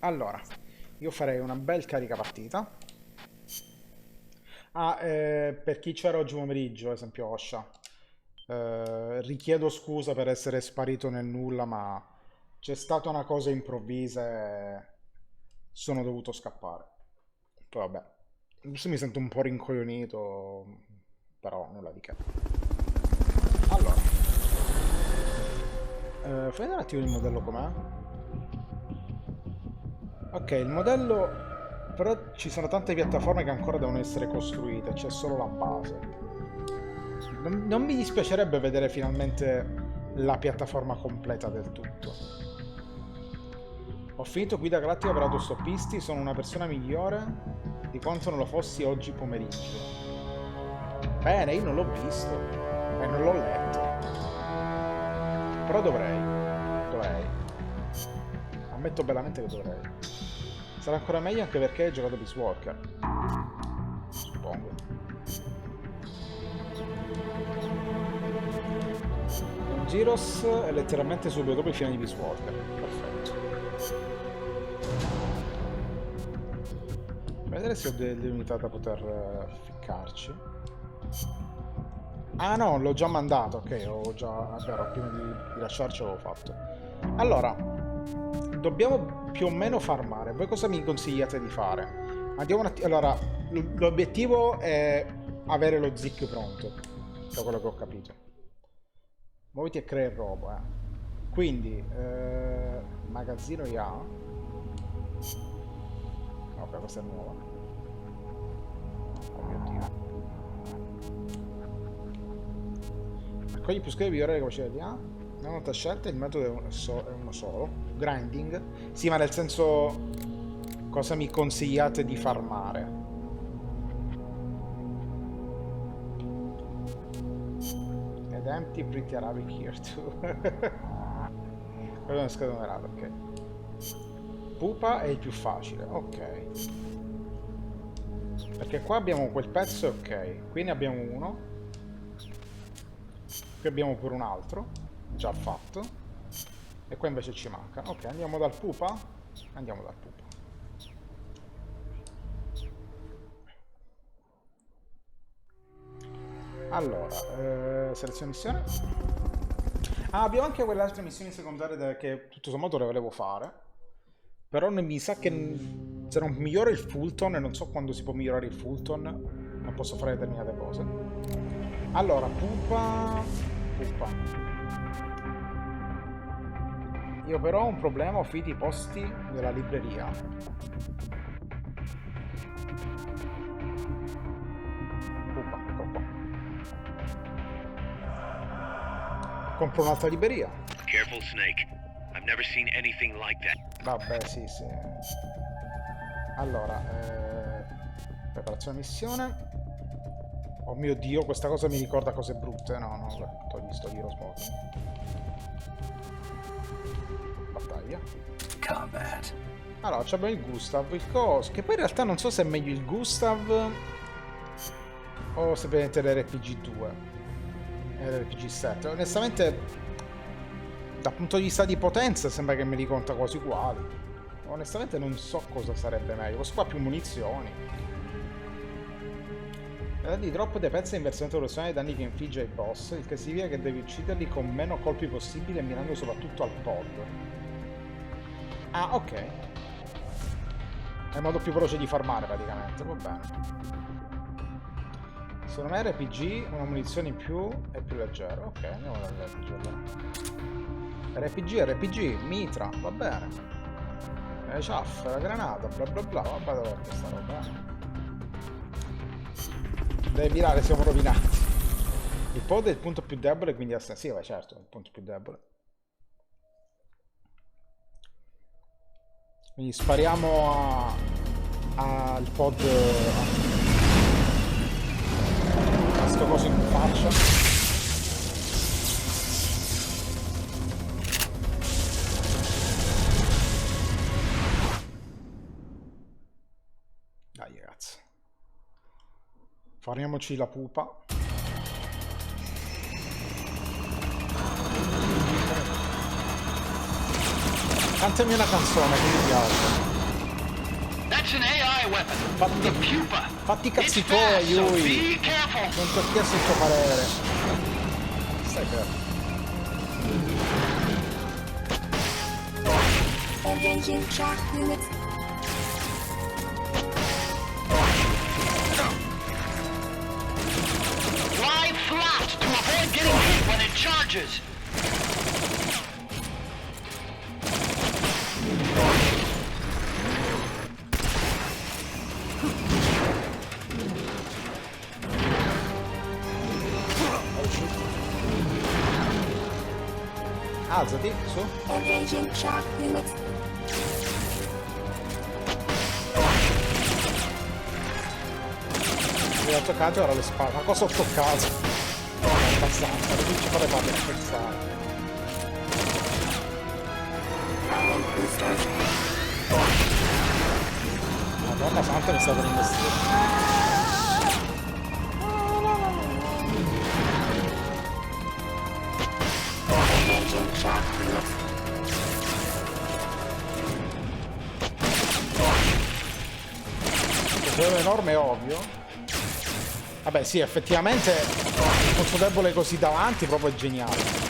Allora, io farei una bel carica partita. Per chi c'era oggi pomeriggio, ad esempio Osha, richiedo scusa per essere sparito nel nulla, ma c'è stata una cosa improvvisa e sono dovuto scappare. Poi vabbè, adesso mi sento un po' rincoglionito, però nulla di che. Allora, fai vedere un attimo il modello com'è. Ok, il modello... Però ci sono tante piattaforme che ancora devono essere costruite, c'è solo la base. Non mi dispiacerebbe vedere finalmente la piattaforma completa del tutto. Ho finito Guida Galattica per autostoppisti, sono una persona migliore di quanto non lo fossi oggi pomeriggio. Bene, io non l'ho visto e non l'ho letto. Però dovrei. Ammetto bellamente che dovrei. Sarà ancora meglio anche perché hai giocato Peace Walker. Suppongo. Giros è letteralmente subito dopo il fine di Peace Walker. Perfetto. Vedere se ho delle unità da poter ficcarci. Ah no, l'ho già mandato, ok, ho già... È vero, prima di lasciarci l'avevo fatto. Allora, dobbiamo più o meno farmare. Voi cosa mi consigliate di fare? Andiamo un attimo... Allora, l'obiettivo è avere lo Zeke pronto, da quello che ho capito. Muoviti e crea il robo, Quindi, magazzino IA. Ok, questa è nuova. Oh mio Dio. Accogli più schede migliorare le capacità di A. Una volta scelta il metodo è uno solo. Grinding. Sì, ma nel senso... Cosa mi consigliate di farmare? Ed empty pretty Arabic here too. Quello è una scheda numerata, ok. Pupa è il più facile, ok. Perché qua abbiamo quel pezzo, ok. Qui ne abbiamo uno. Qui abbiamo pure un altro, già fatto. E qua invece ci manca. Ok, andiamo dal pupa? Andiamo dal pupa. Allora, selezione missione. Ah, abbiamo anche quelle altre missioni secondarie che tutto sommato le volevo fare. Però mi sa che se non miglioro il Fulton, e non so quando si può migliorare il Fulton, non posso fare determinate cose. Allora, pupa. Io però ho un problema, ho finito i posti della libreria. Pupa, ecco qua. Compro un'altra libreria. Careful, Snake. I've never seen anything like that. Vabbè, sì. Allora, preparazione missione. Oh mio Dio, questa cosa mi ricorda cose brutte. No, togli sto giro smoking. Battaglia. Combat. Allora, abbiamo il Gustav, il Cos, che poi in realtà non so se è meglio il Gustav o se prendete l'RPG 2 e l'RPG 7. Onestamente, dal punto di vista di potenza sembra che me li conta quasi uguali. Onestamente non so cosa sarebbe meglio. Questo qua ha più munizioni. I danni drop dei pezzi in versamento proporzionale ai danni che infligge ai boss, il che significa che devi ucciderli con meno colpi possibili e mirando soprattutto al pod. Ah, ok. È il modo più veloce di farmare praticamente, va bene. Secondo me RPG, una munizione in più è più leggero. Ok, andiamo dall'RPG allora. RPG, mitra, va bene. Ciaff, la granata, bla bla bla, vabbè dov'è questa roba? Deve virare, siamo rovinati. Il pod è il punto più debole, quindi sì, beh, certo, è il punto più debole. Quindi spariamo al pod a sto coso in faccia. Dai ragazzi, farmiamoci la pupa. Cantami una canzone che mi piace. That's an AI weapon. Fatti, The pupa. fatti i It's cazzi fast, tuoi, so lui. be careful. Non ti ho chiesto il tuo parere. Stai fermo. Engaging track limits. Lie flat to avoid getting hit when it charges. Alzati, su. Engaging track limits. Mi ho toccato, ora le spalle. Ma cosa ho toccato? No, abbastanza, le principale palle a pensare. Madonna santa, mi sta per investire. Engaging track limits. È enorme, è ovvio. Vabbè, sì, effettivamente il punto debole così davanti proprio è geniale.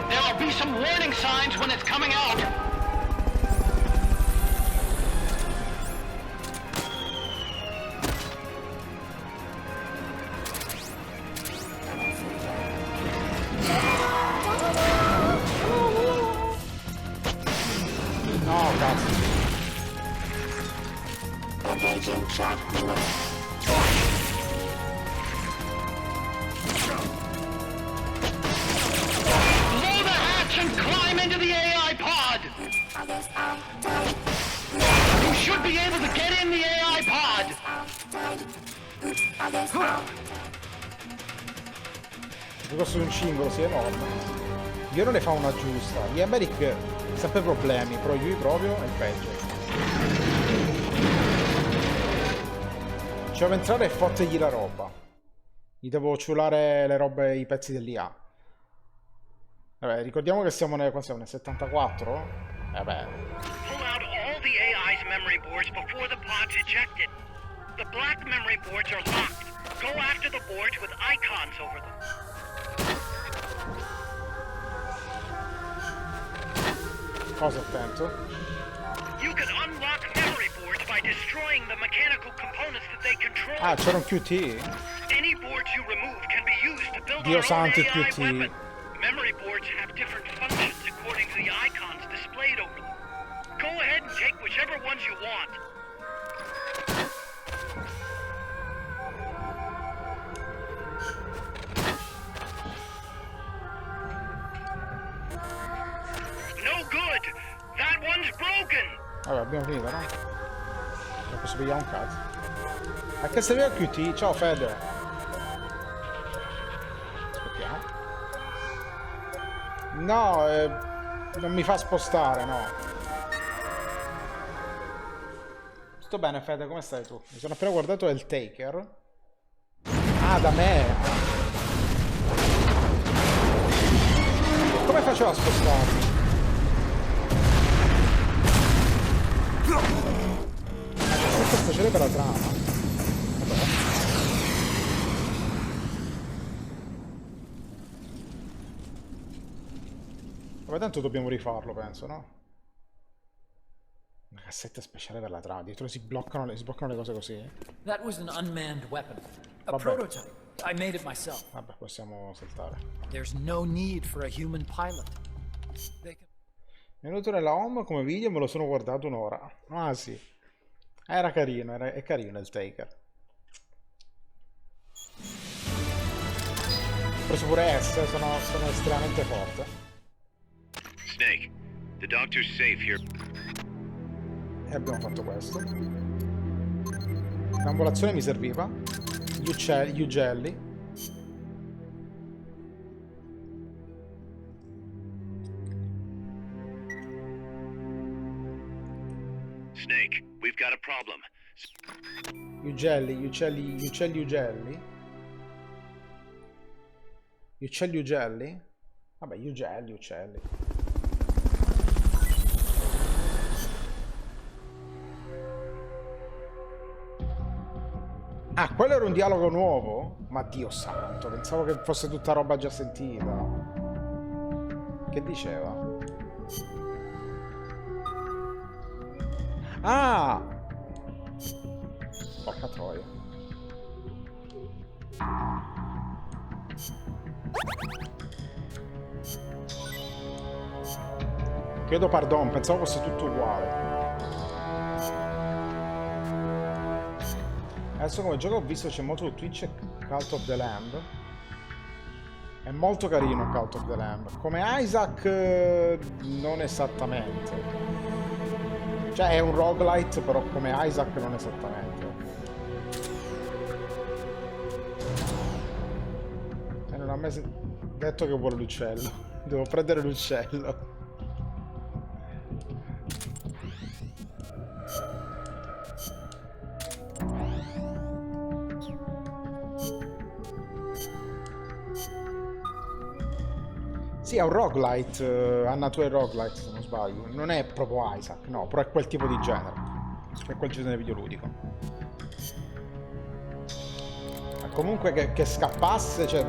There'll be some warning signs when it's coming out. No, cazzo. Engaging track limits. Blow the hatch and climb into the AI pod. Others outside. You should be able to get in the AI pod. Outside. Others out. Il costo di un cingolo, sì, è enorme. Io non ne fa una giusta. Gli Emerick sempre problemi, però lui proprio è il peggio. Ci devo entrare e fottergli la roba. Gli devo ciulare le robe, i pezzi dell'IA. Vabbè, ricordiamo che siamo nel 74? Vabbè. Pull out all the AI's memory boards before the pod's ejected. The black memory boards are locked. Go after the boards with icons over them. Cosa attento? You can unlock memory boards by destroying the mechanical components that they control. Ah, c'era un QT? Any boards you remove can be used to build Dio our own santo, AI QT. weapon. Memory boards have different functions according to the icons displayed over them. Go ahead and take whichever ones you want. No good. That one's broken. Vabbè, abbiamo finito, no? Non posso pigliare un cazzo. A che serve il QT? Ciao Fede. Aspettiamo. No, non mi fa spostare, no. Sto bene Fede, come stai tu? Mi sono appena guardato il Taker. Ah, da me. Come faceva a spostarmi? Questo ce l'è per la trama. Vabbè. Vabbè, tanto dobbiamo rifarlo, penso, no? Una cassetta speciale per la trama. Dietro si bloccano le cose così. That was an unmanned weapon. A Vabbè. prototype. I made it myself. Vabbè, possiamo saltare. There's no need for a human pilot. They can... Mi è venuto nella home come video, me lo sono guardato un'ora. Ah sì. Era carino, è carino il Taker. Ho preso pure S, sono estremamente forte. Snake, the doctor's safe here. E abbiamo fatto questo. L'ambulazione mi serviva. Gli ugelli. Snake, we've got a problem. Gli ugelli. Gli uccelli? Vabbè, gli uccelli. Ah, quello era un dialogo nuovo? Ma Dio santo, pensavo che fosse tutta roba già sentita. Che diceva? Ah! Porca troia. Chiedo pardon, pensavo fosse tutto uguale. Adesso come gioco ho visto c'è molto su Twitch e Cult of the Lamb. È molto carino Cult of the Lamb. Come Isaac non esattamente. Cioè è un roguelite, però come Isaac non esattamente. E non ha mai detto che vuole l'uccello. Devo prendere l'uccello. Sì, è un roguelite, ha natura roguelite se non sbaglio. Non è proprio Isaac, no, però è quel tipo di genere. È quel genere videoludico. Ma comunque che scappasse, cioè...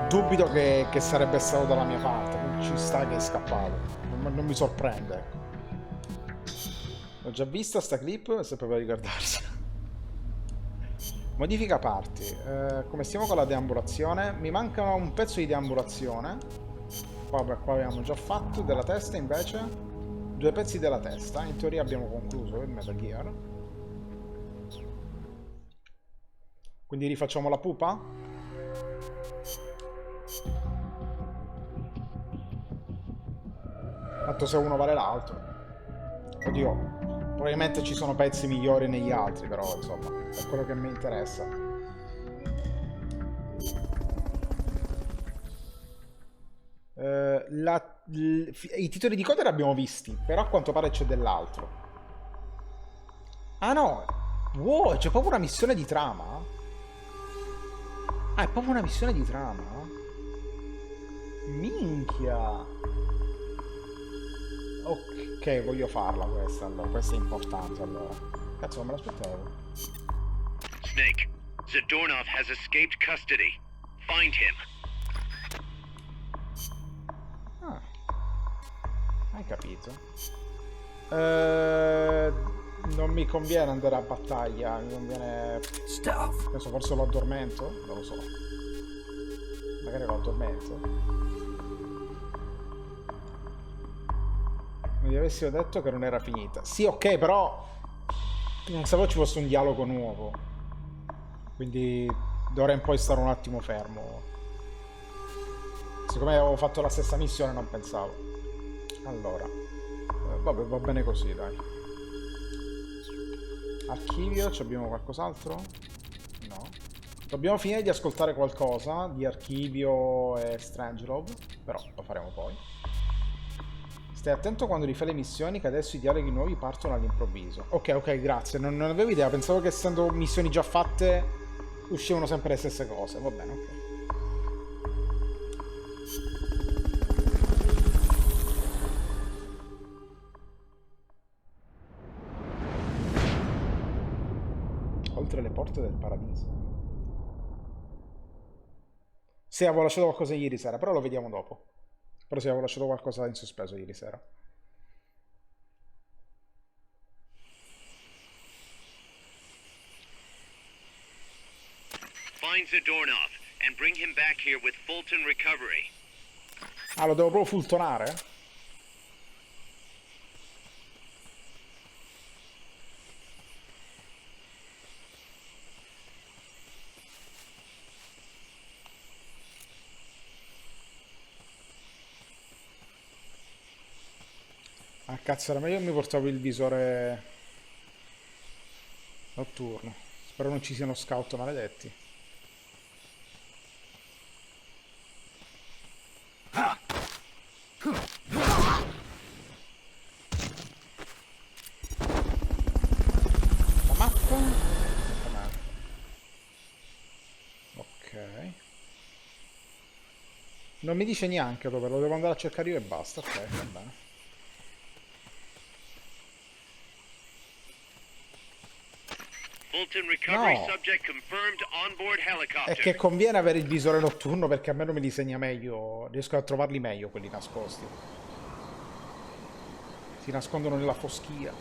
Dubito che sarebbe stato dalla mia parte. Non ci sta che è scappato. Non mi sorprende, ecco. L'ho già vista sta clip, se proprio ricordarsi. Modifica parti. Come stiamo con la deambulazione? Mi manca un pezzo di deambulazione. Qua abbiamo già fatto. Della testa invece 2 pezzi della testa. In teoria abbiamo concluso il Metal Gear. Quindi rifacciamo la pupa? Tanto se uno vale l'altro. Oddio, probabilmente ci sono pezzi migliori negli altri, però insomma, è quello che mi interessa. I titoli di coda li abbiamo visti, però a quanto pare c'è dell'altro. Ah no! Wow, c'è proprio una missione di trama? Ah, è proprio una missione di trama? Minchia! Ok, voglio farla questa, allora. Questa è importante, allora. Cazzo, non me l'aspettavo. Snake, Zadornov has escaped custody. Find him. Ah. Hai capito. Non mi conviene andare a battaglia, mi conviene... Adesso forse lo addormento? Non lo so. Magari lo addormento. Mi avessero detto che non era finita. Sì, ok, però non sapevo ci fosse un dialogo nuovo. Quindi d'ora in poi starò un attimo fermo. Siccome avevo fatto la stessa missione non pensavo. Allora, vabbè, va bene così, dai. Archivio, ci abbiamo qualcos'altro? No. Dobbiamo finire di ascoltare qualcosa di Archivio e Strangelove, però lo faremo poi. Stai attento quando rifai le missioni, che adesso i dialoghi nuovi partono all'improvviso. Ok, grazie. Non avevo idea. Pensavo che essendo missioni già fatte uscivano sempre le stesse cose. Va bene, ok. Oltre le porte del paradiso. Sì, avevo lasciato qualcosa ieri sera, però lo vediamo dopo. Però sì, avevo lasciato qualcosa in sospeso ieri sera. Find Zadornov and bring him back here with Fulton recovery. Ah, lo devo proprio fultonare? Ah, cazzo, era meglio che mi portavo il visore notturno. Spero non ci siano scout maledetti. La mappa? La mappa. Ok. Non mi dice neanche dove, lo devo andare a cercare io e basta. Ok, va bene. Fulton recovery No. subject confirmed onboard È helicopter. che conviene avere il visore notturno perché a me non me li segna meglio. Riesco a trovarli meglio quelli nascosti. Si nascondono nella foschia.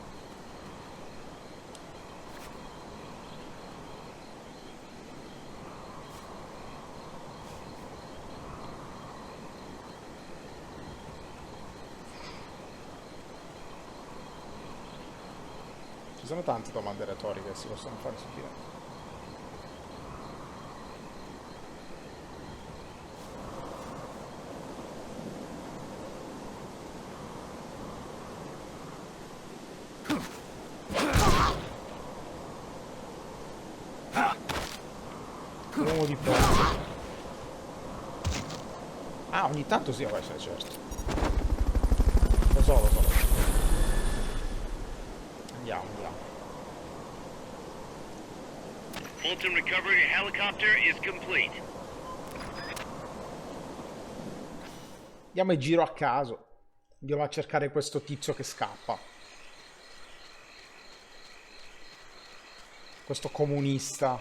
Ci sono tante domande retoriche che si possono fare su di me. Uomo di porco. Ah, ogni tanto sì, vabbè, sì, certo. Lo so, lo so, lo so. Andiamo, andiamo. Fulton recovery helicopter is complete. Andiamo in giro a caso. Andiamo a cercare questo tizio che scappa. Questo comunista.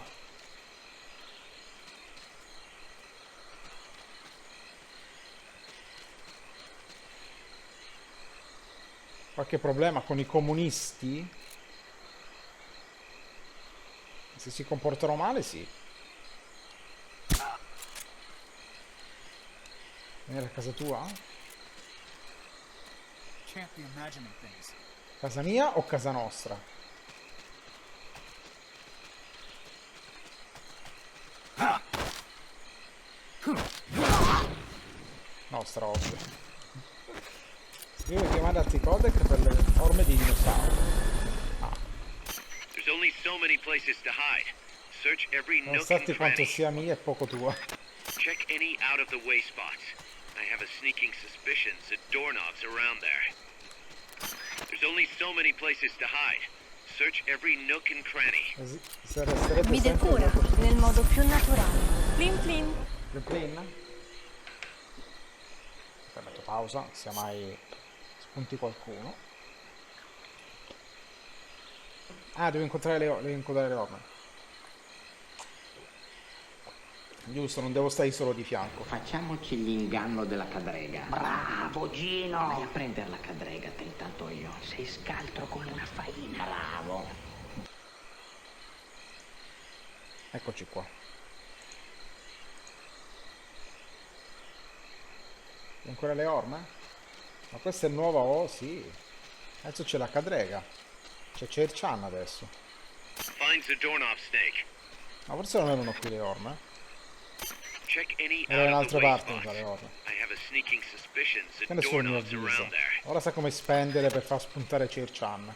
Qualche problema con i comunisti? Se si comportano male, sì. Venire a casa tua? Can't be imagining things. Casa mia o casa nostra? Nostra, ovvio. Scrivo chiamare altri codec per le forme di dinosauri. There's only so many places to hide. Search every nook and Nonostante quanto cranny. sia mia e poco tua. Check any out of the way spots. I have a sneaking suspicion that doorknobs around there. There's only so many places to hide. Search every nook and cranny. Sarebbe Mi sempre decora nel modo più naturale. Plin plin. il plane? Metto pausa, sia mai spunti qualcuno. Ah, devo incontrare devo incontrare le orme. Giusto, non devo stare solo di fianco. Facciamoci l'inganno della cadrega. Bravo, Gino! Vai a prendere la cadrega, te intanto io. Sei scaltro come una faina. Bravo. Eccoci qua. E ancora le orme? Ma questa è nuova, oh sì. Adesso c'è la cadrega. C'è il Chan adesso. Finds the doorknob snake. Ma forse non erano qui le orme? Check any Era in out of the altre way parti, mi spots. pare, orme. I have a sneaking suspicion that Che nessuno mi doorknobs avvisa. around there. Ora sa come spendere per far spuntare Chan.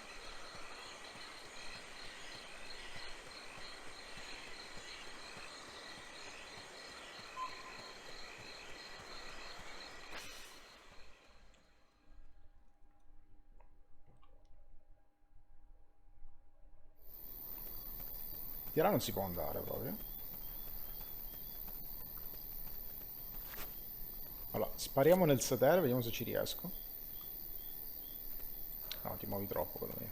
Di là non si può andare proprio. Allora, spariamo nel sedere, vediamo se ci riesco. No, ti muovi troppo quello mio.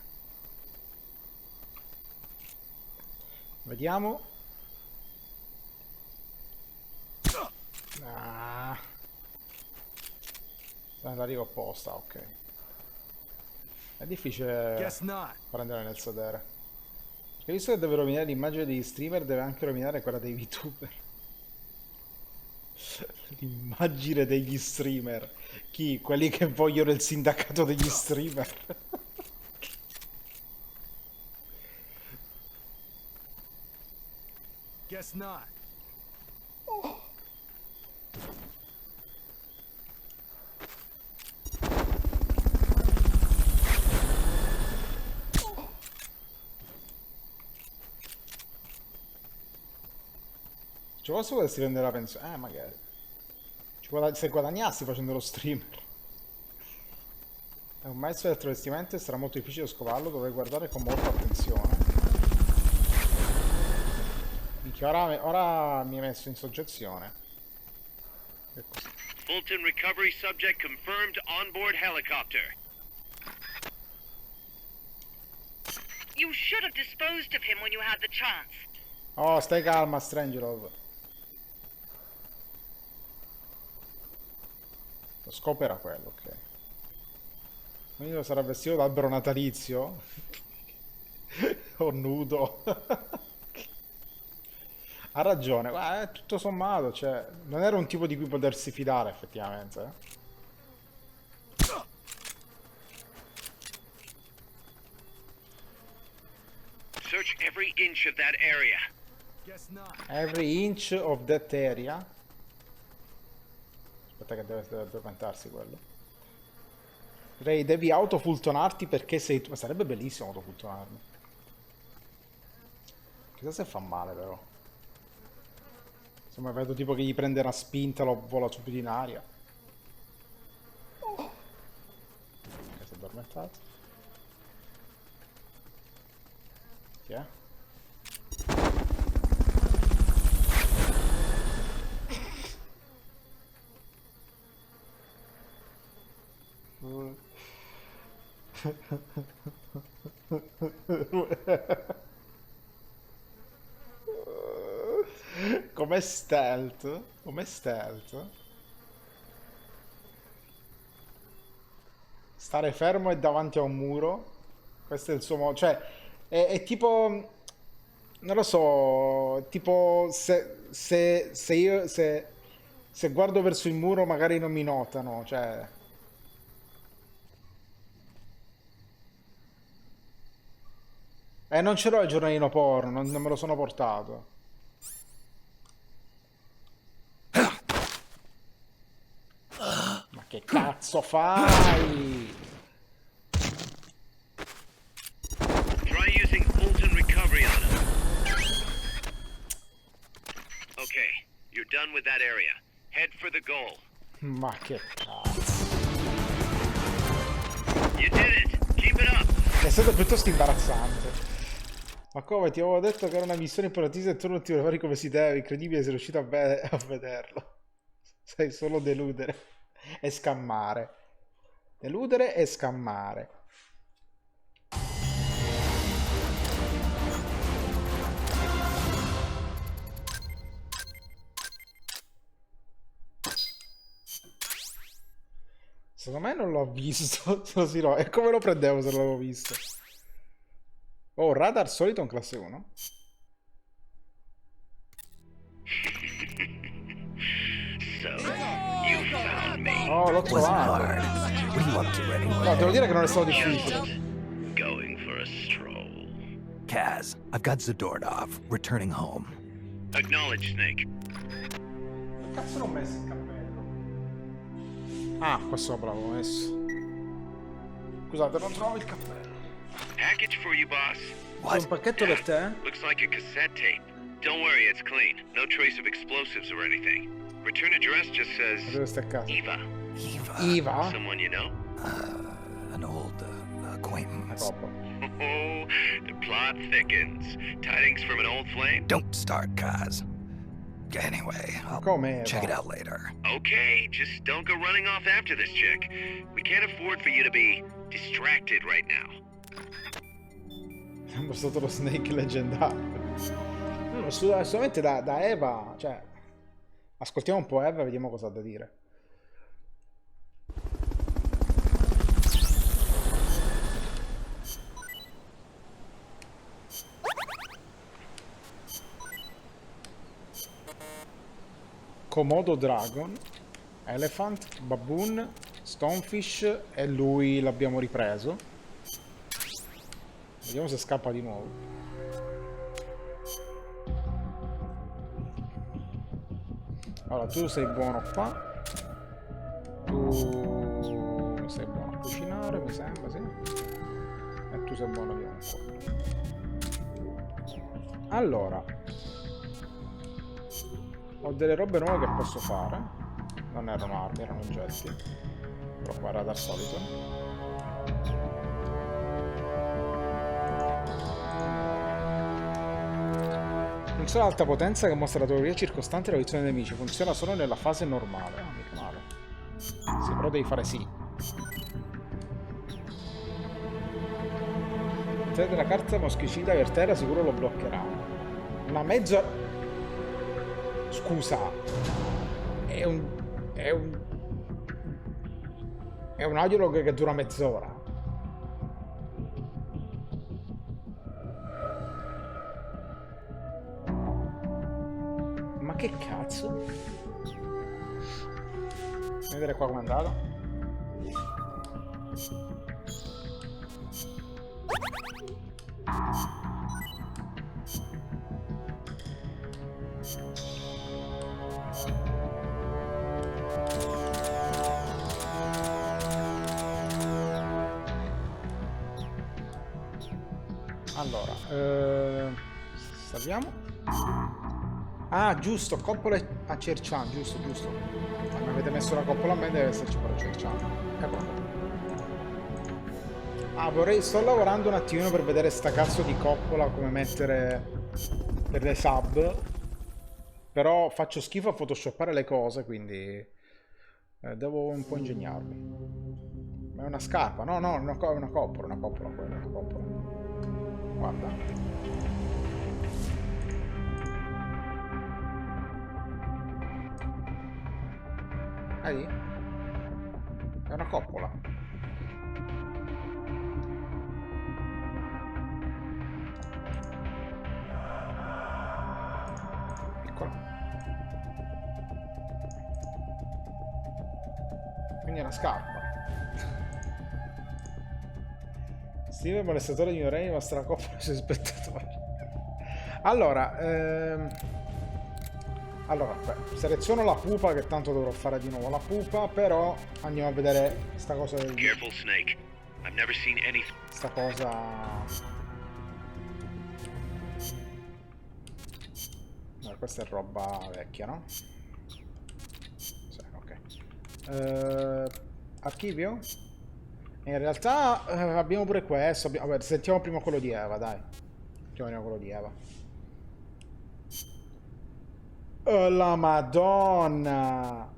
Vediamo. Ah. Sta nella riga opposta, ok. È difficile Guess not. prendere nel sedere. Perché visto che deve rovinare l'immagine degli streamer, deve anche rovinare quella dei VTuber. L'immagine degli streamer. Chi? Quelli che vogliono il sindacato degli streamer. Guess not. Ci posso potresti prendere la pensione? Magari. Se guadagnassi facendo lo streamer. È un maestro del travestimento e sarà molto difficile scovarlo, dovrei guardare con molta attenzione. Minchia, ora mi hai messo in soggezione. Che cos'è? Fulton recovery subject confirmed onboard helicopter. You should have disposed of him when you had the chance. Oh, stai calma, Strangelove. Lo scopo era quello, ok. Quindi sarà vestito d'albero natalizio? O nudo? Ha ragione, guarda, tutto sommato, cioè, non era un tipo di cui potersi fidare, effettivamente. Search every inch of that area. Every inch of that area. Aspetta che deve addormentarsi quello. Ray, devi autofultonarti perché sei tu. Ma sarebbe bellissimo autofultonarmi. Chissà se fa male però. Insomma, vedo tipo che gli prende una spinta, lo vola subito in aria. Ok, si è addormentato. Chi è? Come stealth? Come stealth? Stare fermo e davanti a un muro. Questo è il suo modo. Cioè, è tipo. Non lo so. Tipo, se io. Se guardo verso il muro, magari non mi notano. Cioè. Non ce l'ho il giornalino porno, non me lo sono portato. Ma che cazzo fai? Try using Fulton recovery on him. Okay, you're done with that area. Head for the goal. Ma che cazzo. You did it. Keep it up. È stato piuttosto imbarazzante. Ma come ti avevo detto che era una missione importantissima e tu non ti prepari come si deve. Incredibile, sei riuscito a vederlo. Sai solo deludere e scammare. Deludere e scammare. Secondo me non l'ho visto. E come lo prendevo se l'avevo visto? Oh, radar solito in classe 1. So, you found me. Oh, l'ho trovato. No, devo dire che non è stato difficile. Going for a stroll. Kaz, I've got Zadornov, returning home. Acknowledge, Snake. Che cazzo l'ho messo il cappello? Ah, qua sopra l'avevo messo. Scusate, non trovo il cappello. Package for you, boss. C'è un pacchetto per te? Looks like a cassette tape. Don't worry, it's clean. No trace of explosives or anything. Return address just says Dove sta a casa? Eva. Eva? Someone you know? An old acquaintance. Troppo. Oh, the plot thickens. Tidings from an old flame? Don't start, Kaz. Anyway, I'll Come check it Eva? out later. Okay, just don't go running off after this chick. We can't afford for you to be distracted right now. È stato lo Snake leggendario. No, solamente da Eva, cioè, ascoltiamo un po' Eva e vediamo cosa ha da dire. Komodo Dragon, Elephant, Baboon, Stonefish e lui l'abbiamo ripreso. Vediamo se scappa di nuovo. Allora, tu sei buono qua. Tu sei buono a cucinare, mi sembra, sì. E tu sei buono via un po'. Allora, ho delle robe nuove che posso fare. Non erano armi, erano oggetti. Però qua era dal solito. pistola ad alta potenza che mostra la teoria circostante la visione dei nemici. Funziona solo nella fase normale. Ah, mica male. Sì, però devi fare sì. Se della carta moschicida per terra sicuro lo bloccherà. Una mezza... Scusa. È un audiolog che dura mezz'ora. Ma che cazzo? Vedere qua com'è andata. Allora, salviamo. Ah, giusto, coppola a Cercian, giusto. Mi avete messo la coppola a me, deve esserci pure Cercian. Eccolo qua. Ah, sto lavorando un attimino per vedere sta cazzo di coppola, come mettere per le sub. Però faccio schifo a photoshoppare le cose, quindi devo un po' ingegnarmi. Ma è una scarpa? No, è una coppola, quella, una coppola. Guarda. Vedi? È una coppola. Piccola. Quindi è una scarpa. Steve molestatore di Rey mostra la coppola ai suoi spettatori. Allora, beh, seleziono la pupa, che tanto dovrò fare di nuovo la pupa, però andiamo a vedere sta cosa del... Careful, Snake. I've never seen any... Sta cosa... No, questa è roba vecchia, no? Sì, ok. Archivio? In realtà abbiamo pure questo. Vabbè, sentiamo prima quello di Eva, dai. Sentiamo prima quello di Eva. Oh, la Madonna!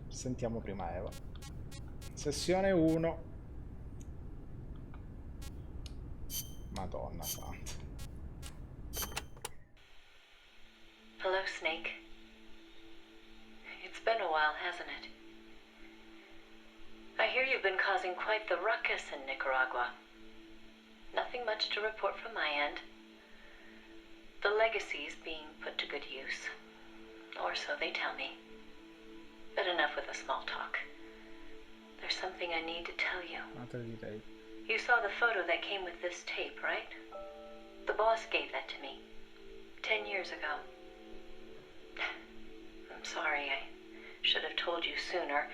Sentiamo prima Eva. Sessione 1. Madonna santa. Hello, Snake. It's been a while, hasn't it? I hear you've been causing quite the ruckus in Nicaragua. Nothing much to report from my end. The legacy's being put to good use. Or so they tell me. But enough with the small talk. There's something I need to tell you. You saw the photo that came with this tape, right? The boss gave that to me. 10 years ago. I'm sorry, I should have told you sooner.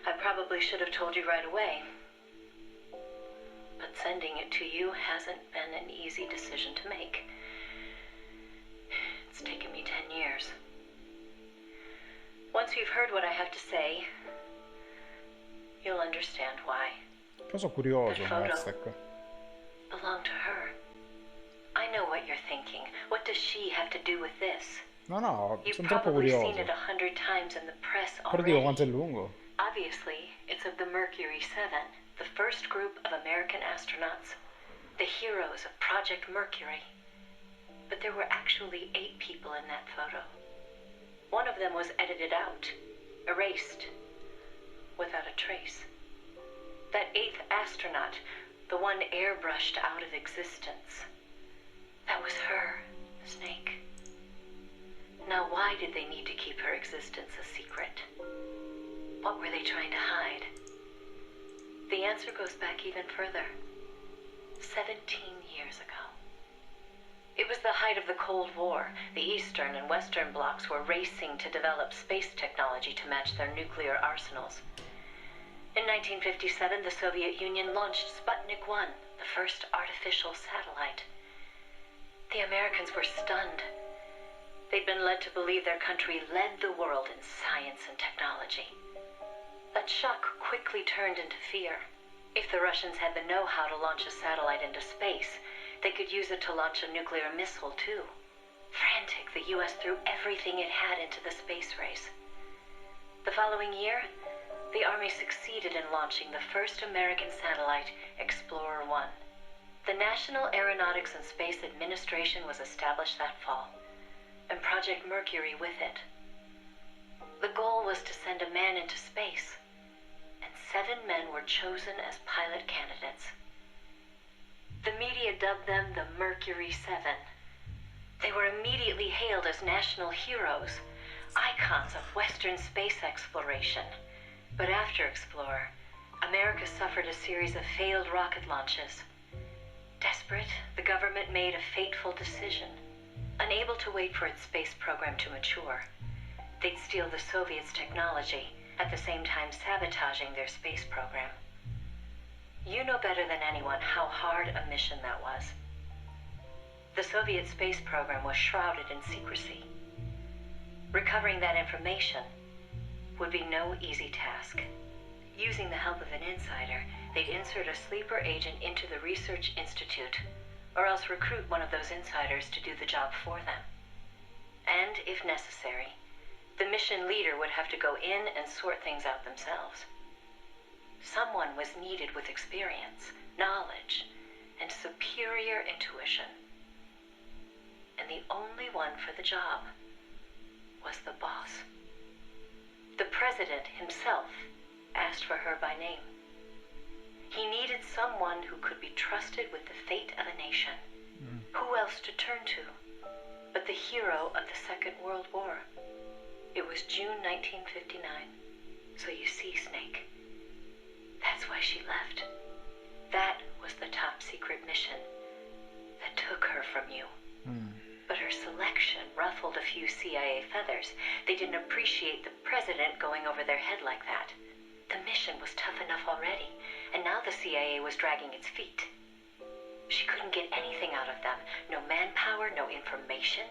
I probably should have told you right away. But sending it to you hasn't been an easy decision to make. It's taken me 10 years. Once you've heard what I have to say, you'll understand why. Cosa curioso, That photo Aztec. belonged to her. I know what you're thinking. What does she have to do with this? No, You've sono troppo probably curioso. seen it 100 times in the press Però dico already. quanto è lungo. Obviously, it's of the Mercury 7, the first group of American astronauts, the heroes of Project Mercury. But there were actually 8 people in that photo. One of them was edited out, erased, without a trace. That 8th astronaut, the one airbrushed out of existence, that was her, Snake. Now, why did they need to keep her existence a secret? What were they trying to hide? The answer goes back even further. 17 years ago. It was the height of the Cold War. The Eastern and Western blocs were racing to develop space technology to match their nuclear arsenals. In 1957, the Soviet Union launched Sputnik 1, the first artificial satellite. The Americans were stunned. They'd been led to believe their country led the world in science and technology. That shock quickly turned into fear. If the Russians had the know-how to launch a satellite into space, they could use it to launch a nuclear missile, too. Frantic, the U.S. threw everything it had into the space race. The following year, the Army succeeded in launching the first American satellite, Explorer 1. The National Aeronautics and Space Administration was established that fall, and Project Mercury with it. The goal was to send a man into space, and 7 men were chosen as pilot candidates. The media dubbed them the Mercury 7. They were immediately hailed as national heroes, icons of Western space exploration. But after Explorer, America suffered a series of failed rocket launches. Desperate, the government made a fateful decision. Unable to wait for its space program to mature, they'd steal the Soviets' technology, at the same time sabotaging their space program. You know better than anyone how hard a mission that was. The Soviet space program was shrouded in secrecy. Recovering that information would be no easy task. Using the help of an insider, they'd insert a sleeper agent into the research institute, or else recruit one of those insiders to do the job for them. And, if necessary, the mission leader would have to go in and sort things out themselves. Someone was needed with experience, knowledge, and superior intuition. And the only one for the job was the boss. The president himself asked for her by name. He needed someone who could be trusted with the fate of a nation. Who else to turn to but the hero of the Second World War? It was June 1959, so you see, Snake, that's why she left. That was the top secret mission that took her from you. But her selection ruffled a few CIA feathers. They didn't appreciate the president going over their head like that. The mission was tough enough already, and now the CIA was dragging its feet. She couldn't get anything out of them. No manpower, no information.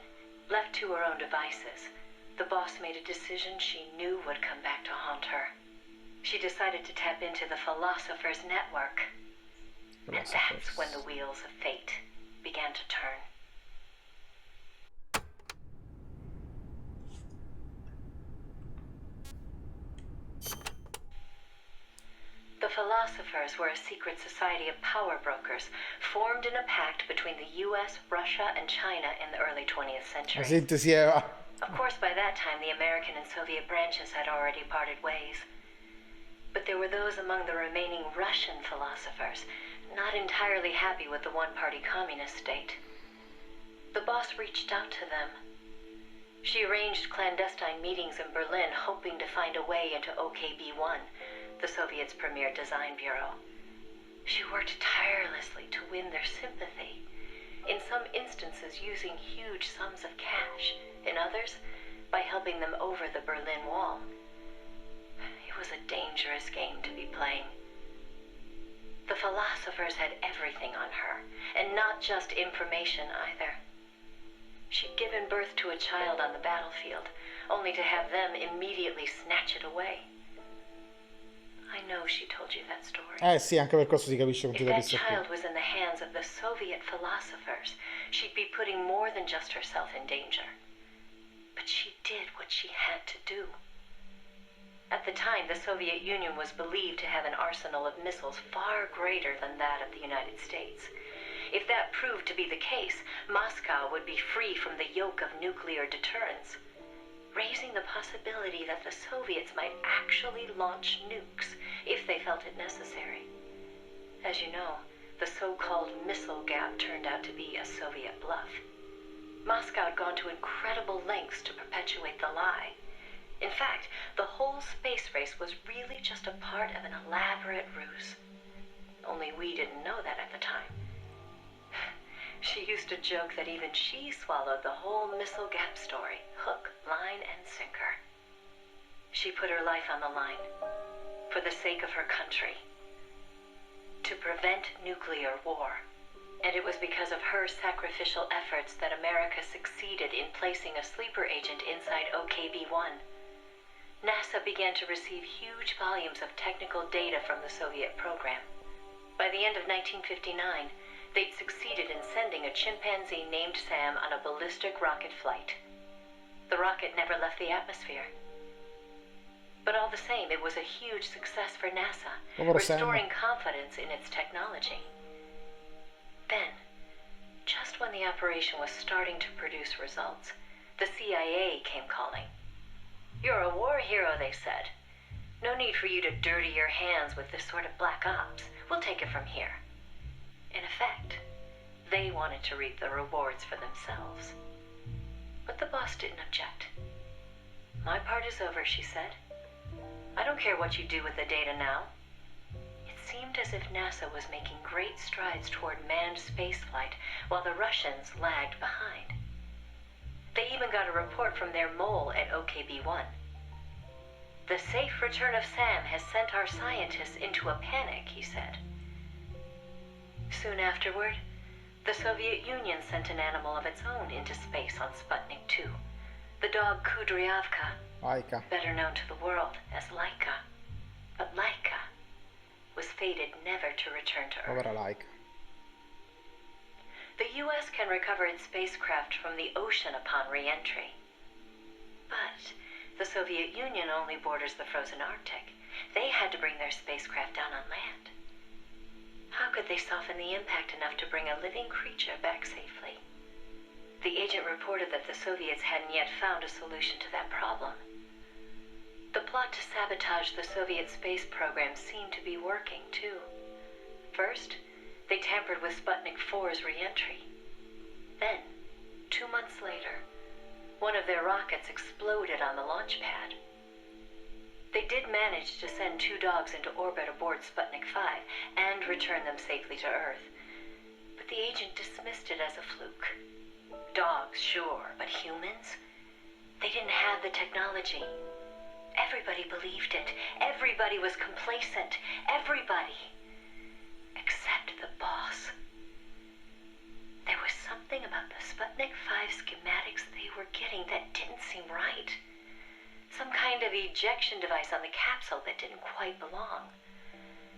Left to her own devices, the boss made a decision she knew would come back to haunt her. She decided to tap into the Philosopher's Network. And that's when the wheels of fate began to turn. The Philosophers were a secret society of power brokers formed in a pact between the US, Russia, and China in the early 20th century. Sintesi Eva. Of course, by that time, the American and Soviet branches had already parted ways. But there were those among the remaining Russian philosophers not entirely happy with the one-party communist state. The boss reached out to them. She arranged clandestine meetings in Berlin, hoping to find a way into OKB-1, the Soviets' premier design bureau. She worked tirelessly to win their sympathy, in some instances using huge sums of cash, in others by helping them over the Berlin Wall. It was a dangerous game to be playing. The philosophers had everything on her, and not just information either. She'd given birth to a child on the battlefield, only to have them immediately snatch it away. I know she told you that story. Sì, anche per questo si capisce con If tutta that questa child was in the hands of the Soviet philosophers, she'd be putting more than just herself in danger. But she did what she had to do. At the time, the Soviet Union was believed to have an arsenal of missiles far greater than that of the United States. If that proved to be the case, Moscow would be free from the yoke of nuclear deterrence, raising the possibility that the Soviets might actually launch nukes if they felt it necessary. As you know, the so-called missile gap turned out to be a Soviet bluff. Moscow had gone to incredible lengths to perpetuate the lie. In fact, the whole space race was really just a part of an elaborate ruse. Only we didn't know that at the time. She used to joke that even she swallowed the whole missile gap story, hook, line, and sinker. She put her life on the line, for the sake of her country, to prevent nuclear war. And it was because of her sacrificial efforts that America succeeded in placing a sleeper agent inside OKB-1. NASA began to receive huge volumes of technical data from the Soviet program. By the end of 1959, they'd succeeded in sending a chimpanzee named Sam on a ballistic rocket flight. The rocket never left the atmosphere. But all the same, it was a huge success for NASA, restoring confidence in its technology. Then, just when the operation was starting to produce results, the CIA came calling. "You're a war hero," they said. "No need for you to dirty your hands with this sort of black ops. We'll take it from here." In effect, they wanted to reap the rewards for themselves. But the boss didn't object. "My part is over," she said. "I don't care what you do with the data now." It seemed as if NASA was making great strides toward manned spaceflight, while the Russians lagged behind. They even got a report from their mole at OKB-1. "The safe return of Sam has sent our scientists into a panic," he said. Soon afterward, the Soviet Union sent an animal of its own into space on Sputnik 2, the dog Kudryavka, better known to the world as Laika. But Laika was fated never to return to Earth. Laika. The U.S. can recover its spacecraft from the ocean upon re-entry. But the Soviet Union only borders the frozen Arctic. They had to bring their spacecraft down on land. How could they soften the impact enough to bring a living creature back safely? The agent reported that the Soviets hadn't yet found a solution to that problem. The plot to sabotage the Soviet space program seemed to be working, too. First, they tampered with Sputnik 4's re-entry. Then, 2 months later, one of their rockets exploded on the launch pad. They did manage to send 2 dogs into orbit aboard Sputnik 5 and return them safely to Earth. But the agent dismissed it as a fluke. Dogs, sure, but humans? They didn't have the technology. Everybody believed it. Everybody was complacent. Everybody. Except the boss. There was something about the Sputnik 5 schematics they were getting that didn't seem right. Some kind of ejection device on the capsule that didn't quite belong.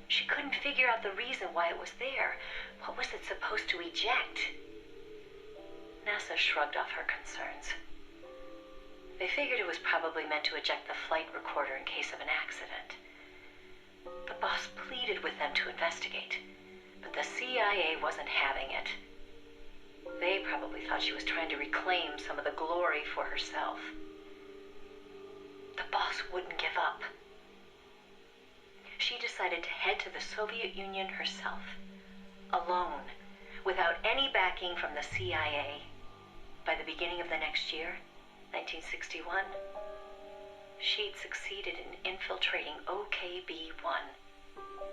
She couldn't figure out the reason why it was there. What was it supposed to eject? NASA shrugged off her concerns. They figured it was probably meant to eject the flight recorder in case of an accident. The boss pleaded with them to investigate, but the CIA wasn't having it. They probably thought she was trying to reclaim some of the glory for herself. The boss wouldn't give up. She decided to head to the Soviet Union herself, alone, without any backing from the CIA. By the beginning of the next year, 1961, she'd succeeded in infiltrating OKB-1.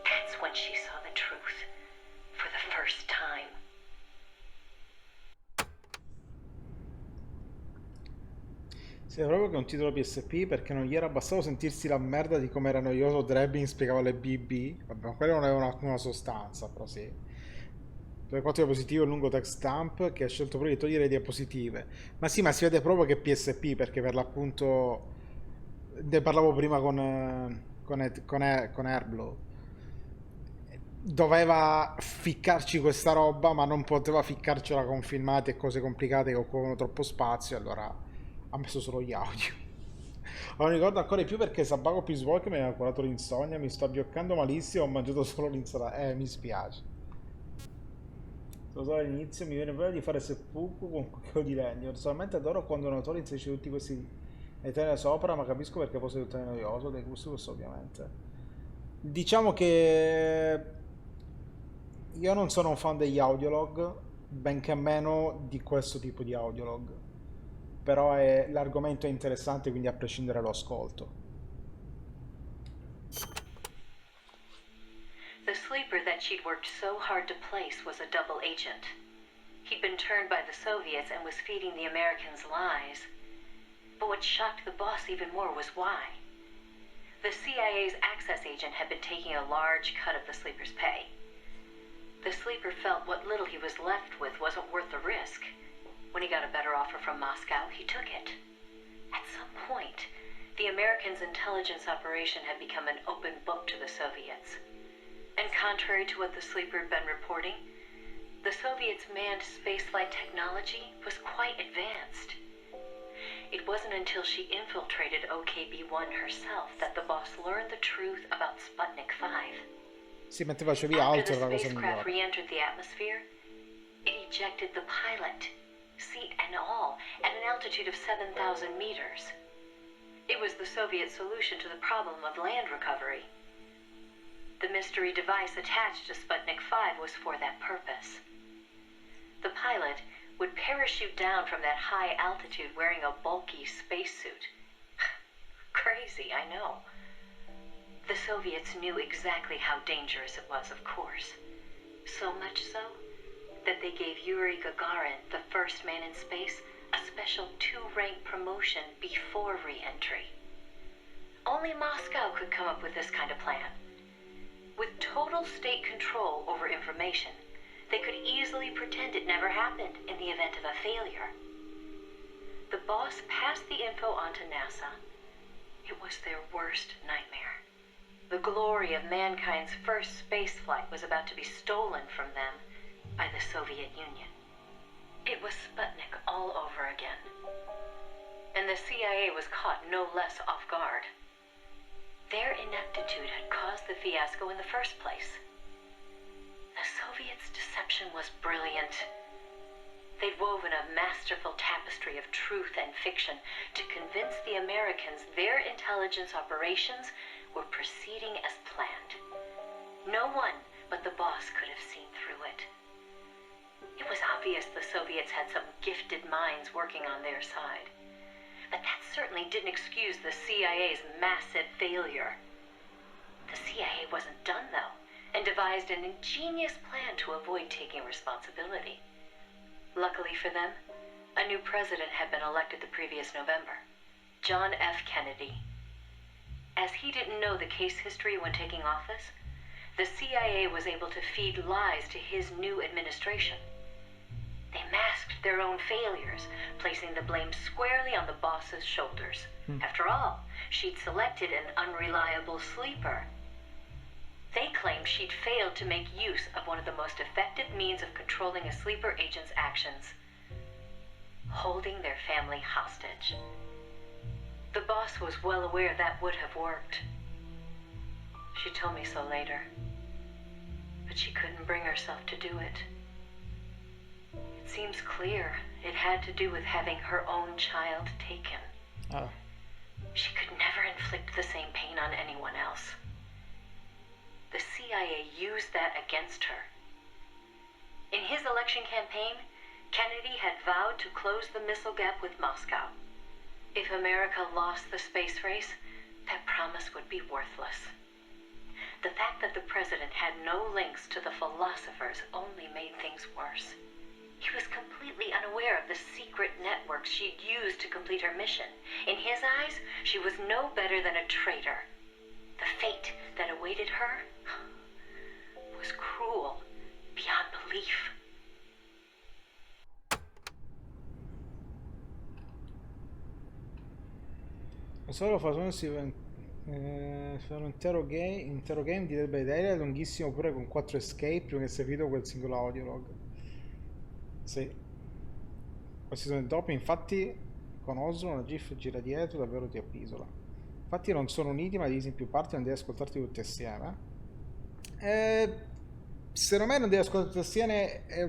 That's when she saw the truth, for the first time. Sì, proprio che è un titolo PSP, perché non gli era bastato sentirsi la merda di come era noioso Drabbing spiegava le BB. Vabbè, ma quello non aveva una sostanza, però sì. Dove quanto è positivo il lungo text dump che ha scelto proprio di togliere le diapositive. Ma sì, ma si vede proprio che è PSP, perché per l'appunto ne parlavo prima con Airblow. Doveva ficcarci questa roba, ma non poteva ficcarcela con filmati e cose complicate che occupano troppo spazio, allora ha messo solo gli audio. Lo ricordo ancora di più perché Sabaco Peace che mi aveva curato l'insonnia, mi sto abbioccando malissimo, ho mangiato solo l'insalata. Mi spiace. Lo so, all'inizio mi viene voglia di fare seppuku con cucchiaio di legno. Personalmente adoro quando un autore inserisce tutti questi eterne sopra, ma capisco perché può essere tutto noioso, dei gusti questo ovviamente. Diciamo che io non sono un fan degli audiolog, benché meno di questo tipo di audiolog. Però l'argomento è interessante, quindi a prescindere lo ascolto. The sleeper that she'd worked so hard to place was a double agent. He'd been turned by the Soviets and was feeding the Americans lies. But what shocked the boss even more was why. The CIA's access agent had been taking a large cut of the sleeper's pay. The sleeper felt what little he was left with wasn't worth the risk. When he got a better offer from Moscow, he took it. At some point, the Americans' intelligence operation had become an open book to the Soviets. And contrary to what the sleeper had been reporting, the Soviets' manned spaceflight technology was quite advanced. It wasn't until she infiltrated OKB-1 herself that the boss learned the truth about Sputnik 5. Sì, mentre facevi After altro the era la cosa spacecraft migliore. re-entered the atmosphere, it ejected the pilot, seat and all, at an altitude of 7,000 meters. It was the Soviet solution to the problem of land recovery. The mystery device attached to Sputnik 5 was for that purpose. The pilot would parachute down from that high altitude wearing a bulky spacesuit. Crazy, I know. The Soviets knew exactly how dangerous it was, of course. So much so that they gave Yuri Gagarin, the first man in space, a special 2-rank promotion before re-entry. Only Moscow could come up with this kind of plan. With total state control over information, they could easily pretend it never happened in the event of a failure. The boss passed the info on to NASA. It was their worst nightmare. The glory of mankind's first spaceflight was about to be stolen from them by the Soviet Union. It was Sputnik all over again. And the CIA was caught no less off guard. Their ineptitude had caused the fiasco in the first place. The Soviets' deception was brilliant. They'd woven a masterful tapestry of truth and fiction to convince the Americans their intelligence operations were proceeding as planned. No one but the boss could have seen through it. It was obvious the Soviets had some gifted minds working on their side. But that certainly didn't excuse the CIA's massive failure. The CIA wasn't done, though, and devised an ingenious plan to avoid taking responsibility. Luckily for them, a new president had been elected the previous November, John F. Kennedy. As he didn't know the case history when taking office, the CIA was able to feed lies to his new administration. They masked their own failures, placing the blame squarely on the boss's shoulders. After all, she'd selected an unreliable sleeper. They claimed she'd failed to make use of one of the most effective means of controlling a sleeper agent's actions: holding their family hostage. The boss was well aware that would have worked. She told me so later, but she couldn't bring herself to do it. It seems clear it had to do with having her own child taken. Ah. She could never inflict the same pain on anyone else. The CIA used that against her. In his election campaign, Kennedy had vowed to close the missile gap with Moscow. If America lost the space race, that promise would be worthless. The fact that the president had no links to the philosophers only made things worse. He was completely unaware of the secret networks she'd used to complete her mission. In his eyes, she was no better than a traitor. The fate that awaited her was cruel beyond belief. Solo fa un intero game di Dead by Daylight, lunghissimo pure con 4 escape prima che sia finito quel singolo audiolog. Sì. Questi sono i dopo, infatti con Oslo una GIF gira dietro, davvero ti appisola. Infatti non sono uniti ma divisi in più parti, non devi ascoltarti tutti assieme. Secondo me non devi ascoltarti assieme, è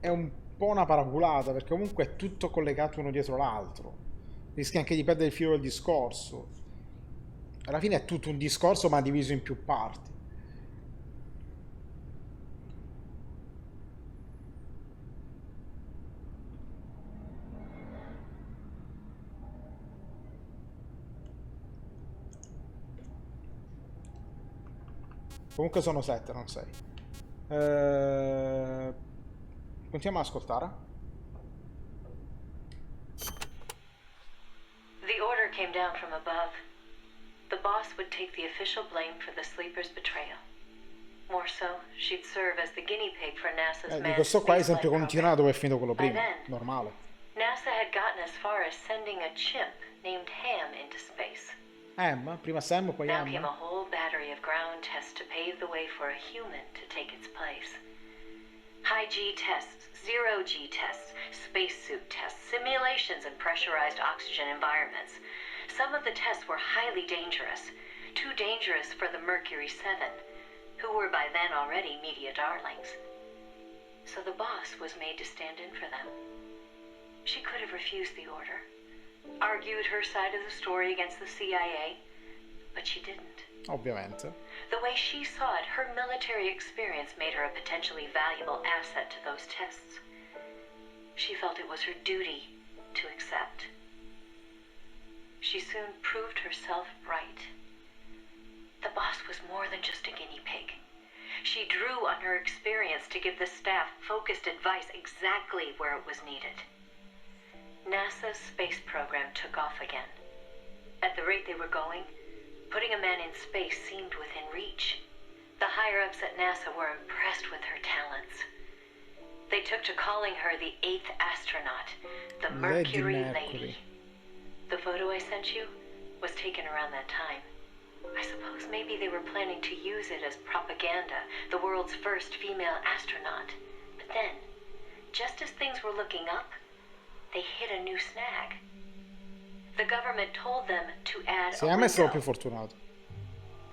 un po' una paraculata, perché comunque è tutto collegato uno dietro l'altro. Rischi anche di perdere il filo del discorso. Alla fine è tutto un discorso ma diviso in più parti. Comunque sono 7, non 6. Continuiamo ad ascoltare. The order came down from above. The boss would take the official blame for the sleeper's betrayal. More so, she'd serve as the guinea pig for NASA's Di questo qua è sempre program. continuato dove è finito quello By prima. then, Normale. NASA had gotten as far as sending a chimp named Ham into space. Prima Sam, poi Now came M. a whole battery of ground tests to pave the way for a human to take its place. High G tests, zero G tests, spacesuit tests, simulations in pressurized oxygen environments. Some of the tests were highly dangerous, too dangerous for the Mercury 7, who were by then already media darlings. So the boss was made to stand in for them. She could have refused the order, argued her side of the story against the CIA, but she didn't. Ovviamente. The way she saw it, her military experience made her a potentially valuable asset to those tests. She felt it was her duty to accept. She soon proved herself right. The boss was more than just a guinea pig. She drew on her experience to give the staff focused advice exactly where it was needed. NASA's space program took off again. At the rate they were going, putting a man in space seemed within reach. The higher-ups at NASA were impressed with her talents. They took to calling her the 8th astronaut, the Mercury Lady. The photo I sent you was taken around that time. I suppose maybe they were planning to use it as propaganda, the world's first female astronaut. But then, just as things were looking up, they hit a new snag. The government told them to add Sì, a a me è stato più window. fortunato.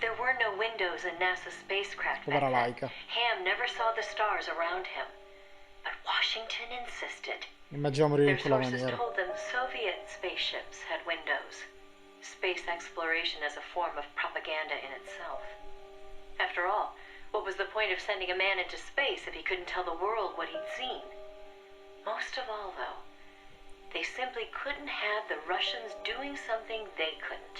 There were no windows in NASA's spacecraft back Povera then. laica. Ham never saw the stars around him. But Washington insisted. Immagino morire Their in quella sources maniera. told them Soviet spaceships had windows. Space exploration as a form of propaganda in itself. After all, what was the point of sending a man into space if he couldn't tell the world what he'd seen? Most of all, though, they simply couldn't have the Russians doing something they couldn't.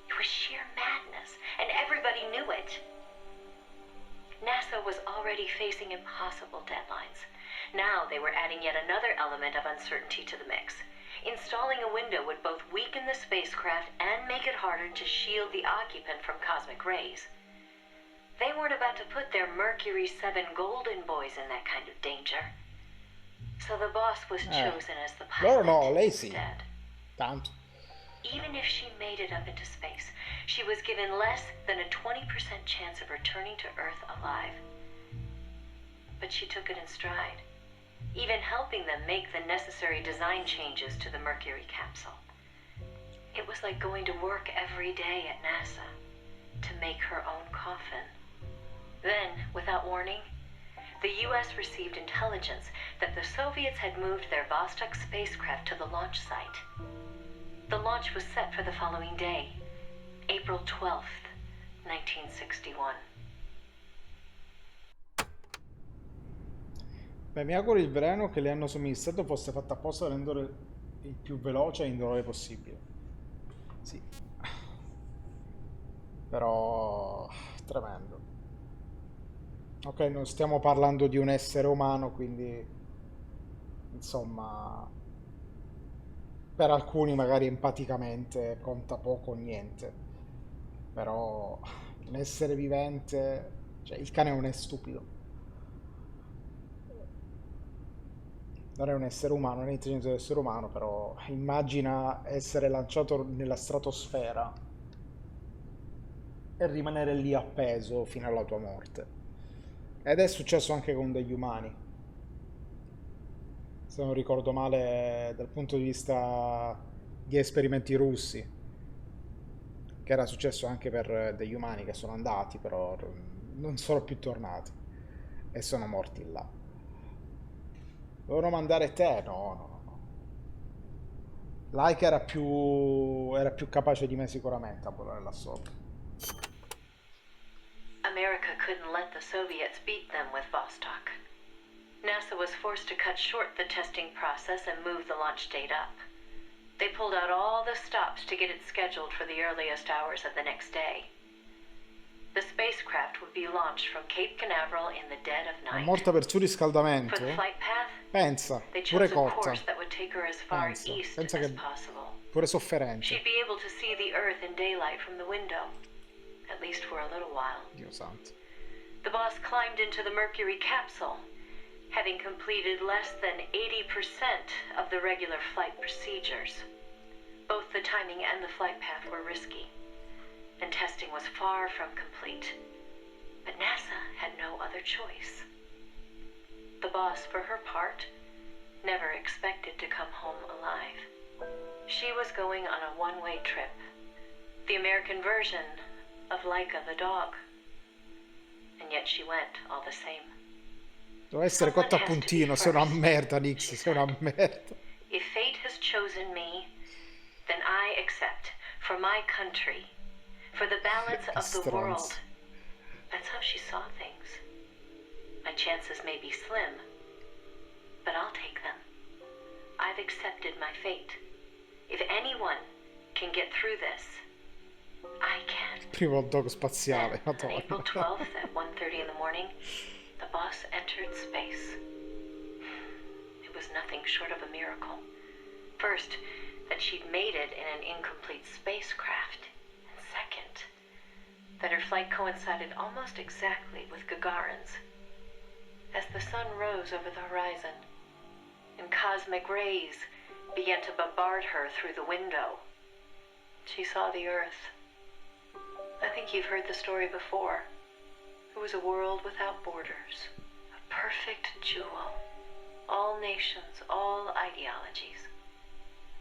It was sheer madness, and everybody knew it. NASA was already facing impossible deadlines. Now they were adding yet another element of uncertainty to the mix. Installing a window would both weaken the spacecraft and make it harder to shield the occupant from cosmic rays. They weren't about to put their Mercury 7 golden boys in that kind of danger. So the boss was chosen as the Loro pilot no, lei sì. instead. Tanto. Even if she made it up into space, she was given less than a 20% chance of returning to Earth alive. But she took it in stride, even helping them make the necessary design changes to the Mercury capsule. It was like going to work every day at NASA to make her own coffin. Then, without warning, the US received intelligence that the Soviets had moved their Vostok spacecraft to the launch site. The launch was set for the following day, April 12th, 1961. Beh, mi auguro il veleno che le hanno somministrato fosse fatto apposta per rendere il più veloce e indolore possibile. Sì. Però... tremendo. Ok, non stiamo parlando di un essere umano, quindi... insomma... per alcuni magari empaticamente conta poco o niente. Però... un essere vivente... cioè, il cane non è stupido. Non è un essere umano, non è intelligente dell'essere umano, però immagina essere lanciato nella stratosfera e rimanere lì appeso fino alla tua morte. Ed è successo anche con degli umani. Se non ricordo male, dal punto di vista di esperimenti russi, che era successo anche per degli umani che sono andati, però non sono più tornati e sono morti là. Dovevano mandare te? No. Laika era più capace di me sicuramente a volare là sopra. America couldn't let the Soviets beat them with Vostok. NASA was forced to cut short the testing process and move the launch date up. They pulled out all the stops to get it scheduled for the earliest hours of the next day. The spacecraft would be launched from Cape Canaveral in the dead of È night. morta per surriscaldamento? For the flight path, Pensa, they pure chose a cotta. course that would take her as far Pensa, east pensa as che possible. pure sofferente. She'd be able to see the Earth in daylight from the window, at least for a little while. Dio santo. The boss climbed into the Mercury capsule, having completed less than 80% of the regular flight procedures. Both the timing and the flight path were risky, and testing was far from complete. But NASA had no other choice. The boss, for her part, never expected to come home alive. She was going on a one-way trip, the American version of Laika the dog. And yet she went all the same. Deve essere cotta a puntino, sei una merda, Nix, sei una merda. If fate has chosen me, then I accept. For my country, for the balance of the world. That's how she saw things. My chances may be slim, but I'll take them. I've accepted my fate. If anyone can get through this, I can. Primo dog spaziale. Then, on April 12th at 1:30 in the morning, the boss entered space. It was nothing short of a miracle. First, that she'd made it in an incomplete spacecraft. And second, that her flight coincided almost exactly with Gagarin's. As the sun rose over the horizon, and cosmic rays began to bombard her through the window, she saw the Earth. I think you've heard the story before. It was a world without borders, a perfect jewel. All nations, all ideologies.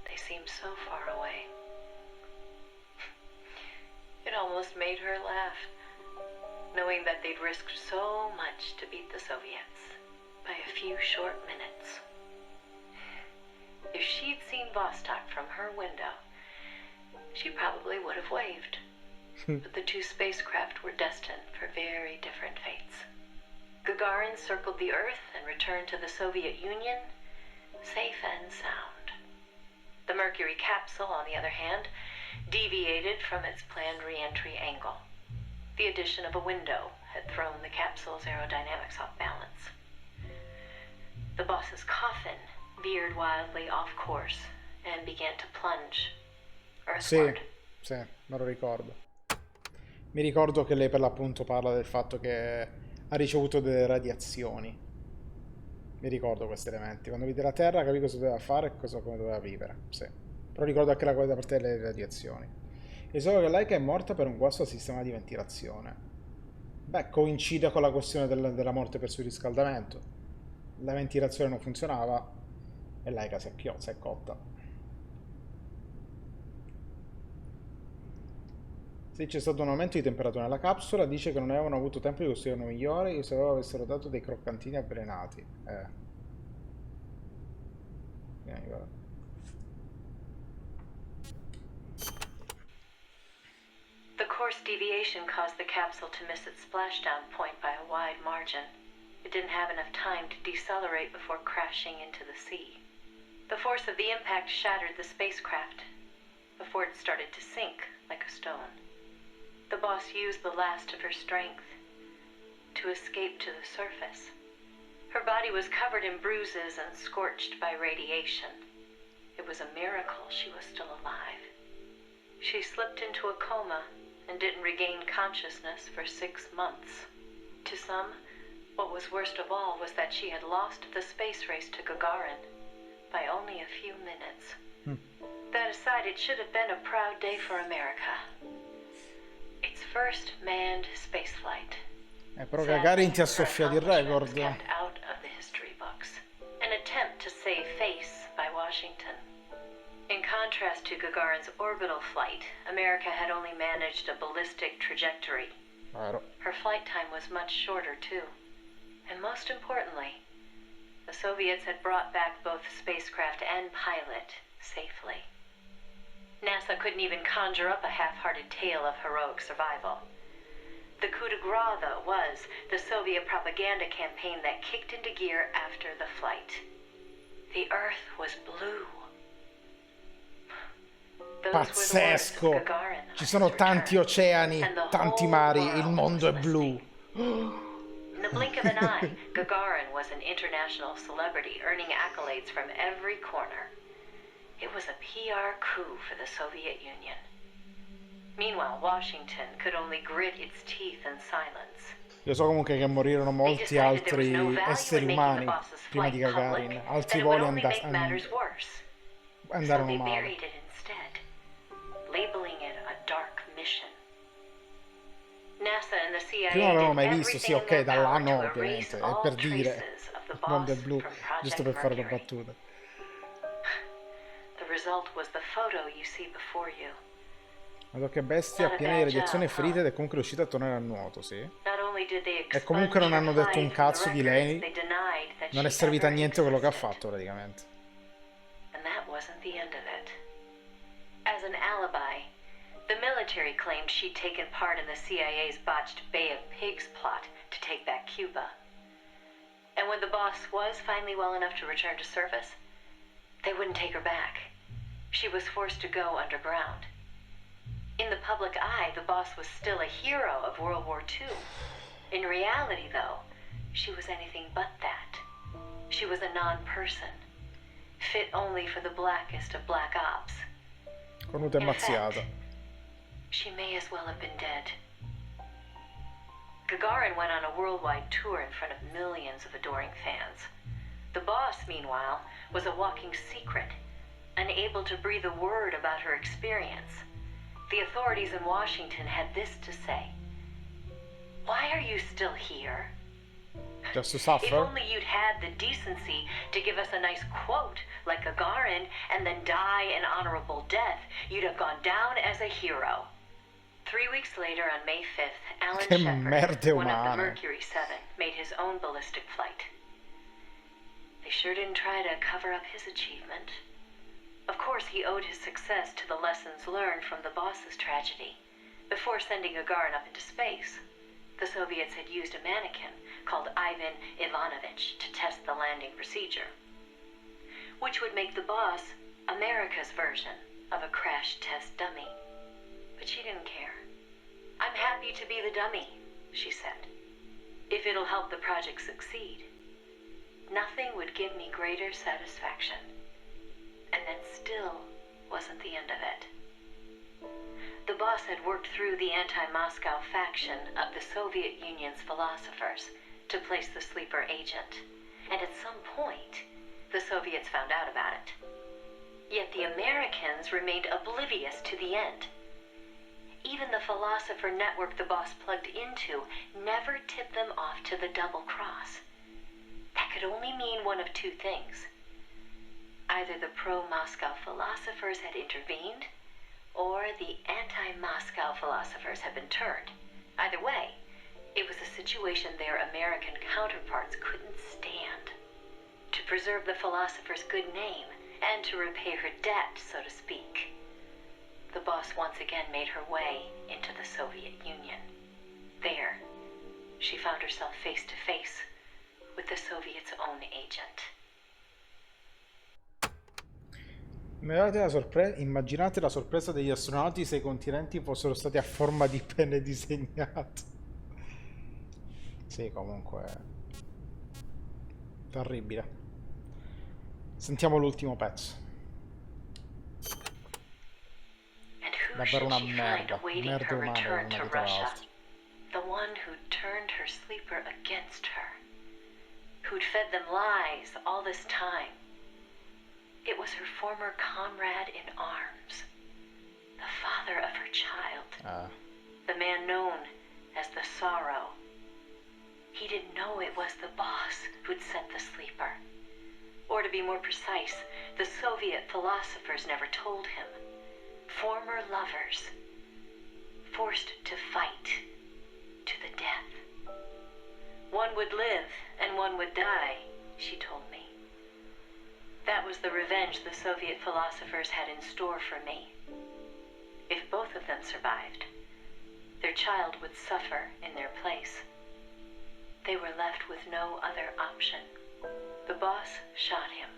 They seemed so far away. It almost made her laugh, knowing that they'd risked so much to beat the Soviets by a few short minutes. If she'd seen Vostok from her window, she probably would have waved. But the two spacecraft were destined for very different fates. Gagarin circled the Earth and returned to the Soviet Union, safe and sound. The Mercury capsule, on the other hand, deviated from its planned re-entry angle. The addition of a window had thrown the capsule's aerodynamics off balance. The boss's coffin veered wildly off course and began to plunge earthward. Sì, me lo ricordo. Mi ricordo che lei per l'appunto parla del fatto che ha ricevuto delle radiazioni. Mi ricordo questi elementi. Quando vide la Terra capì cosa doveva fare e come doveva vivere. Sì. Però ricordo anche la cosa da parte delle radiazioni. E solo che Laika è morta per un guasto al sistema di ventilazione. Beh, coincide con la questione della morte per surriscaldamento. La ventilazione non funzionava e Laika si è cotta. Se c'è stato un aumento di temperatura nella capsula, dice che non avevano avuto tempo di costruire uno migliore, io sapevo avessero dato dei croccantini avvelenati. Vieni, guarda. The course deviation caused the capsule to miss its splashdown point by a wide margin. It didn't have enough time to decelerate before crashing into the sea. The force of the impact shattered the spacecraft before it started to sink like a stone. The boss used the last of her strength to escape to the surface. Her body was covered in bruises and scorched by radiation. It was a miracle she was still alive. She slipped into a coma and didn't regain consciousness for 6 months. To some, what was worst of all was that she had lost the space race to Gagarin by only a few minutes. That aside, it should have been a proud day for America. Its first manned spaceflight. Però Gagarin ti ha soffiato il record. Kept out of the history books. An attempt to save face by Washington. In contrast to Gagarin's orbital flight, America had only managed a ballistic trajectory. Her flight time was much shorter, too. And most importantly, the Soviets had brought back both spacecraft and pilot safely. NASA couldn't even conjure up a half-hearted tale of heroic survival. The coup de grace, though, was the Soviet propaganda campaign that kicked into gear after the flight. The Earth was blue. Pazzesco! Ci sono tanti oceani, tanti mari, il mondo è blu. In the blink of an eye, Gagarin was an international celebrity, earning accolades from every corner. It was a PR coup for the Soviet Union. Meanwhile, Washington could only grit its teeth in silence. Io so comunque che morirono molti altri esseri umani prima di Gagarin, altri voli So andarono they male. buried it instead, labeling it a dark mission. NASA and the CIA Prima non l'avevo did mai visto, sì, everything in ok, their da power là to no, erase ovviamente, è all per dire traces of the il mondo boss è blu, from giusto Project per fare una Mercury. battuta. The result was the photo you see before you. Guarda che bestia, Not a piena di bad radiazioni e job, ferite huh? ed è comunque riuscita a tornare a nuoto, sì. Not only did they E comunque non expunge hanno her detto un plight from the cazzo di records, lei, they denied that non è she servita a ever niente quello che ha existed. fatto praticamente. And that wasn't the end of it. As an alibi, the military claimed she'd taken part in the CIA's botched Bay of Pigs plot to take back Cuba. And when the boss was finally well enough to return to service, they wouldn't take her back. She was forced to go underground. In the public eye, the boss was still a hero of World War II. In reality, though, she was anything but that. She was a non-person, fit only for the blackest of black ops. Cornuta e In fact, mazziata. she may as well have been dead. Gagarin went on a worldwide tour in front of millions of adoring fans. The boss, meanwhile, was a walking secret, unable to breathe a word about her experience. The authorities in Washington had this to say: "Why are you still here? Just to If suffer? only you'd had the decency to give us a nice quote like Gagarin and then die an honorable death, you'd have gone down as a hero." 3 weeks later, on May 5th, Alan Che Shepard, merde one of the umane. Mercury 7, made his own ballistic flight. They sure didn't try to cover up his achievement. Of course, he owed his success to the lessons learned from the boss's tragedy. Before sending Gagarin up into space, the Soviets had used a mannequin called Ivan Ivanovich to test the landing procedure, which would make the boss America's version of a crash test dummy. But she didn't care. "I'm happy to be the dummy," she said, "if it'll help the project succeed. Nothing would give me greater satisfaction." And that still wasn't the end of it. The boss had worked through the anti-Moscow faction of the Soviet Union's philosophers to place the sleeper agent, and at some point, the Soviets found out about it. Yet the Americans remained oblivious to the end. Even the philosopher network the boss plugged into never tipped them off to the double cross. That could only mean one of two things. Either the pro-Moscow philosophers had intervened, or the anti-Moscow philosophers had been turned. Either way, it was a situation their American counterparts couldn't stand. To preserve the philosopher's good name, and to repay her debt, so to speak, the boss once again made her way into the Soviet Union. There, she found herself face to face with the Soviets' own agent. Immaginate la sorpresa degli astronauti se i continenti fossero stati a forma di penne disegnato. Sì, comunque terribile. Sentiamo l'ultimo pezzo. And who Davvero should una she find merda, awaiting merda her umane return una to dietro Russia? l'altra. The one who turned her sleeper against her, who'd fed them lies all this time. It was her former comrade in arms, the father of her child, the man known as the Sorrow. He didn't know it was the boss who'd sent the sleeper. Or to be more precise, the Soviet philosophers never told him. Former lovers, forced to fight to the death. One would live and one would die, she told me. That was the revenge the Soviet philosophers had in store for me. If both of them survived, their child would suffer in their place. They were left with no other option. The boss shot him.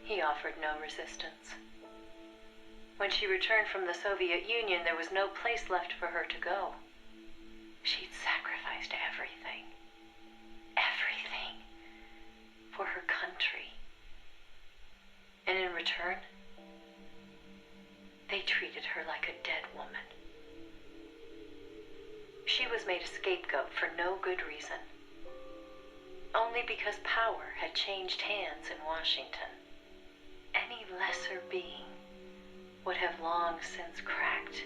He offered no resistance. When she returned from the Soviet Union, there was no place left for her to go. She'd sacrificed everything. Everything. For her country. And in return, they treated her like a dead woman. She was made a scapegoat for no good reason. Only because power had changed hands in Washington. Any any lesser being would have long since cracked.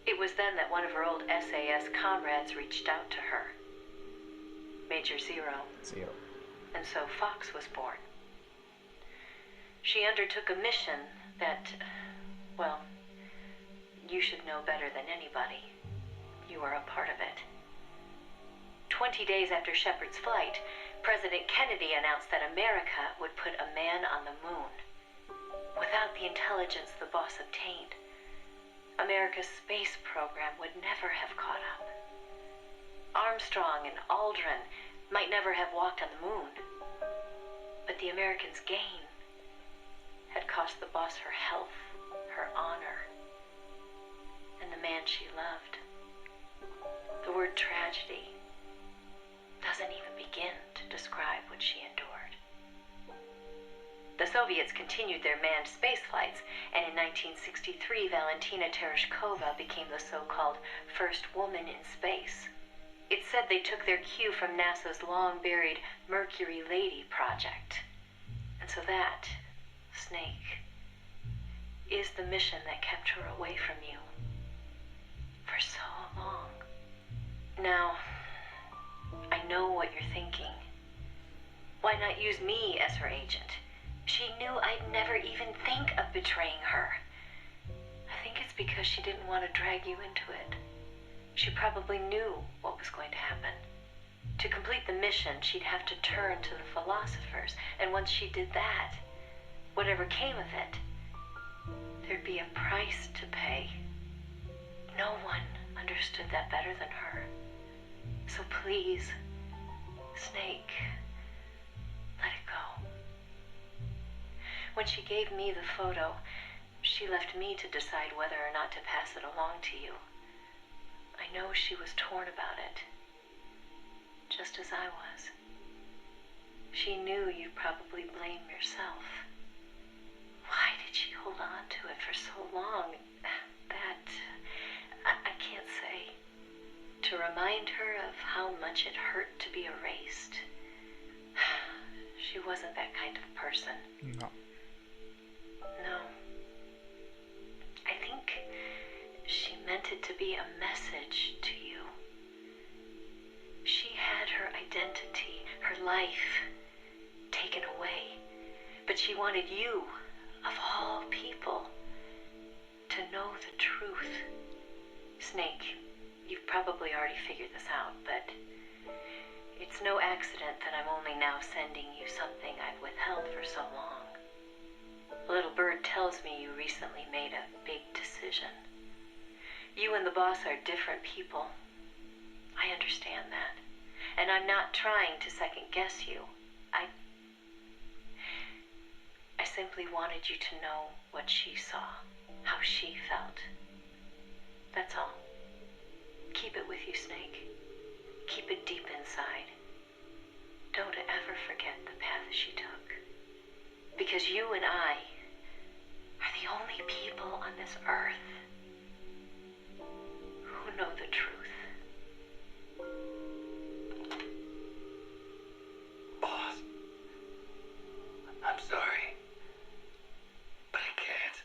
It was then that one of her old SAS comrades reached out to her, Major Zero. And so Fox was born. She undertook a mission that, well, you should know better than anybody. You are a part of it. 20 days after Shepard's flight, President Kennedy announced that America would put a man on the moon. Without the intelligence the boss obtained, America's space program would never have caught up. Armstrong and Aldrin might never have walked on the moon, but the Americans' gain had cost the boss her health, her honor, and the man she loved. The word tragedy doesn't even begin to describe what she endured. The Soviets continued their manned space flights, and in 1963, Valentina Tereshkova became the so-called first woman in space. It's said they took their cue from NASA's long-buried Mercury Lady project. And so that, Snake, is the mission that kept her away from you for so long. Now, I know what you're thinking. Why not use me as her agent? She knew I'd never even think of betraying her. I think it's because she didn't want to drag you into it. She probably knew what was going to happen. To complete the mission, she'd have to turn to the philosophers, and once she did that, whatever came of it, there'd be a price to pay. No one understood that better than her. So please, Snake, let it go. When she gave me the photo, she left me to decide whether or not to pass it along to you. I know she was torn about it, just as I was. She knew you'd probably blame yourself. Why did she hold on to it for so long? That, I can't say. To remind her of how much it hurt to be erased. She wasn't that kind of person. No. No. I think she meant it to be a message to you. She had her identity, her life, taken away. But she wanted you, of all people, to know the truth. Snake, you've probably already figured this out, but it's no accident that I'm only now sending you something I've withheld for so long. A little bird tells me you recently made a big decision. You and the boss are different people. I understand that. And I'm not trying to second guess you. I simply wanted you to know what she saw, how she felt. That's all. Keep it with you, Snake. Keep it deep inside. Don't ever forget the path she took. Because you and I are the only people on this earth who know the truth. Boss, I'm sorry, but I can't.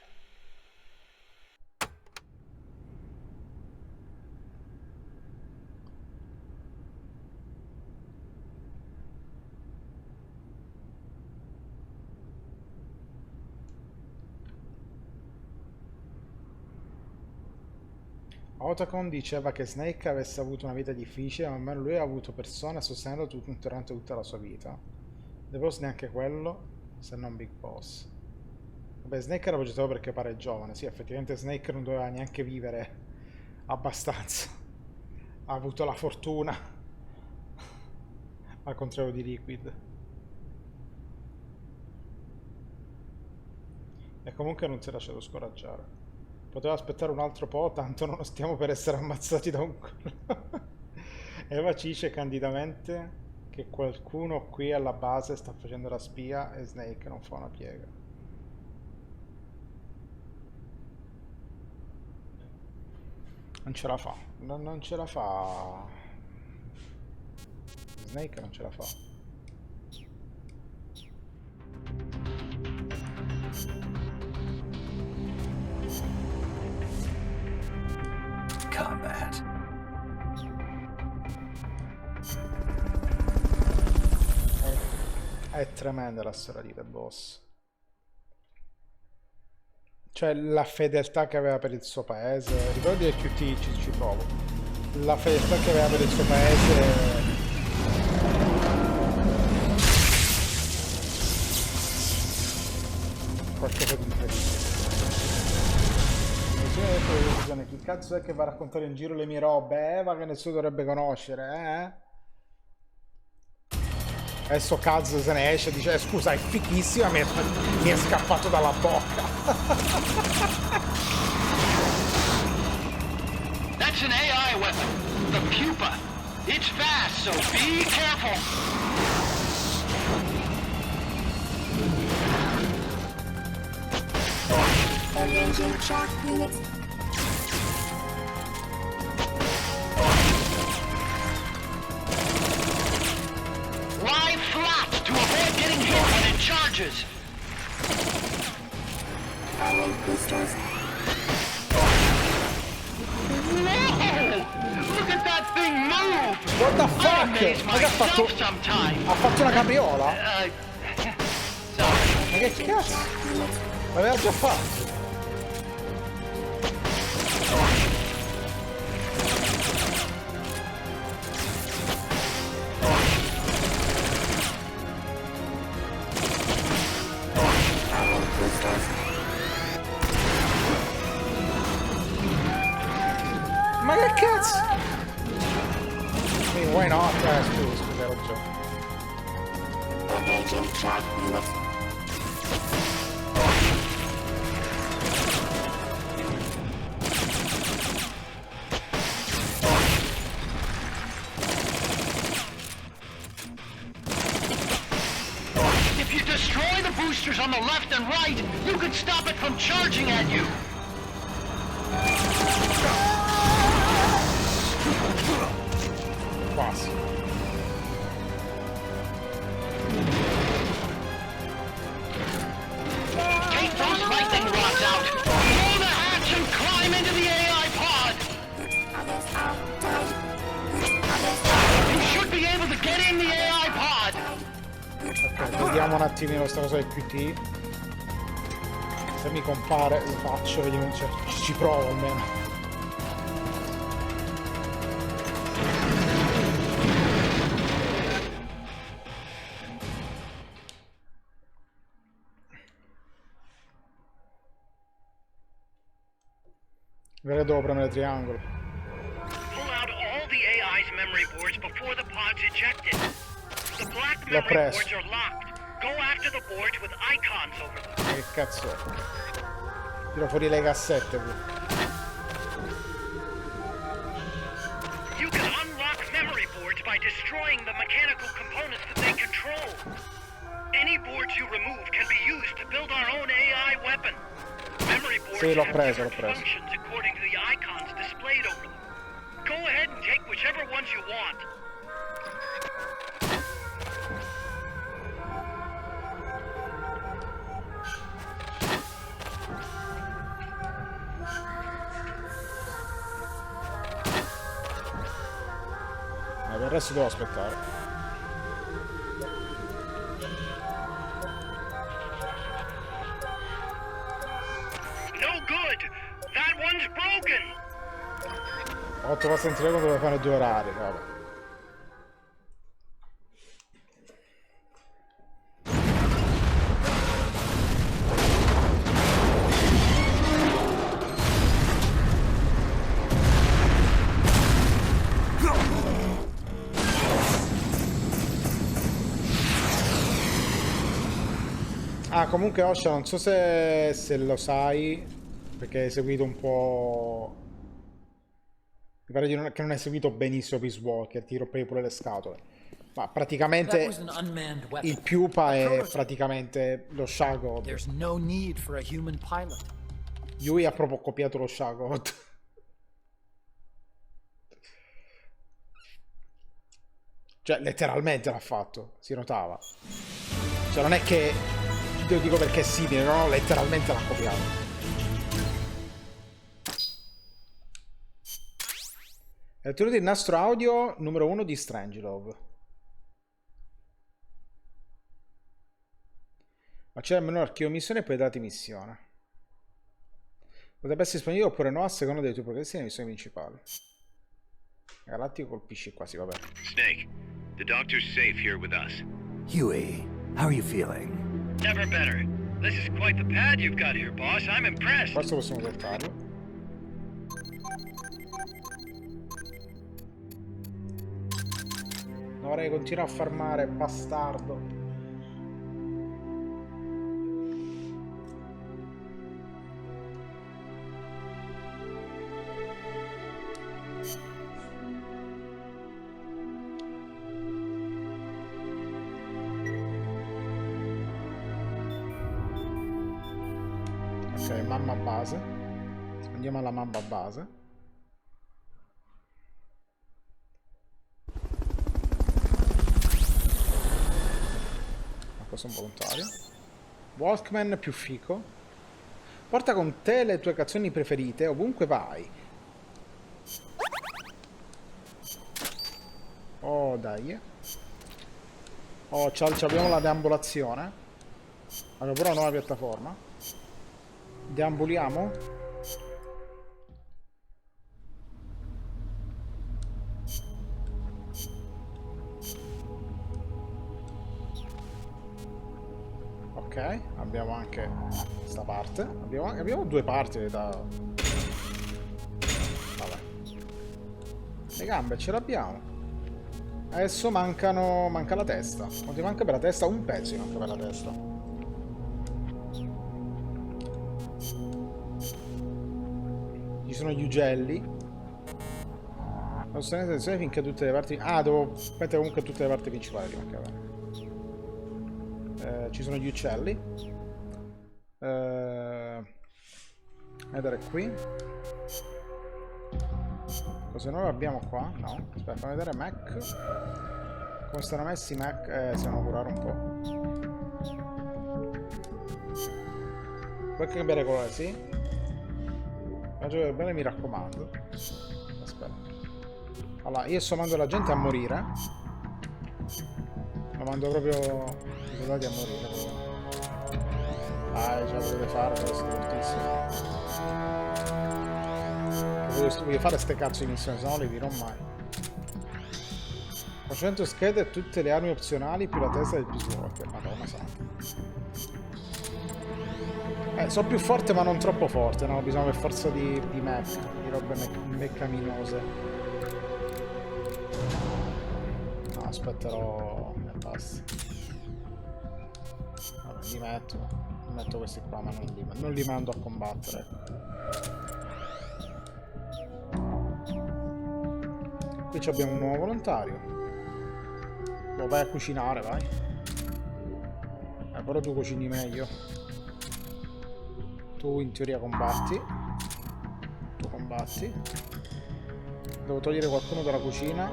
Otacon diceva che Snake avesse avuto una vita difficile, ma almeno lui ha avuto persone a sostenerlo durante tutta la sua vita. The Boss neanche quello, se non Big Boss. Vabbè, Snake era progettato perché pare giovane. Sì, effettivamente Snake non doveva neanche vivere abbastanza. Ha avuto la fortuna, al contrario di Liquid. E comunque non si è lasciato scoraggiare. Poteva aspettare un altro po', tanto non stiamo per essere ammazzati da un... Eva ci dice candidamente che qualcuno qui alla base sta facendo la spia e Snake non fa una piega. Non ce la fa. Non ce la fa. Snake non ce la fa. that. È tremenda la storia di The Boss. Cioè la fedeltà che aveva per il suo paese. Ricordi del QT ci provo. La fedeltà che aveva per il suo paese. Qualcosa di incredibile. Chi cazzo è che va a raccontare in giro le mie robe? Va che nessuno dovrebbe conoscere, Adesso Kaz se ne esce e dice scusa, è fichissima, mi è scappato dalla bocca. That's an AI weapon, the pupa. It's fast, so be careful. Engaging shock units. Lie flat to avoid getting hit when it charges. Firing boosters. Whoa! Look at that thing move! What the I fuck? amaze Ma che ha fatto? myself sometimes. Ha fatto una capriola? Sorry. Ma che cazzo? L'aveva già fatto. Ma che cazzo? Sì, why not? Scusa, hai ragione. Engaging shock units. If you destroy the boosters on the left and right, you can stop it from charging at you. Quasi. Take those lightning rods out. Blow the hatch and climb into the AI pod. Others are tied. Others are You should be able to get in the AI pod. Ok, vediamo un attimino questa cosa del QT. Se mi compare lo faccio, vediamo, cioè, ci provo almeno. Vedete, devo premere triangolo. Pull out all the AI's memory boards before the pod's ejected. The black L'ho memory preso. boards are locked. Go after the boards with icons over them. Che cazzo è? Tiro fuori le cassette qui. You can unlock memory boards by destroying the mechanical components that they control. Any boards you remove can be used to build our own AI weapon. Memory boards Sì, l'ho have preso, l'ho different preso. functions according to the icons displayed over them. Go ahead and take whichever ones you want. Ma per il resto devo aspettare. No good. That one's broken. 8 passi in triangolo dove fare 2 orari, vabbè. Ah, comunque Osha, non so se lo sai, perché hai seguito un po'. Mi pare che non hai seguito benissimo Peace Walker, ti rompevi pure le scatole. Ma praticamente That was an unmanned weapon. il pupa A è prototype. praticamente lo Shagot. There's no need for a human pilot. Yui ha proprio copiato lo Shagot. Cioè, letteralmente l'ha fatto, si notava. Cioè, non è che io dico perché è simile, no, letteralmente l'ha copiato. Lettura del nastro audio numero 1 di Strangelove. Acceda al menu archivio missione e poi dati missione. Potrebbe essere disponibile oppure no a seconda dei tuoi progressi nelle missioni principali. Galattico colpisci qua, sì, vabbè. Snake, the doctor's safe here with us. Huey, how are you feeling? Never better. This is quite the pad you've got here, boss. I'm impressed. Questo possiamo portarlo. Dovrei continuare a farmare, bastardo. Ok, mamma base. Andiamo alla mamma base. Questo è un volontario. Walkman più fico. Porta con te le tue canzoni preferite ovunque vai. Oh, dai. Oh, abbiamo la deambulazione. Abbiamo pure una nuova piattaforma. Deambuliamo? Ok, abbiamo anche questa parte. Abbiamo due parti da... Vabbè. Le gambe ce l'abbiamo. Adesso manca la testa. Quanto manca per la testa? Un pezzo mi manca per la testa. Ci sono gli ugelli. Non sono in attenzione finché tutte le parti... Ah, devo mettere comunque tutte le parti principali prima che va. Ci sono gli uccelli. Vedere qui. Cosa nuovo abbiamo qua? No. Aspetta, fammi vedere Mac. Come stanno messi i Mac? Stiamo a curare un po'. Puoi cambiare colore, sì? Ragione bene, mi raccomando. Aspetta. Allora, io sto mandando la gente a morire. Lo mando proprio i soldati a morire. Dai, ce la potete fare, questo è fortissimo. Voglio fare ste cazzo di missioni, se no li dirò mai. 400 schede e tutte le armi opzionali più la testa del Peacewalker. Madonna santa. Sono più forte ma non troppo forte, no? Bisogna per forza di mech, di robe meccaminose. No, aspetterò... basta. Vabbè, li metto questi qua, ma non li mando a combattere. Qui abbiamo un nuovo volontario. Lo vai a cucinare, vai. Però tu cucini meglio. Tu in teoria combatti. Tu combatti. Devo togliere qualcuno dalla cucina,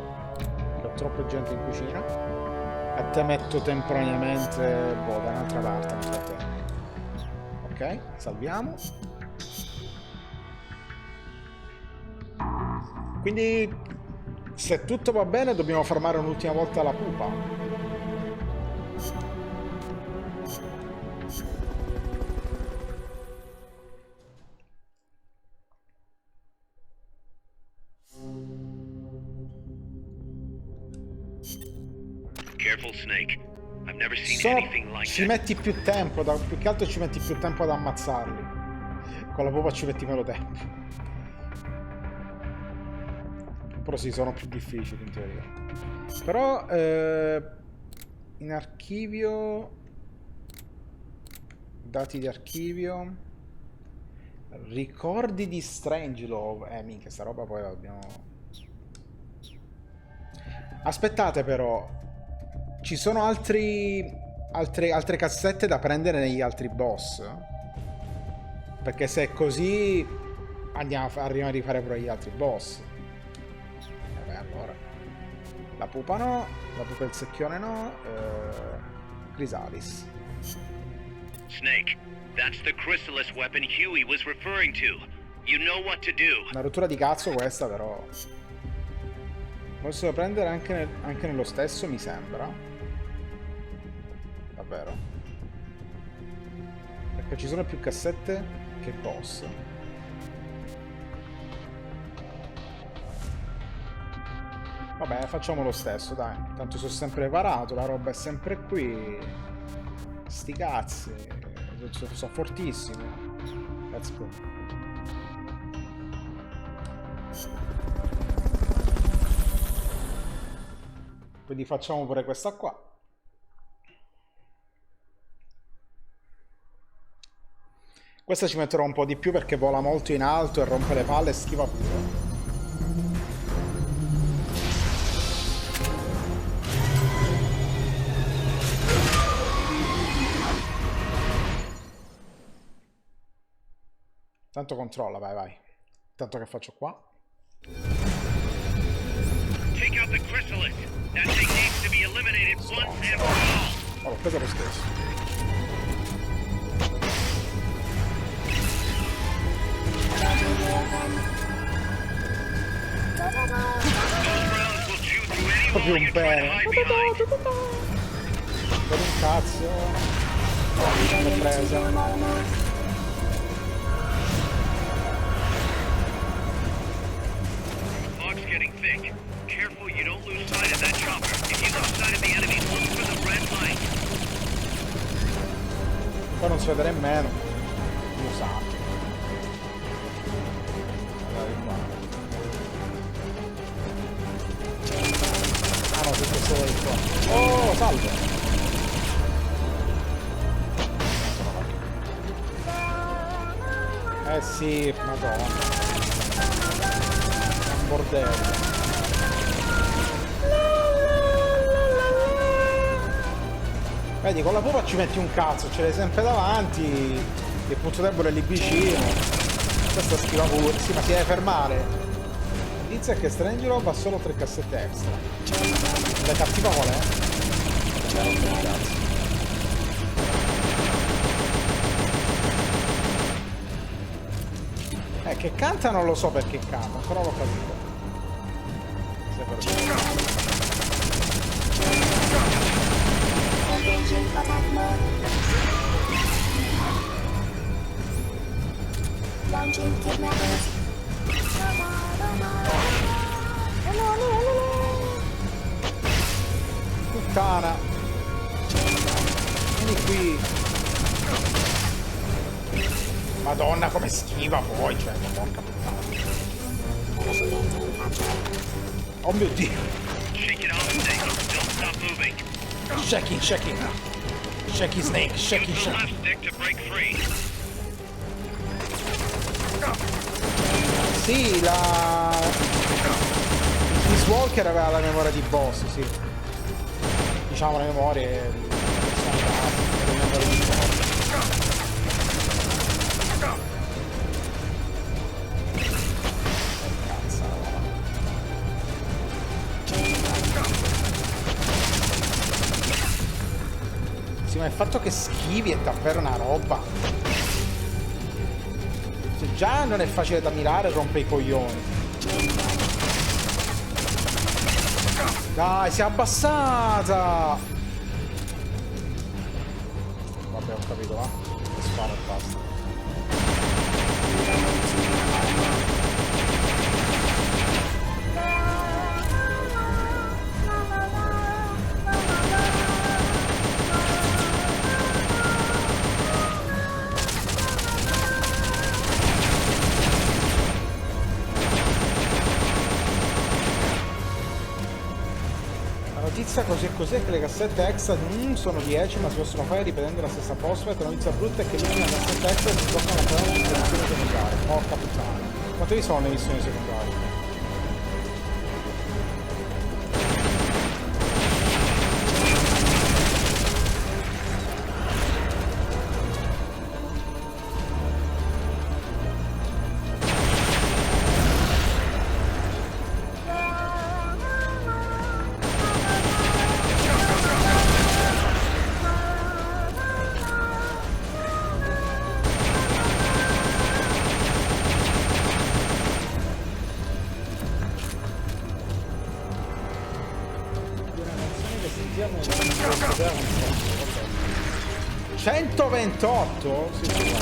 che ho troppa gente in cucina. A te metto temporaneamente da un'altra parte nel frattempo. Ok, salviamo. Quindi se tutto va bene dobbiamo fermare un'ultima volta la pupa. Snake. I've never seen anything like ci metti più tempo, più che altro ci metti più tempo ad ammazzarli. Con la pupa ci metti meno tempo. Però sì, sono più difficili in teoria. Però in archivio, dati di archivio, ricordi di Strangelove. Minchia, sta roba poi la dobbiamo... Aspettate però. Ci sono altre cassette da prendere negli altri boss? Perché se è così arriviamo a rifare pure gli altri boss. Vabbè, allora. La pupa no, la pupa e il secchione no. Chrysalis. Snake, that's the chrysalis weapon Huey was referring to. You know what to do. Una rottura di cazzo questa, però. Posso prendere anche nello stesso, mi sembra. Davvero. Perché ci sono più cassette che boss. Vabbè, facciamo lo stesso, dai. Tanto sono sempre preparato, la roba è sempre qui. Sti cazzi. Sono fortissimo. Let's go. Quindi facciamo pure questa qua. Questa ci metterò un po' di più perché vola molto in alto e rompe le palle e schiva pure. Tanto controlla, vai, vai. Tanto che faccio qua. Take out the chrysalis. That thing needs to be eliminated once and for all. Oh, l'ho preso lo stesso. Those rounds will chew through any Proprio wall un you try to bene. hide behind. Per un cazzo. L'ho presa. Fog's getting thick. Careful you don't lose sight of that chopper. If you lose sight of the enemy, look for the red light. Poi non si vede nemmeno. Dio santo. Guardate qua. Ah no, tutto solo di qua. Oh, salve! Eh sì, madonna. Un bordello. Vedi, con la pupa ci metti un cazzo, ce l'hai sempre davanti, il punto debole è lì vicino. Questa schiva pure, sì, ma si deve fermare. Inizia che Strangelo va solo 3 cassette extra. La cattiva qual è? Che canta non lo so perché canta, però l'ho capito. Se per Engaging attack mode. Launching kidnappers. Puttana! Vieni qui! Madonna come schiva poi, cioè, porca puttana. Oh mio Dio! Shake it off, Zeke. Don't stop moving. Shaky, shaky. Shaky snake, shaky, Use the shaky. left stick to break free. Sì, la... Peace Walker aveva la memoria di boss, sì. Diciamo le memorie di personaggi, le memorie di boss. Sì, ma il fatto che schivi è davvero una roba. Cioè, già non è facile da mirare, rompe i coglioni. Dai, si è abbassata! Vabbè, ho capito, va. Sparo e basta. Così e così è che le cassette extra sono 10 ma si possono fare ripetendo la stessa boss fight. La notizia brutta è che l'ultima cassetta extra si sbloccano ancora nelle missioni secondarie. Porca puttana. Quante vi sono le missioni secondarie? 128? Sì, sì.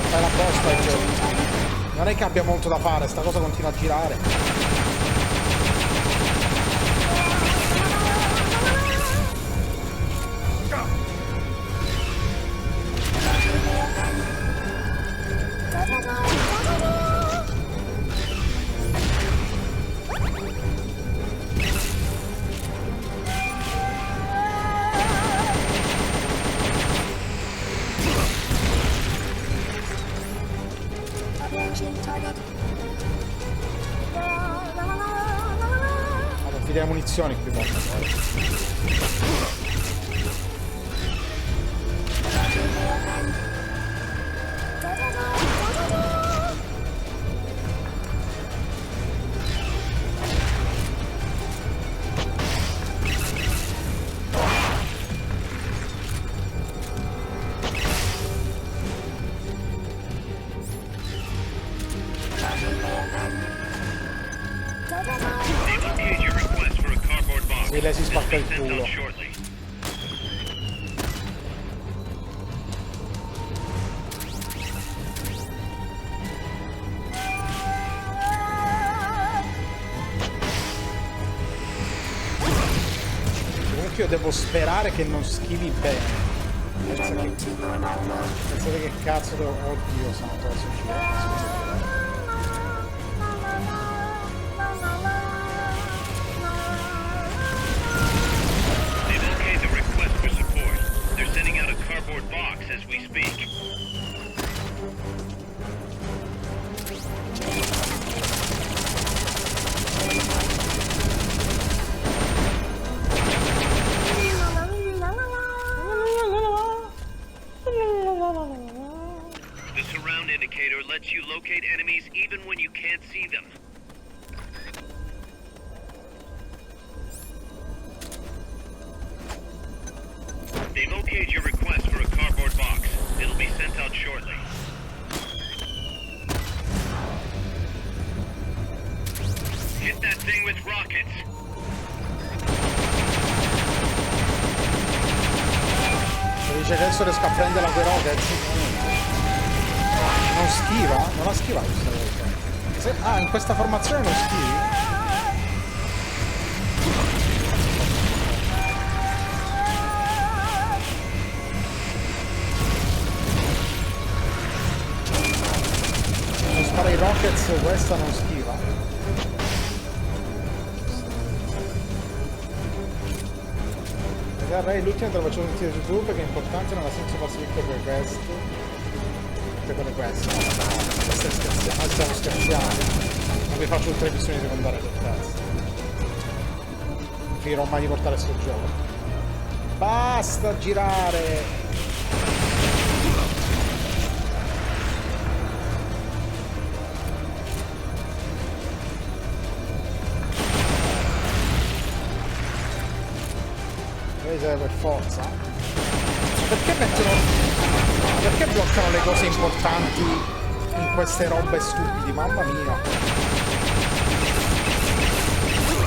Fai la posta, non è che abbia molto da fare, sta cosa continua a girare. Delle munizioni qui porta poi. Sì, lei si spacca il culo. Comunque io devo sperare che non schivi bene. Pensate che cazzo devo... Oddio santo, adesso gira. Box as we speak. The surround indicator lets you locate enemies even when you can't see them. They've okayed your request for a cardboard box. It'll be sent out shortly. Hit that thing with rockets. Se dice che adesso riesco a prendere la rockets. Non schiva? Non la schiva questa volta. Ah, in questa formazione non schivi? Spara i rockets, questa non schiva. Ray, l'ultima te la faccio sentire su YouTube perché è importante, non ha senso farsi tutto per questo. Tutte quelle queste. Stiamo scherzando. Non vi faccio tutte le missioni secondarie per questo. Non finirò mai di portare sto gioco. Basta girare! Per forza. Perché mettono... Perché bloccano le cose importanti in queste robe stupidi? Mamma mia.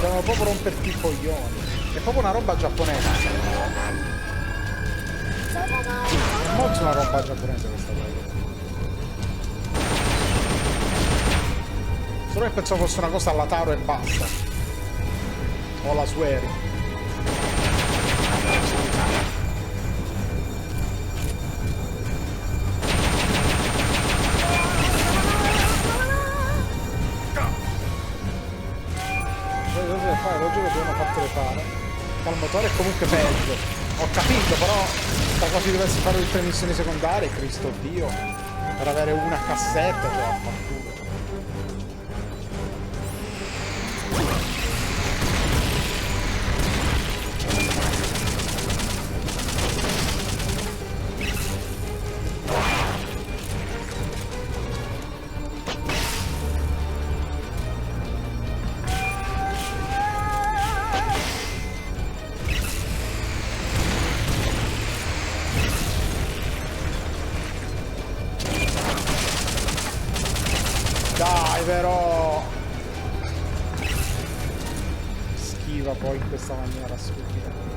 Devono proprio romperti i coglioni. È proprio una roba giapponese. È molto una roba giapponese questa cosa. Solo che pensavo fosse una cosa alla Taro e basta. O alla Sueri. Il motore è comunque peggio. Ho capito, però sta cosa di doversi fare tutte le missioni secondarie, Cristo Dio, per avere una cassetta, cioè affanculo. Però schiva poi in questa maniera stupida.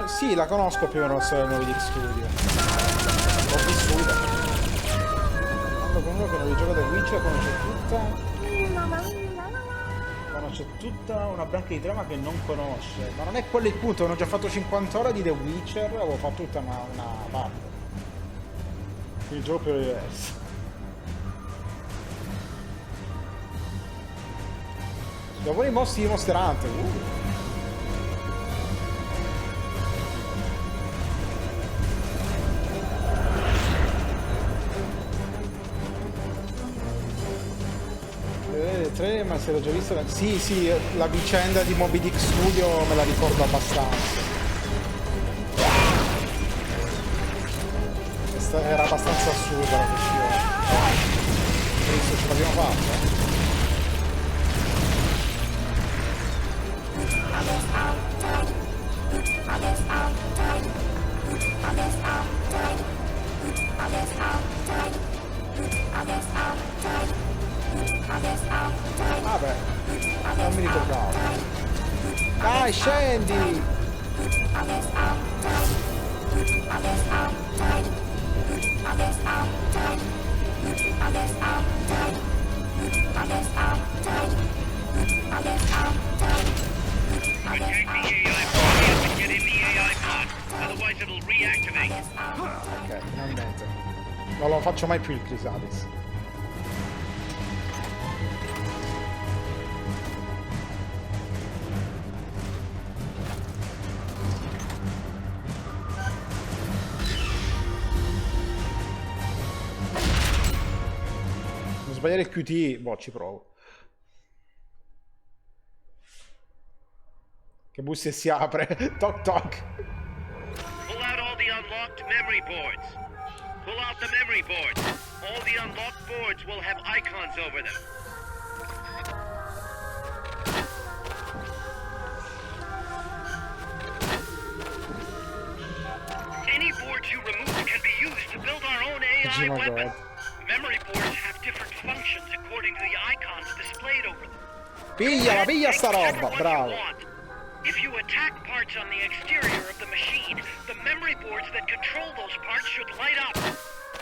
Sì, la conosco più o meno la storia del nuovi di Studio. L'ho vissuta. Quando con uno che non rigioca da Witcher conosce tutta una branca di trama che non conosce. Ma non è quello il punto, avevo già fatto 50 ore di The Witcher, avevo fatto tutta una parte. Quindi il gioco più diverso. Dopo i mostri di Monster Hunter. Ma se l'ho già vista. Sì, la vicenda di Moby Dick Studio me la ricordo abbastanza. Era abbastanza assurda la questione. Visto ce l'abbiamo fatta. Vabbè, non mi ricordavo. Dai, scendi! Ok, finalmente. Non lo faccio mai più il Chrysalis. Sbagliare il QT, boh, ci provo. Che bussi e si apre. Toc toc. Pull out all the unlocked memory boards. Pull out the memory boards. All the unlocked boards will have icons over them. Any boards you remove can be used to build our own AI weapon. Memory boards have different functions according to the icons displayed over them. Pigliala, piglia sta roba, bravo. If you attack parts on the exterior of the machine, the memory boards that control those parts should light up.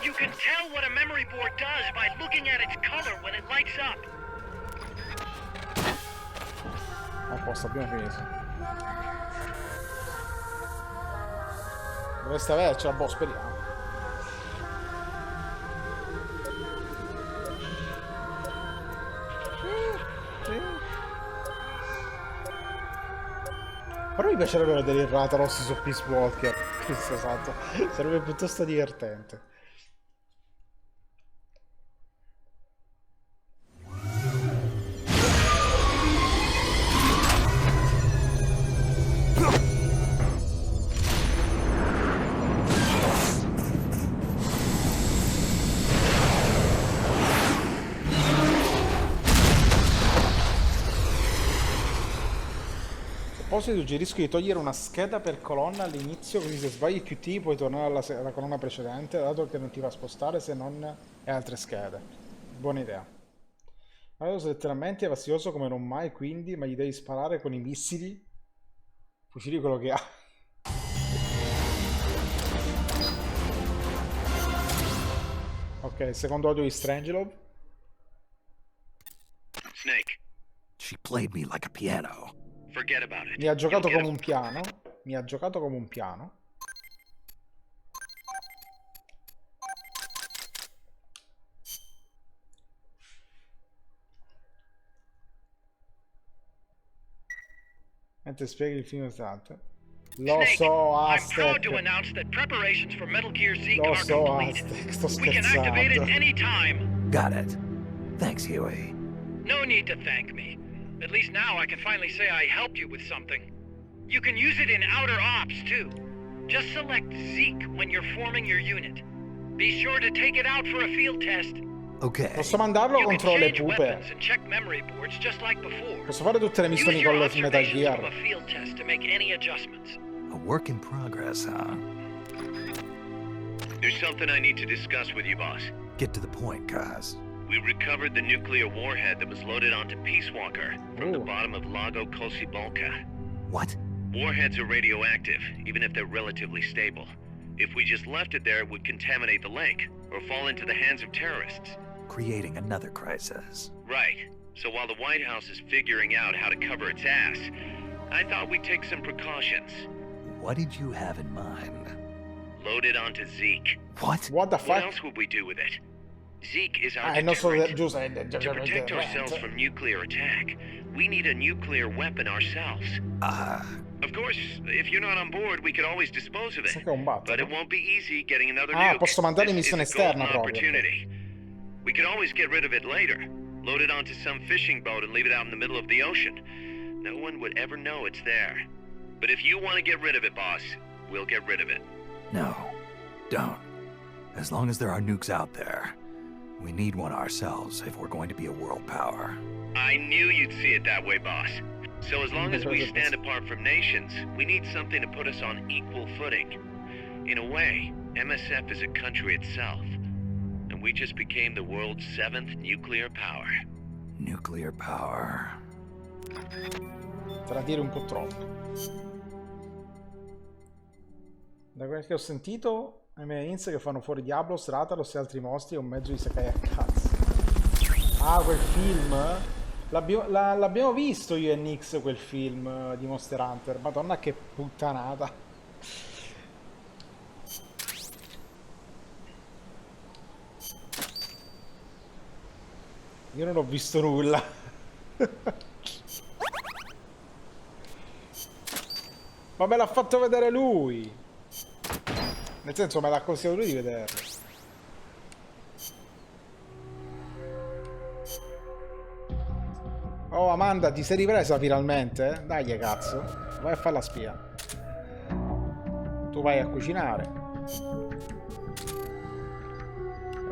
You can tell what a memory board does by looking at its color when it lights up. A posto, abbiamo finito. Dovreste avercela, boh, speriamo. Però mi piacerebbe vedere il Ratalos su Peace Walker. Questo esatto. Sarebbe piuttosto divertente. Ti suggerisco di togliere una scheda per colonna all'inizio, così se sbagli QT puoi tornare alla colonna precedente, dato che non ti va a spostare se non è altre schede. Buona idea. Allora, letteralmente è fastidioso come non mai, quindi, ma gli devi sparare con i missili. Fucili quello che ha. Ok, il secondo audio di Strangelove. Snake. She played me like a piano. Forget about it. Mi ha giocato come un piano. Mi ha giocato come un piano. Mentre spieghi il film esatto. Lo so, Aztec. I'm proud to announce that preparations for Metal Gear Zeke Lo are so, complete. Aztec, sto We can activate it scherzando. anytime. Got it. Thanks, Huey. No need to thank me. At least now I can finally say I helped you with something. You can use it in outer ops, too. Just select Zeke when you're forming your unit. Be sure to take it out for a field test. Okay. Posso mandarlo You can contro le change pupe. weapons and check memory boards just like before. Posso fare tutte le Use missioni your con le Metal observations Gear. from a field test to make any adjustments. A work in progress, huh? There's something I need to discuss with you, boss. Get to the point, Kaz. We recovered the nuclear warhead that was loaded onto Peace Walker from the Ooh. bottom of Lago Kosibolka. What? Warheads are radioactive, even if they're relatively stable. If we just left it there, it would contaminate the lake, or fall into the hands of terrorists. Creating another crisis. Right. So while the White House is figuring out how to cover its ass, I thought we'd take some precautions. What did you have in mind? Load it onto Zeke. What? What the What fuck? else would we do with it? Zeke is our Il nostro deterrent. giusto To protect ourselves from nuclear attack, we need a nuclear weapon ourselves. Of course, if you're not on board, we could always dispose of it. Sai che è un batto, But it no? won't be easy getting another Ah, nuke. posso mandare in This is missione a golden esterna proprio. opportunity. We could always get rid of it later. Load it onto some fishing boat and leave it out in the middle of the ocean. No one would ever know it's there. But if you want to get rid of it, boss, we'll get rid of it. No. Don't. As long as there are nukes out there, we need one ourselves if we're going to be a world power. I knew you'd see it that way, boss. So as long as we stand apart from nations, we need something to put us on equal footing. In a way, MSF is a country itself. And we just became the world's 7th nuclear power. Nuclear power. Tradire un po' troppo. Da quel che ho sentito, ai miei inizi che fanno fuori Diablos, Ratalos e altri mostri è un mezzo di Sakai a cazzo. Ah, quel film? L'abbiamo visto io e Nix, quel film di Monster Hunter. Madonna che puttanata. Io non ho visto nulla. Ma me l'ha fatto vedere lui. Nel senso, me l'ha consigliato lui di vederlo. Oh Amanda, ti sei ripresa finalmente? Dai cazzo, vai a fare la spia. Tu vai a cucinare. E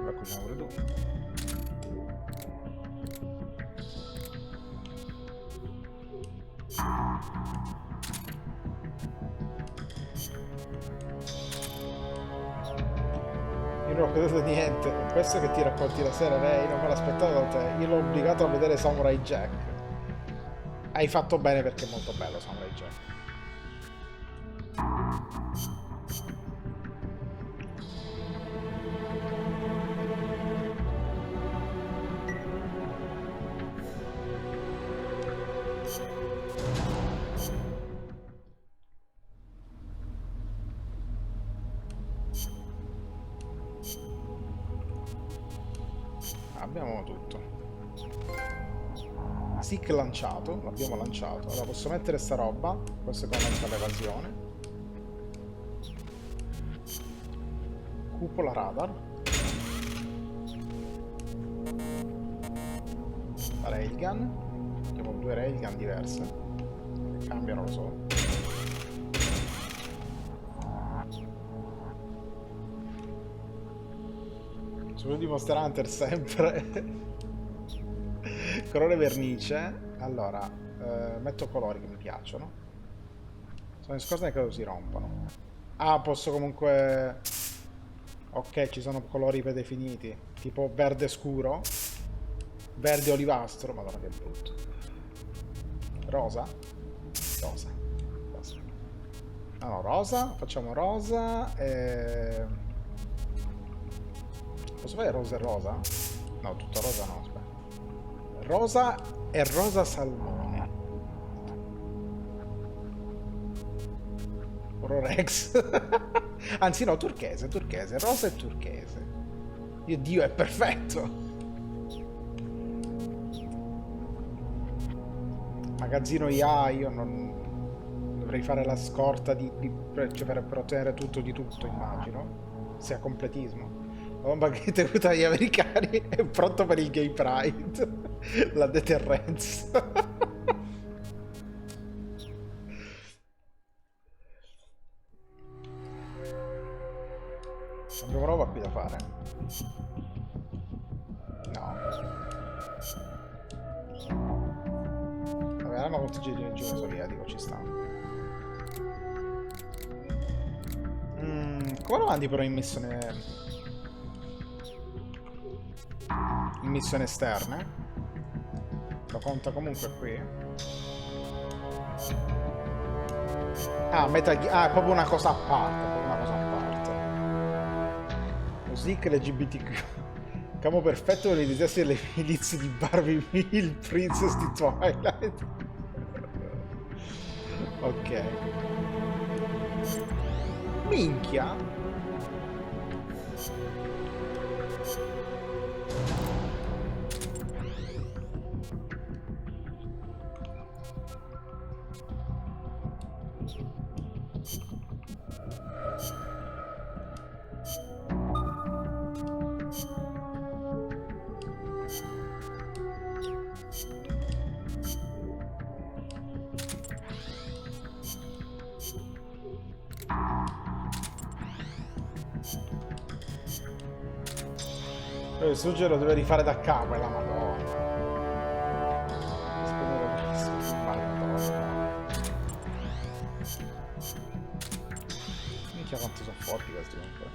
vai a cucinare pure tu. Io non ho capito niente. Questo che ti racconti la sera, lei non me l'aspettavo da te. Io l'ho obbligato a vedere Samurai Jack. Hai fatto bene perché è molto bello Samurai Jack. Abbiamo tutto. Zeke lanciato, l'abbiamo lanciato. Allora posso mettere sta roba, questo che aumenta l'evasione. Cupola radar. Railgun. Abbiamo due railgun diverse. Che cambiano, lo so. Sono di Monster Hunter sempre. Colore vernice. Allora, metto colori che mi piacciono. Sono le scorte che si rompono. Ah, posso comunque... Ok, ci sono colori predefiniti. Tipo verde scuro. Verde olivastro. Madonna che brutto. Rosa. Rosa. Rosa. Ah no, rosa. Facciamo rosa. Posso fare rosa e rosa? No, tutto rosa no, aspetta. Rosa e rosa salmone. Rex. Anzi no, turchese, turchese. Rosa e turchese. Dio, è perfetto. Magazzino IA, io non... Dovrei fare la scorta cioè per ottenere tutto di tutto, immagino. Sia completismo. Bomba che tenuta agli americani è pronto per il gay pride. La deterrenza. Abbiamo roba qui da fare. No. Vabbè, hanno contigli di regione sovietico, ci sta. Come avanti però in missione... In missioni esterne? Lo conta comunque qui? Ah, è proprio una cosa a parte, proprio una cosa a parte. Lo Zeke LGBTQ. Camo perfetto per i disastri delle milizie di Barbie Hill, Princess di Twilight. Ok. Minchia. Il suggero lo deve rifare da capo, è la madonna. Minchia quanto sono forti questi comunque.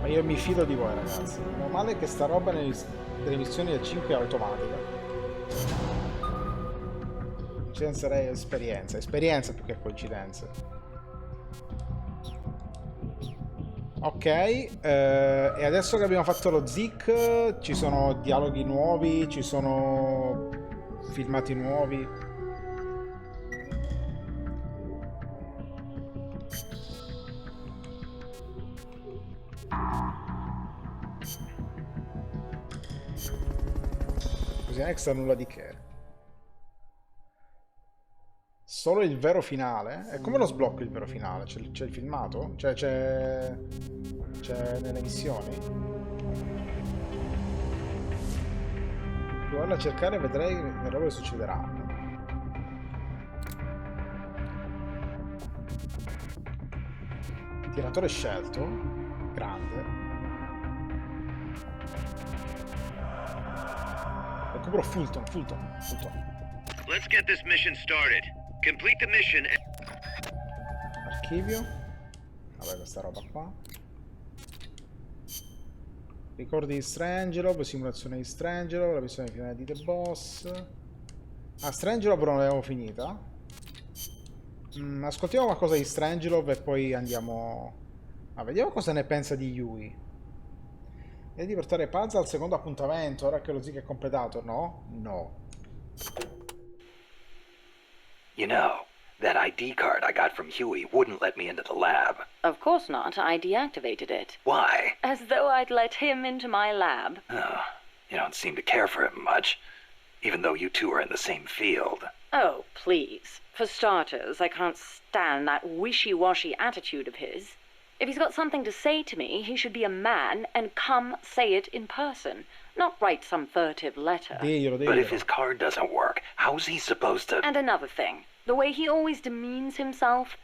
Ma io mi fido di voi ragazzi. Meno male che sta roba delle missioni del 5 è automatica. Coincidenza è esperienza più che coincidenze. Ok, e adesso che abbiamo fatto lo Zeke, ci sono dialoghi nuovi, ci sono filmati nuovi. Così extra nulla di che. Solo il vero finale? E come lo sblocco il vero finale? C'è il filmato? Cioè c'è nelle missioni? Provarlo a cercare e vedrei che robe succederanno. Tiratore scelto. Grande. Recupero Fulton. Let's get this mission started. Complete the mission. Archivio. Vabbè, questa roba qua. Ricordi di Strangelove, simulazione di Strangelove, la missione finale di The Boss. Ah, Strangelove però non l'abbiamo finita. Ascoltiamo qualcosa di Strangelove e poi andiamo... Ah, vediamo cosa ne pensa di Yui. E di portare Pazza al secondo appuntamento, ora che lo Zeke è completato, no? No. You know, that ID card I got from Huey wouldn't let me into the lab. Of course not. I deactivated it. Why? As though I'd let him into my lab. Oh, you don't seem to care for him much, even though you two are in the same field. Oh, please. For starters, I can't stand that wishy-washy attitude of his. If he's got something to say to me, he should be a man and come say it in person, not write some furtive letter. But if his card doesn't work, how's he supposed to... And another thing, the way he always demeans himself.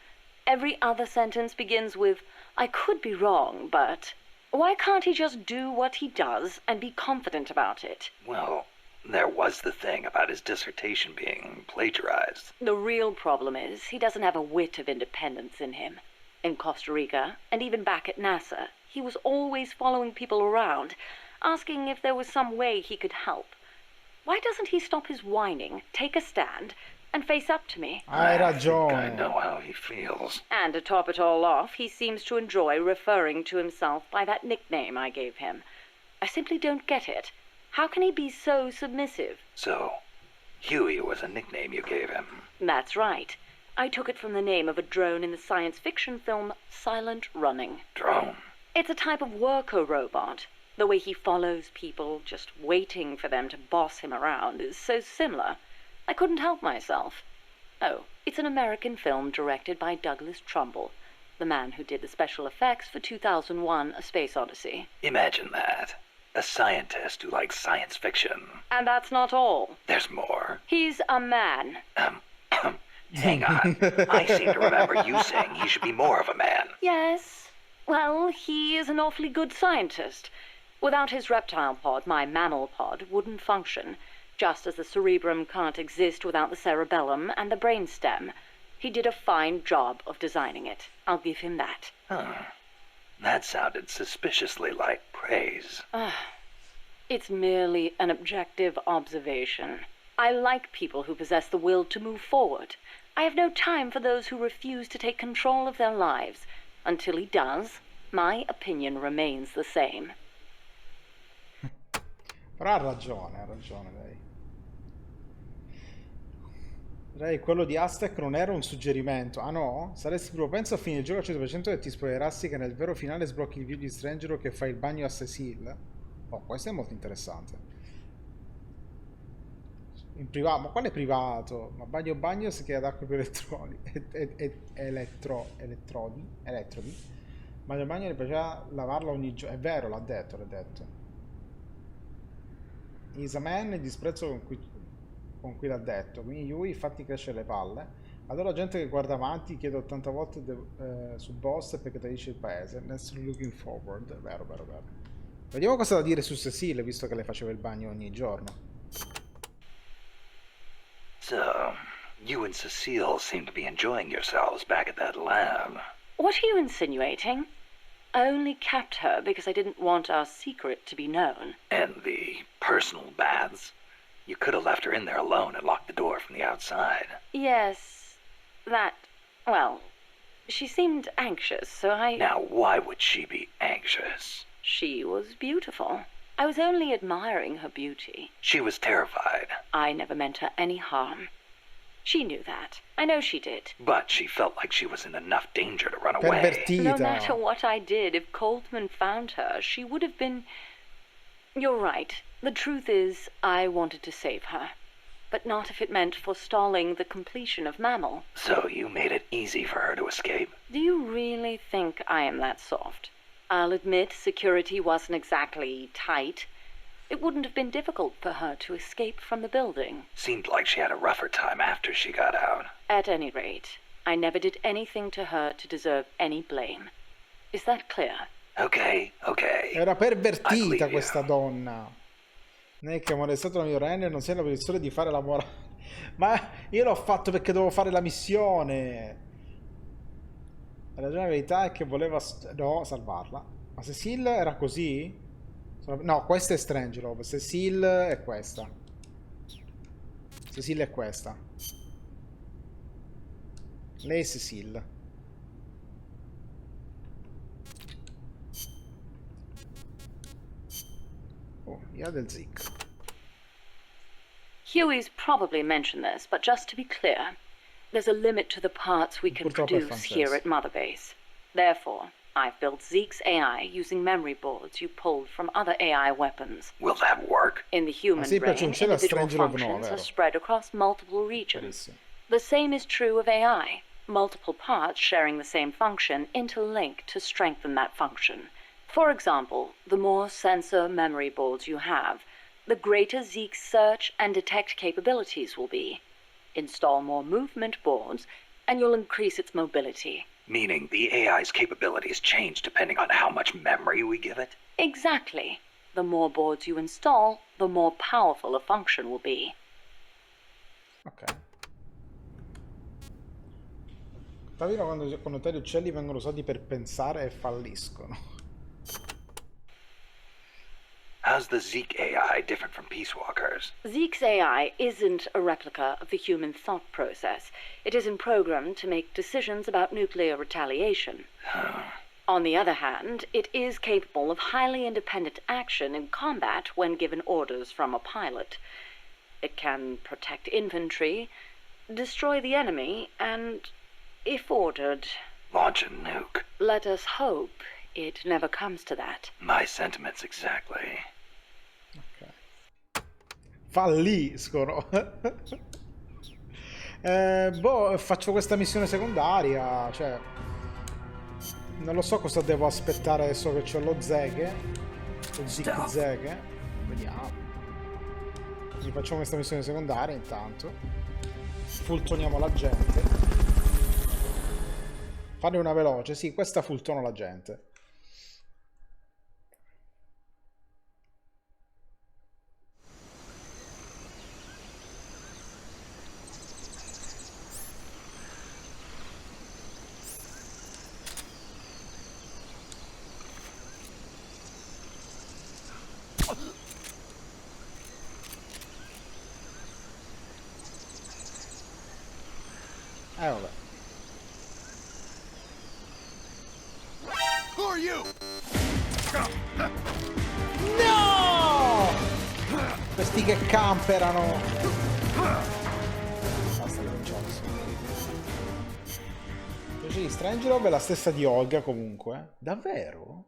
Every other sentence begins with, I could be wrong, but... Why can't he just do what he does and be confident about it? Well, there was the thing about his dissertation being plagiarized. The real problem is he doesn't have a whit of independence in him. In Costa Rica, and even back at NASA, he was always following people around, asking if there was some way he could help. Why doesn't he stop his whining, take a stand, and face up to me? Hai ragione. I know how he feels. And to top it all off, he seems to enjoy referring to himself by that nickname I gave him. I simply don't get it. How can he be so submissive? So, Huey was a nickname you gave him. That's right. I took it from the name of a drone in the science fiction film Silent Running. Drone? It's a type of worker robot. The way he follows people, just waiting for them to boss him around, is so similar. I couldn't help myself. Oh, It's an American film directed by Douglas Trumbull, the man who did the special effects for 2001: A Space Odyssey. Imagine that. A scientist who likes science fiction. And that's not all. There's more. He's a man. Hang on. I seem to remember you saying he should be more of a man. Yes. Well, he is an awfully good scientist. Without his reptile pod, my mammal pod wouldn't function, just as the cerebrum can't exist without the cerebellum and the brainstem. He did a fine job of designing it. I'll give him that. That sounded suspiciously like praise. It's merely an objective observation. I like people who possess the will to move forward. I have no time for those who refuse to take control of their lives. Until he does, my opinion remains the same. Però ha ragione lei. Ray, quello di Aztec non era un suggerimento. Ah no? Saresti propenso a finire il gioco al 100% e ti spoilerassi che nel vero finale sblocchi il video di Stranger che fa il bagno a Cecil? Oh, questo è molto interessante. In privato? Ma quale privato? Ma bagno si chiede ad acqua per elettrodi? Bagno gli piaceva lavarlo ogni giorno. È vero, l'ha detto. Is a man, il disprezzo con cui l'ha detto. Quindi Yui infatti cresce le palle. Allora la gente che guarda avanti chiede 80 volte su boss perché ti dice il paese. Next looking forward. Vero. Vediamo cosa ha da dire su Cecile, visto che le faceva il bagno ogni giorno. So, you and Cecile seem to be enjoying yourselves back at that lab. What are you insinuating? I only kept her because I didn't want our secret to be known. And the personal baths? You could have left her in there alone and locked the door from the outside. Yes, well, she seemed anxious, so I... Now, why would she be anxious? She was beautiful. I was only admiring her beauty. She was terrified. I never meant her any harm. She knew that. I know she did. But she felt like she was in enough danger to run away. Pervertita. No matter what I did, if Coltman found her, she would have been... You're right. The truth is, I wanted to save her. But not if it meant forestalling the completion of Mammal. So you made it easy for her to escape? Do you really think I am that soft? I'll admit security wasn't exactly tight. It wouldn't have been difficult for her to escape from the building. Seemed like she had a rougher time after she got out. At any rate, I never did anything to her to deserve any blame. Is that clear? Ok. Era pervertita questa donna. Non è che ha molestato la minorenne e non sei nella posizione di fare l'amore. Ma io l'ho fatto perché dovevo fare la missione. La ragione della verità è che voleva salvarla. Ma Cecile era così? No, questa è Strange Love. Cecile è questa. Cecile è questa. Lei è Cecile. Oh, io del Zeke. Huey's probably mentioned this, but just to be clear, there's a limit to the parts we can produce here at Mother Base. Therefore, I've built Zeke's AI using memory boards you pulled from other AI weapons. Will that work? In the human brain, individual functions are spread across multiple regions. The same is true of AI. Multiple parts sharing the same function interlink to strengthen that function. For example, the more sensor memory boards you have, the greater Zeke's search and detect capabilities will be. Install more movement boards, and you'll increase its mobility. Meaning the AI's capabilities change depending on how much memory we give it? Exactly. The more boards you install, the more powerful a function will be. Ok. Capito quando te gli uccelli vengono usati per pensare e falliscono. How's the Zeke AI different from Peace Walker's? Zeke's AI isn't a replica of the human thought process. It isn't programmed to make decisions about nuclear retaliation. On the other hand, it is capable of highly independent action in combat when given orders from a pilot. It can protect infantry, destroy the enemy, and, if ordered... launch a nuke. Let us hope it never comes to that. My sentiments exactly. Falliscono. Boh, faccio questa missione secondaria, cioè... Non lo so cosa devo aspettare adesso che c'ho lo Zeke. Lo Zeke. Vediamo. Quindi facciamo questa missione secondaria intanto. Fultoniamo la gente. Farne una veloce, sì, questa fultono la gente. Vabbè. Who are you? No! Questi che camperano. Basta che non c'ho nessuno. Invece di Strangelove è la stessa di Olga comunque. Davvero?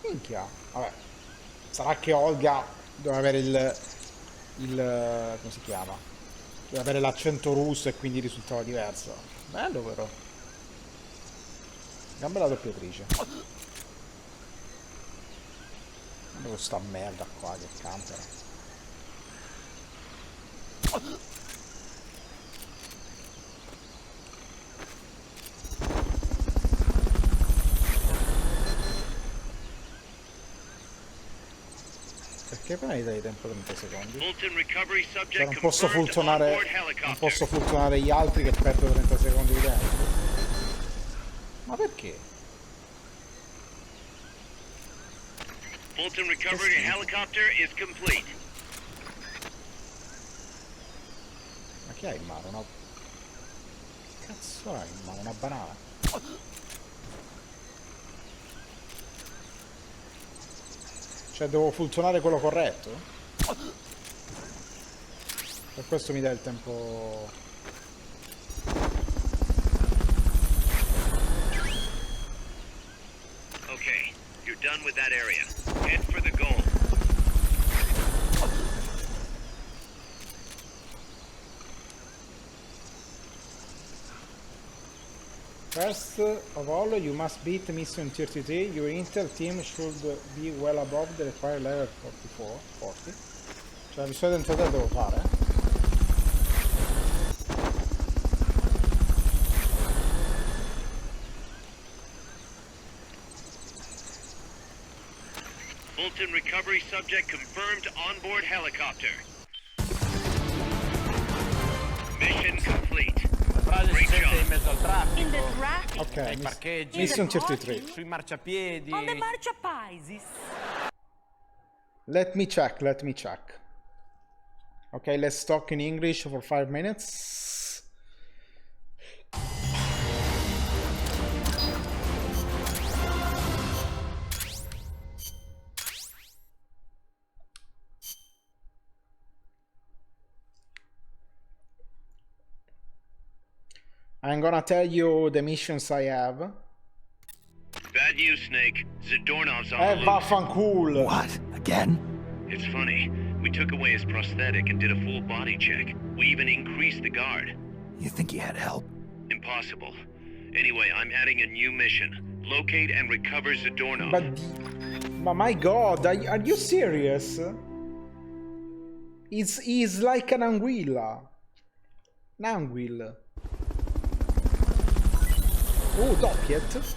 Minchia. Vabbè. Sarà che Olga doveva avere il come si chiama? Deve avere l'accento russo e quindi risultava diverso. Bello però. Gran bella doppiatrice. Guarda questa merda qua che campera. Perché penalità di tempo 30 secondi? Cioè non posso fultonare gli altri che perdo 30 secondi di tempo. Ma perché? Fulton recovery helicopter is complete. Ma che hai in mano? Una... Cazzo hai in mano? Una banana? Cioè devo funzionare quello corretto? Per questo mi dà il tempo... Okay, you're done with that area. Head for the goal. First of all, you must beat Mission 33. Your intel team should be well above the required level 40. Cioè la missione d'entrata la devo fare? Fulton recovery subject confirmed onboard helicopter. Mission complete. Frase si sente in mezzo al traffico. In the traffic. Ok, Nei parcheggi. Mission 33. Sui marciapiedi. On the marciapiesis. Let me check. Okay, let's talk in English for 5 minutes. I'm gonna tell you the missions I have. Bad news, Snake. Zadornov's on the loose. Vaffanculo. What? Again? It's funny. We took away his prosthetic and did a full body check. We even increased the guard. You think he had help? Impossible. Anyway, I'm adding a new mission. Locate and recover Zadornov. But my god, are you serious? He's like an anguilla. An anguilla. Oh, doppet.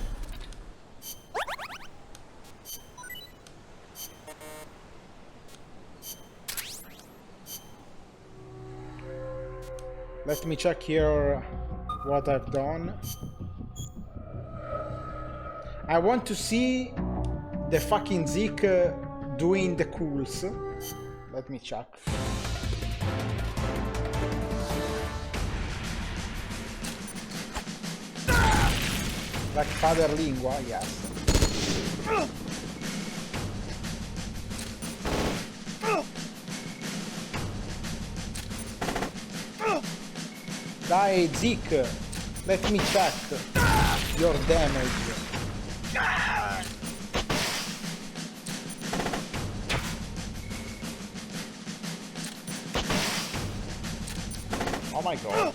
Let me check here what I've done. I want to see the fucking Zeke doing the cools. Let me check. Like Father Lingua, yes. Dai, Zeke, let me check your damage. Oh my god.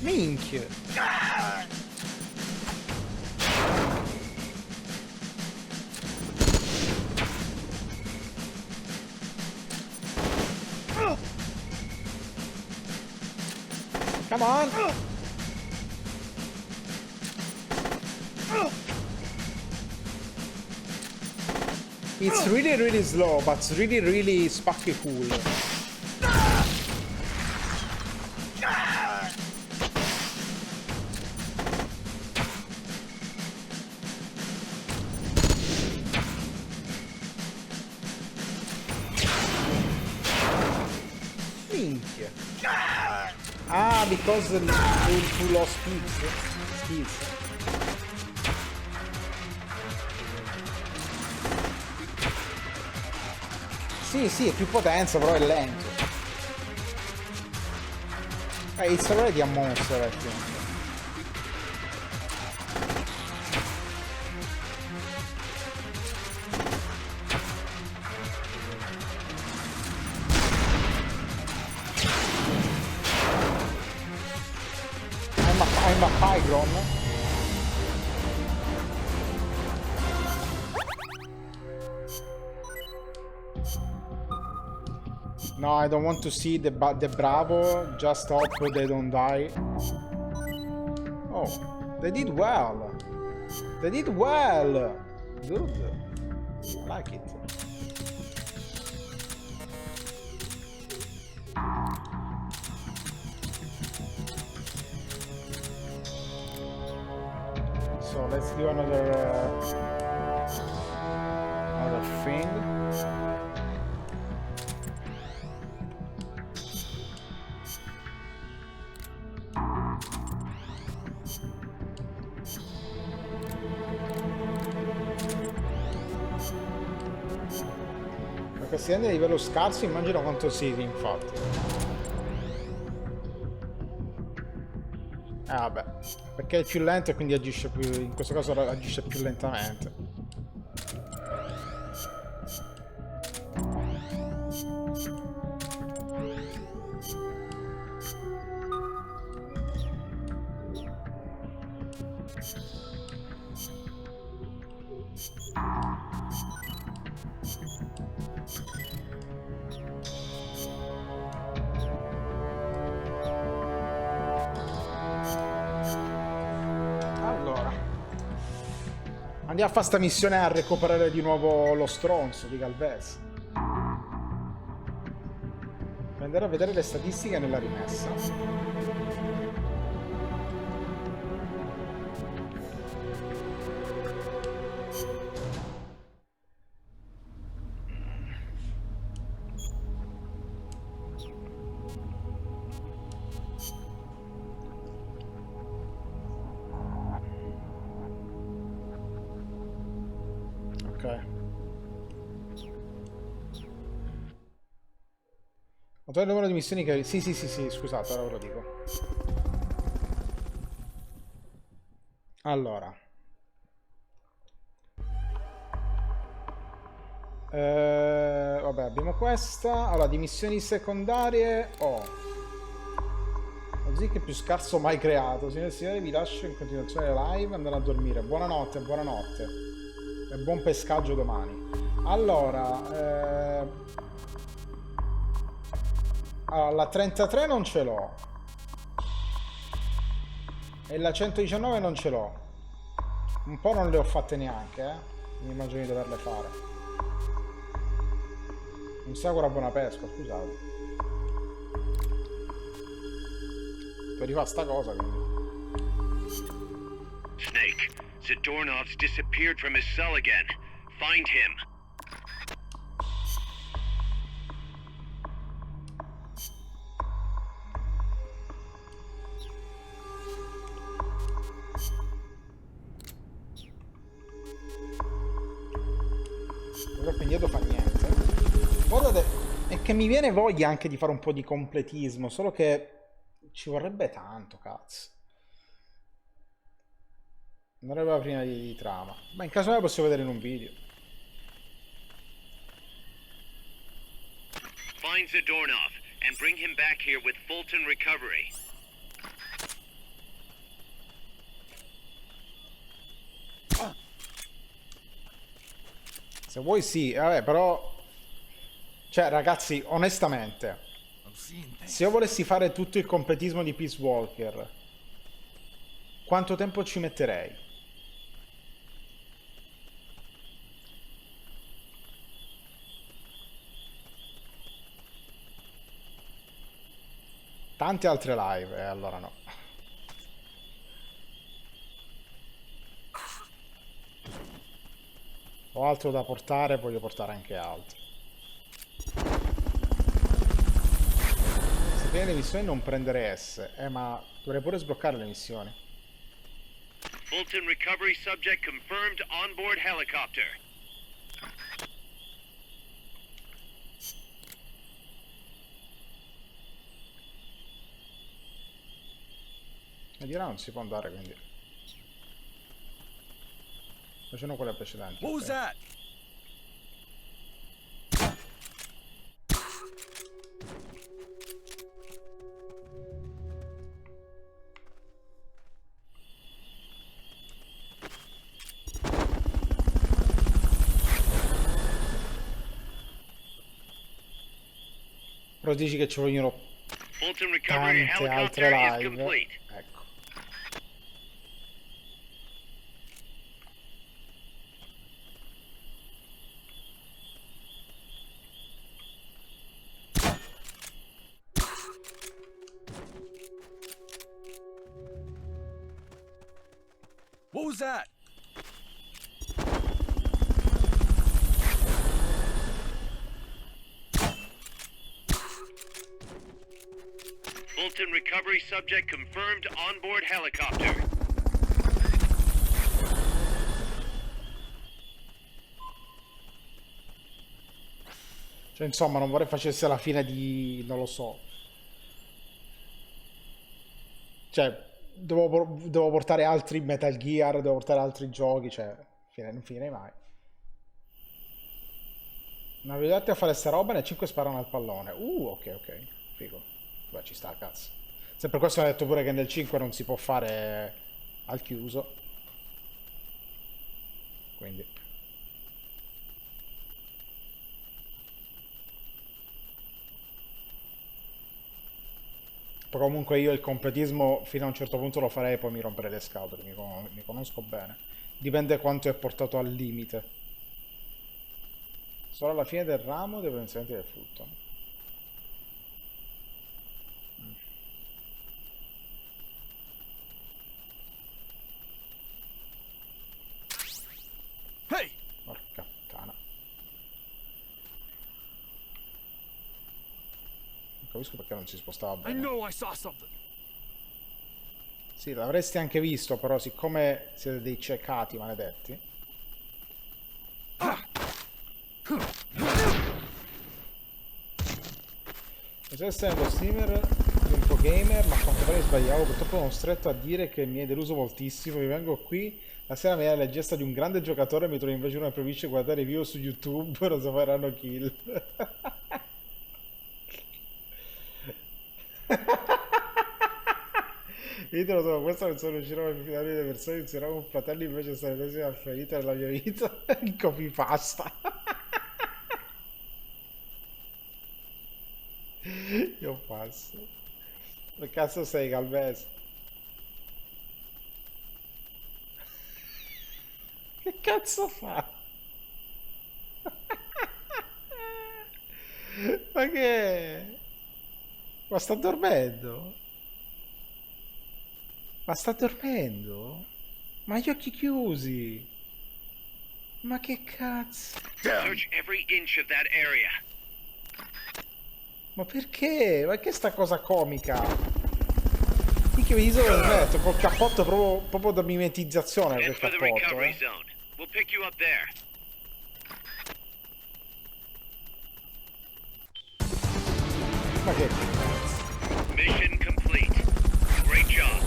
Minchia. Come on. It's really slow, but it's really spacky cool. Minchia. Ah, because you lost skills. Sì, è più potenza, però è lento. It's already a monster, I think. I'm a Pygron. No, I don't want to see the Bravo. Just hope they don't die. Oh, they did well. They did well. Good. I like it. So let's do another thing. Perché se andiamo a livello scarso immagino quanto sia, infatti. Vabbè, perché è più lento e quindi agisce più, in questo caso agisce più lentamente. Andiamo a fare sta missione a recuperare di nuovo lo stronzo di Galvez. Per andare a vedere le statistiche nella rimessa. Il numero di missioni che... Sì, scusate, ora ve lo dico. Allora. Vabbè, abbiamo questa. Allora, di missioni secondarie ho... Lo Zeke più scarso mai creato. Signore e signori, vi lascio in continuazione live. Andare a dormire. Buonanotte, buonanotte. E buon pescaggio domani. Allora... la 33 non ce l'ho e la 119 non ce l'ho. Un po' non le ho fatte neanche, mi immagino di doverle fare. Non si augura buona pesca, scusate. Per rifare sta cosa, quindi. Snake, Zadornov's disappeared from his cell again. Find him. Indietro fa niente. Guardate, è che mi viene voglia anche di fare un po' di completismo, solo che ci vorrebbe tanto, cazzo. Non aveva prima di trama. Ma in caso me la possiamo vedere in un video. Find Zadornov and bring him back here with Fulton recovery. Se vuoi sì, vabbè, però... Cioè, ragazzi, onestamente, se io volessi fare tutto il completismo di Peace Walker, quanto tempo ci metterei? Tante altre live, allora no. Ho altro da portare, voglio portare anche altro. Se tieni le missioni non prendere S, ma dovrei pure sbloccare le missioni. Fulton recovery subject confirmed on board helicopter. E di là non si può andare, quindi facciamo quelle precedenti. What was that? Però dici che ci vogliono Fulton recovery tante altre helicopter is live. complete. Ecco. What was that? Fulton recovery subject confirmed on board helicopter. Cioè, insomma, non vorrei facesse la fine di... non lo so. Cioè, devo portare altri Metal Gear, devo portare altri giochi, cioè, non finirei mai. Non vi date a fare sta roba, ne 5 sparano al pallone. Ok, figo. Beh, ci sta, cazzo. Se per questo ho detto pure che nel 5 non si può fare al chiuso. Quindi... Però comunque io il completismo fino a un certo punto lo farei e poi mi romperei le scatole, mi conosco bene. Dipende quanto è portato al limite. Solo alla fine del ramo devo inserire il frutto. Hey! Porca puttana. Non capisco perché non si spostava I bene. know I saw something. Sì, l'avresti anche visto, però siccome siete dei ciecati maledetti. Bisogna essere lo streamer di un po' gamer, ma a quanto pare sbagliavo, purtroppo sono stretto a dire che mi hai deluso moltissimo. Mi vengo qui, la sera mi hai la gesta di un grande giocatore e mi trovo invece una provincia a guardare video su YouTube, non so faranno kill. Io te lo so, questo non sono riuscito a finire le persone, inizierò con fratelli invece stare presi a ferita nella mia vita. In copypasta. Io passo. Che cazzo sei, Calvese? Che cazzo fa? Ma che? Ma sta dormendo? Ma sta dormendo? Ma gli occhi chiusi? Ma che cazzo? Search every inch of that area. Ma perché? Ma che sta cosa comica? Minchia, mi dico detto col cappotto proprio da mimetizzazione quel Head for the cappotto, recovery zone. We'll pick you up there. Ma che cazzo? Mission complete. Great job.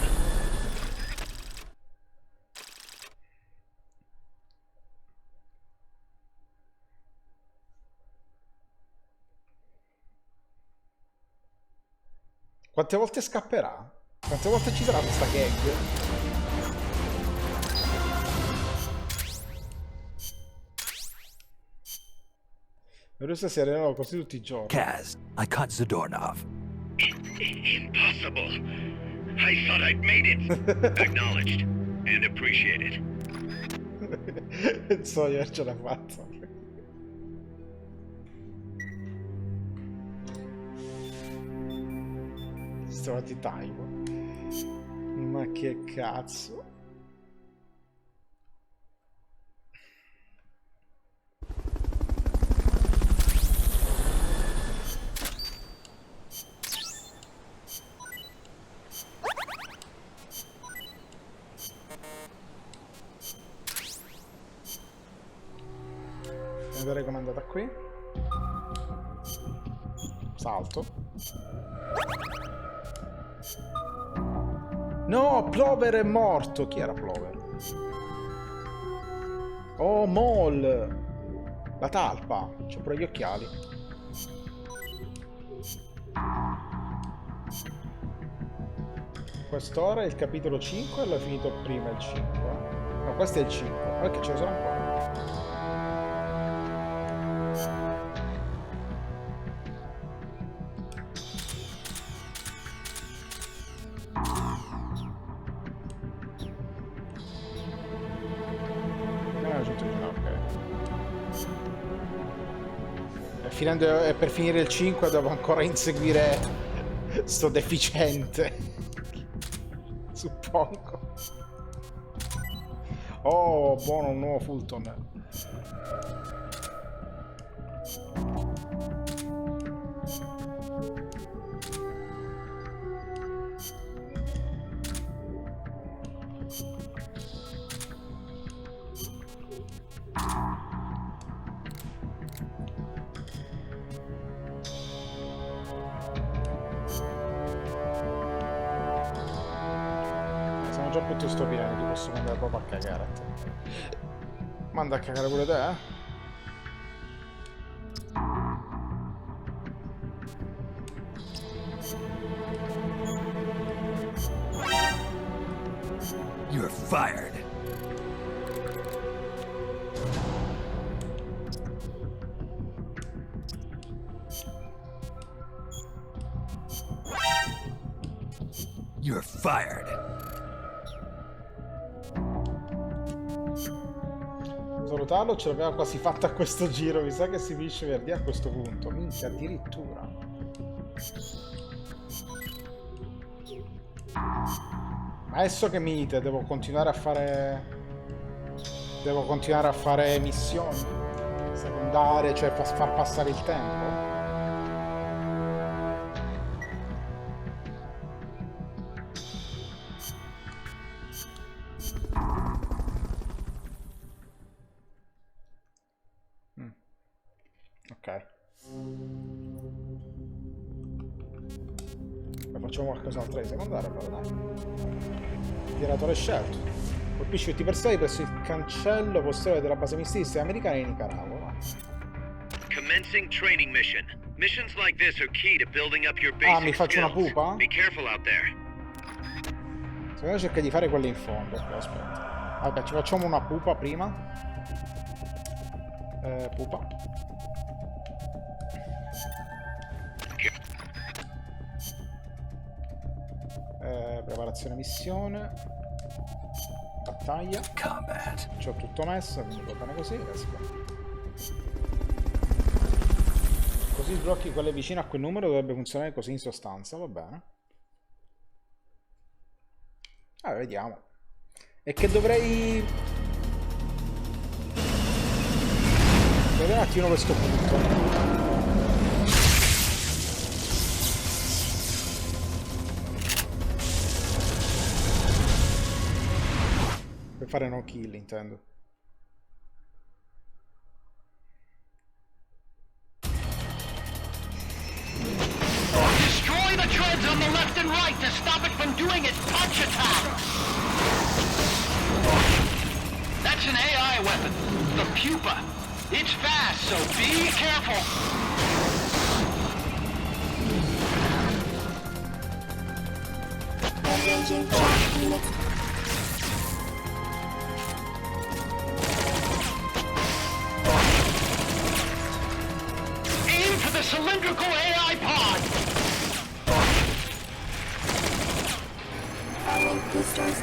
Quante volte scapperà? Quante volte ci sarà questa gag? Questa si allenano così tutti i giorni. Kaz, I caught Zadornov. Impossible. I thought I'd made it. Acknowledged and appreciated. Sawyer ce l'ha fatta. Stavati time. Ma che cazzo. Vedere com'è andata qui. Salto. No, Plover è morto. Chi era Plover? Oh, Mol. La talpa. C'ho pure gli occhiali. Quest'ora è il capitolo 5 o l'ho finito prima il 5? No, questo è il 5. Ok, ce ne sono ancora. E per finire il 5 devo ancora inseguire sto deficiente. Suppongo. Oh, buono, un nuovo Fulton. Già piuttosto pieni, ti posso mandare proprio a cagare a te. Manda a cagare pure te, eh? You're fired. You're fired. Salutarlo ce l'aveva quasi fatta a questo giro, mi sa che si finisce venerdì a questo punto. Minchia, addirittura. Ma adesso che mite, devo continuare a fare missioni secondarie, cioè far passare il tempo. Facciamo qualcos'altro di secondario, allora dai. Tiratore scelto. Colpisci tutti i personaggi presso il cancello posteriore della base mistica americana in Nicaragua. Commencing training mission. Missions like this are key to building up your basic mi faccio una skills. pupa? Be careful out there. Secondo me cerca di fare quelle in fondo. Aspetta. Vabbè, ci facciamo una pupa prima. Pupa. Preparazione missione. Battaglia. Combat. C'ho tutto messo, quindi va bene così. Così sblocchi quelle vicine a quel numero, dovrebbe funzionare così in sostanza, va bene. Vediamo. E che dovrei vedere un attimo questo punto. Per fare no kill, intendo. Destroy the treads on the left and right to stop it from doing its punch attack! That's an AI weapon, the pupa. It's fast, so be careful! Changing track units. Aim for the cylindrical AI pod! Firing boosters.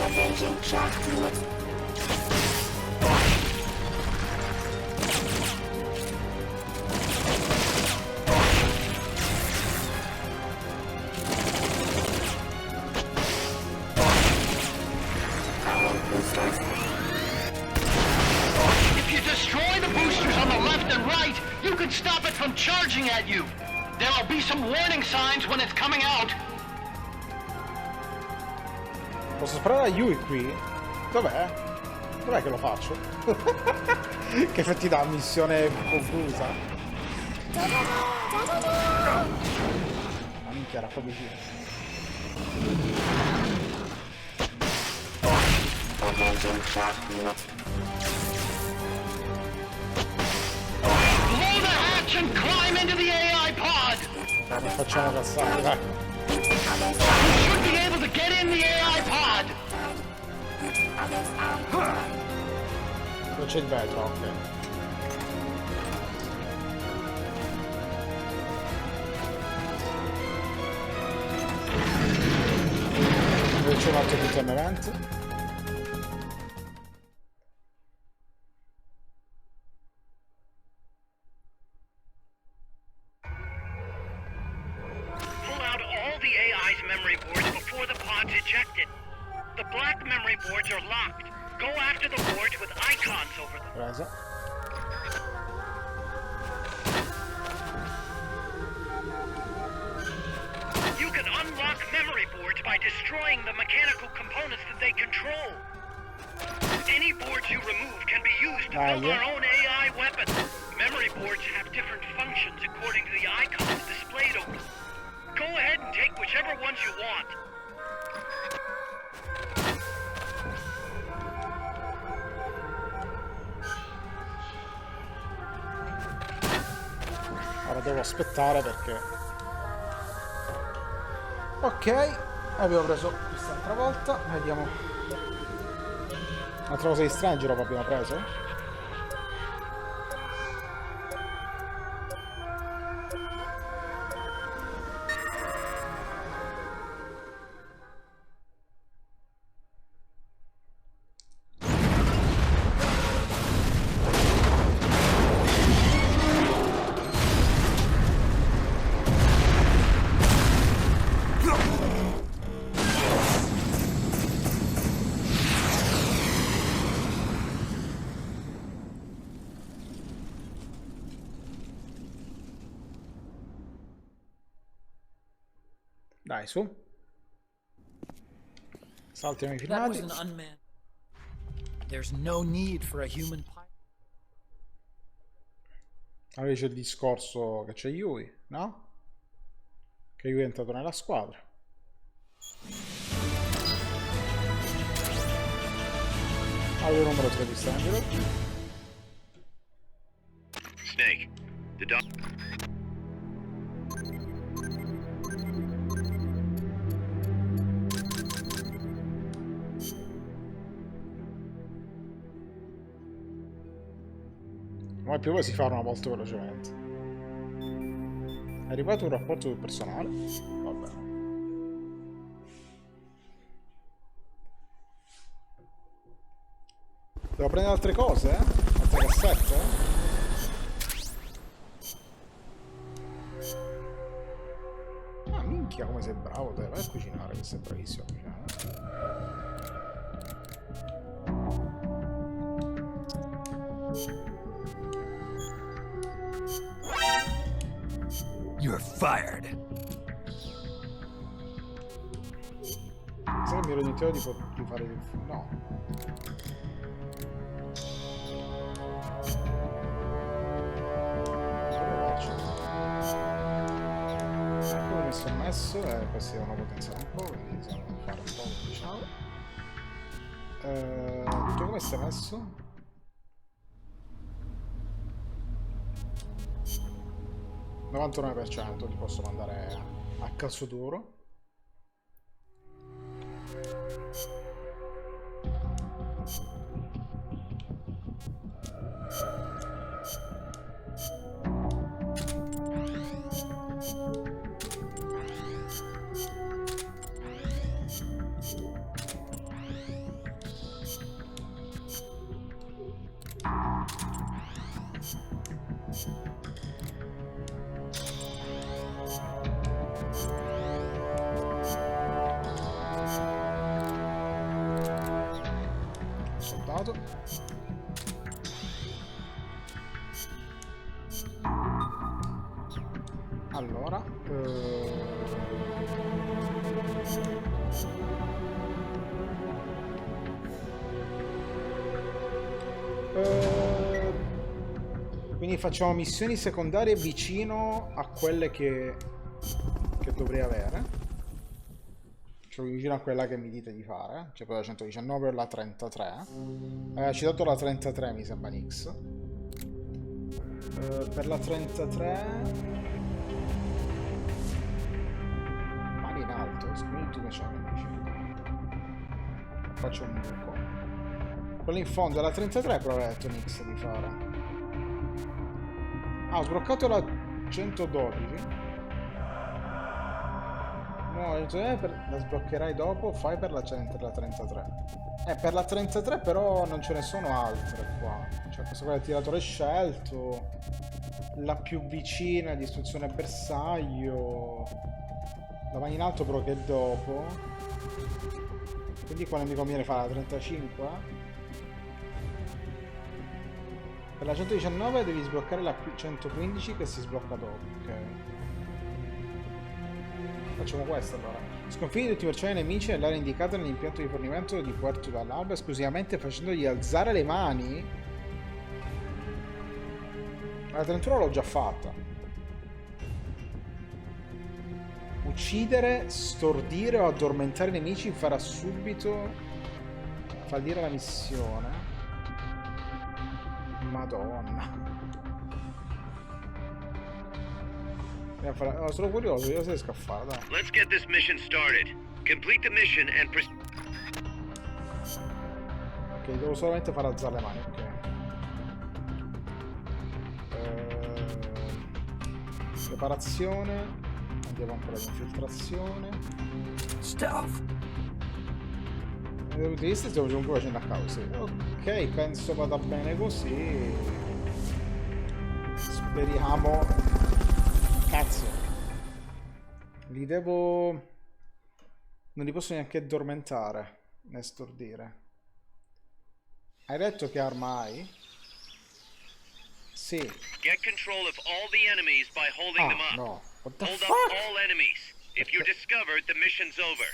Engaging track units. Firing boosters. If you destroy the boosters on the left and right, you can stop it from charging at you. There'll be some warning signs when it's coming out. Posso sparare a Yui qui? Dov'è? Dov'è che lo faccio? Che effetti da missione confusa. Ma minchia, era proprio vicino. Blow the hatch and climb into the AI pod! Non facciamo cazzare, dai. You should be able to get in the AI pod! Non c'è il vetro, ok. Dove c'è un altro piccolo evento? Pull out all the AI's memory boards before the pod's ejected. The black memory boards are locked. Go after the boards with icons over them. Presa. You can unlock memory boards by destroying the mechanical components that they control. Any boards you remove can be used to build our own AI weapon. Memory boards have different functions according to the icons displayed over them. Go ahead and take whichever ones you want. Ora devo aspettare perché... Ok, abbiamo preso quest'altra volta. Vediamo. Un'altra cosa di Stranger abbiamo preso. Dai, su. Saltiamo i That was filmati. an unmanned. There's no need for a human pilot. Allora c'è il discorso che c'è Yui, no? Che Yui è entrato nella squadra. Allora numero 3 di Stranger. Snake, the dog. Ma più si fanno molto velocemente. È arrivato un rapporto sul personale? Va bene. Devo prendere altre cose, eh? Altre cassette? Ah, minchia, come sei bravo, te. Vai a cucinare, che sei bravissimo a cucinare. You're fired. Se mi ero dimenticato di fare il... no. Come mi sono messo e questi devono potenziare un po', quindi bisogna fare un po' diciamo. Tu come stai messo? 99% ti posso mandare a calzo duro. Soldato. Allora, quindi facciamo missioni secondarie vicino a quelle che dovrei avere, cioè vicino a quella che mi dite di fare, cioè per la 119 o la 33. Aveva citato la 33, mi sembra Nix. Per la 33 mani in alto, spinti come c'è, faccio un buco. Quello in fondo è la 33, però aveva detto Nix di fare. Ah, ho sbloccato la 112. No, la sbloccherai dopo, fai per la 33. Per la 33 però non ce ne sono altre qua. Cioè questo qua è il tiratore scelto, la più vicina di istruzione bersaglio, la mano in alto però che è dopo. Quindi quale mi conviene fare? La 35? Per la 119 devi sbloccare la 115 che si sblocca dopo, ok. Facciamo questo allora. Sconfiggi tutti i personaggi nemici nell'area indicata nell'impianto di fornimento di Puerto dall'alba esclusivamente facendogli alzare le mani. La 31 l'ho già fatta. Uccidere, stordire o addormentare i nemici farà subito fallire la missione. Madonna. Sono curioso, io riesco a fare, dai. Let's get this mission started. Complete the mission and ok, devo solamente far alzare le mani, ok. Preparazione. Andiamo ancora all'infiltrazione. Stealth. Dal punto di vista stiamo comunque facendo a caso, sì. Ok, penso vada bene così. Speriamo. Cazzo. Li devo... Non li posso neanche addormentare, né stordire. Hai detto che arma hai? Sì. get control of all the enemies by holding them up. No. What the Hold fuck? up all enemies. If you're discovered, the mission's over.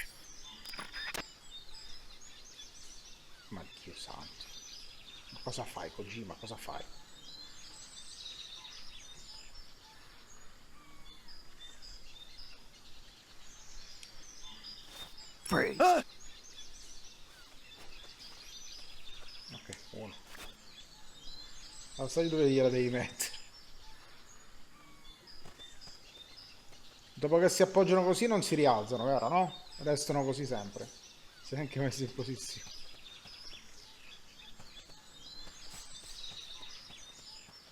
Ma Dio santo. Ma cosa fai, Kojima? Cosa fai? Freeze. Ok, uno. Allora, sai dove gliela devi mettere? Dopo che si appoggiano così non si rialzano, vero? No? Restano così sempre. Si è anche messi in posizione.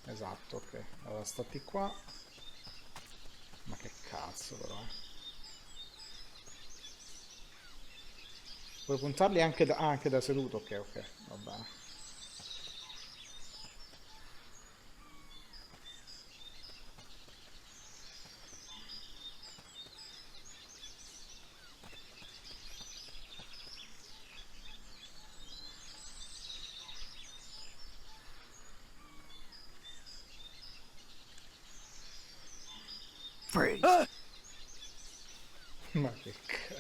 Esatto, ok. Allora stati qua. Ma che cazzo però, Puoi puntarli anche da seduto, ok, va bene. Freeze. Ma che cazzo.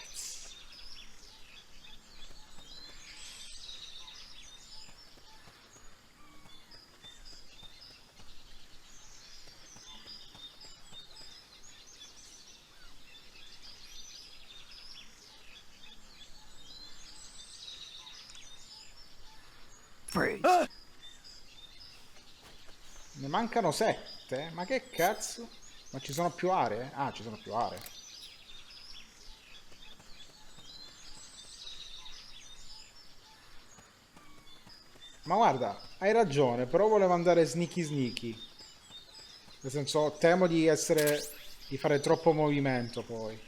Freeze. mancano 7? Ma che cazzo? Ma ci sono più aree? Ah, ci sono più aree. Ma guarda, hai ragione, però volevo andare sneaky sneaky. Nel senso, temo di fare troppo movimento poi.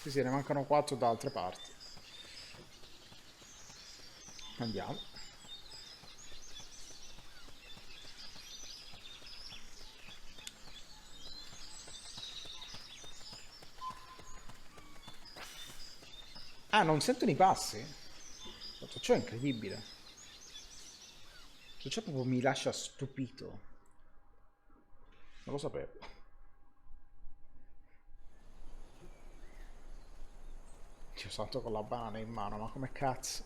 Sì, sì, ne mancano 4 da altre parti. Andiamo. Ah, non sentono i passi? Ciò è incredibile. Ciò proprio mi lascia stupito. Non lo sapevo. Dio santo, con la banana in mano, ma come cazzo?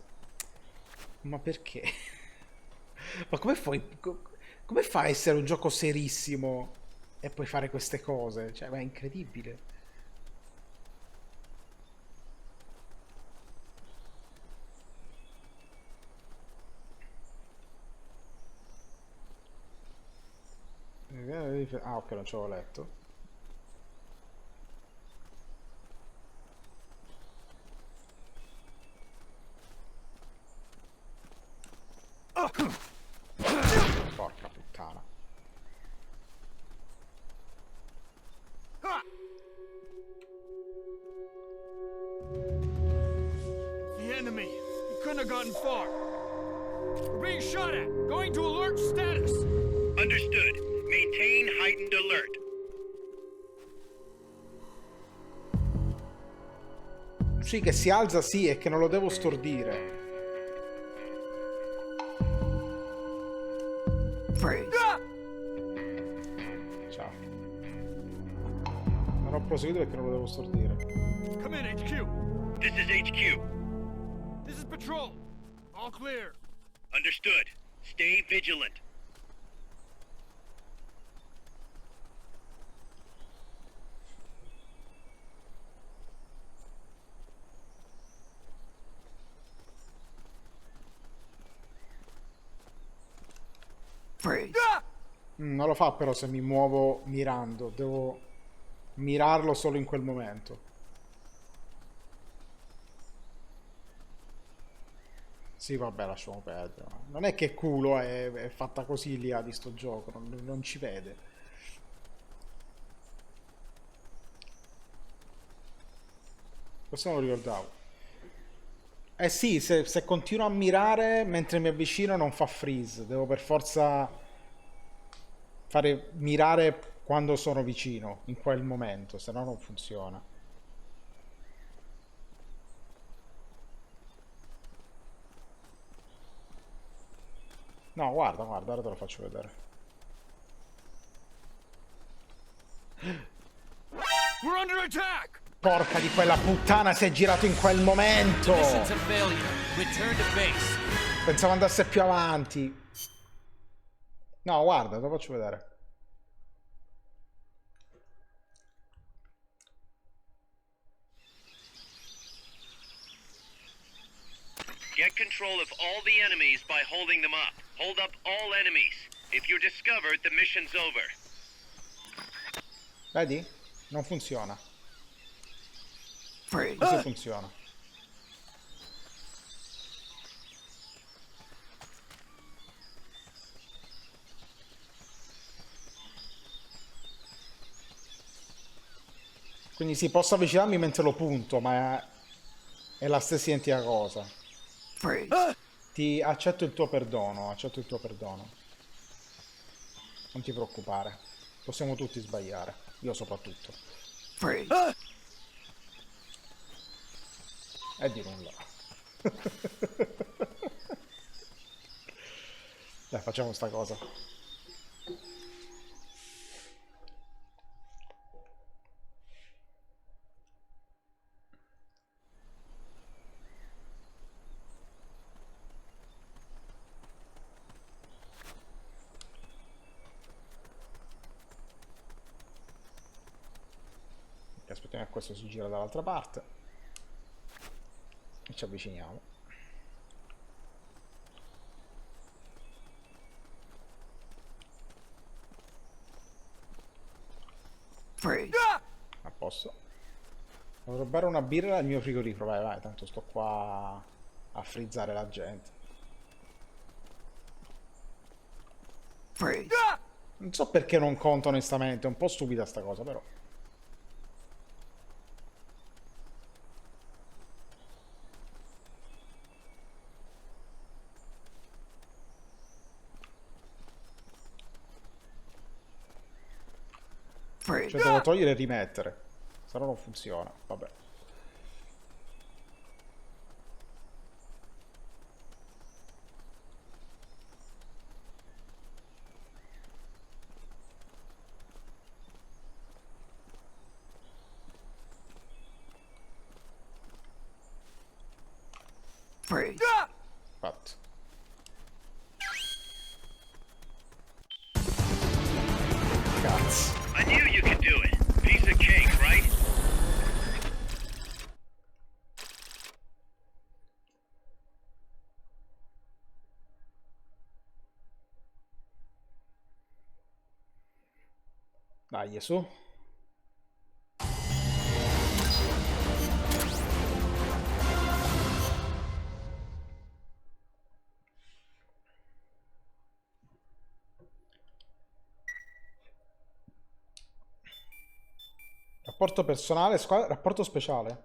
Ma perché? Ma come fa a essere un gioco serissimo e poi fare queste cose? Cioè, ma è incredibile. Ah, ok, non ci avevo letto. Porca puttana. The enemy. He couldn't have gotten far. We're being shot at. Going to alert status. Understood. Maintain heightened alert. Sì, che si alza, sì, e che non lo devo stordire. Ciao. Non ho proseguito perché non lo devo stordire. Come in, HQ. This is HQ. This is patrol. All clear. Understood. Stay vigilant. Non lo fa però se mi muovo mirando, devo mirarlo solo in quel momento. Sì, vabbè, lasciamo perdere. Non è che culo è fatta così l'IA di sto gioco, non ci vede. Questo non lo ricordavo. Eh sì, se continuo a mirare mentre mi avvicino non fa freeze, devo per forza fare mirare quando sono vicino, in quel momento, se no non funziona. No, guarda, ora te lo faccio vedere. We're under attack. Porca di quella puttana, si è girato in quel momento! Mission's a failure. Return to base. Pensavo andasse più avanti. No, guarda, te lo faccio vedere. Get control of all the enemies by holding them up. Hold up all enemies. If you're discovered, the mission's over. Vedi? Non funziona. Così funziona. Quindi sì, posso avvicinarmi mentre lo punto, ma è la stessa identica cosa. Ti accetto il tuo perdono, accetto il tuo perdono. Non ti preoccupare. Possiamo tutti sbagliare. Io soprattutto. E di nulla. Dai, facciamo sta cosa. Aspettiamo che questo si gira dall'altra parte e ci avviciniamo. A posto. Devo rubare una birra dal mio frigorifero. Vai, vai, tanto sto qua a frizzare la gente. Non so perché non conto onestamente, è un po' stupida sta cosa, però. Cioè devo togliere e rimettere. Se no non funziona, vabbè. Fatto. Cazzo. I knew you could do it. Piece of cake, right? Dai, su. Rapporto personale, rapporto speciale.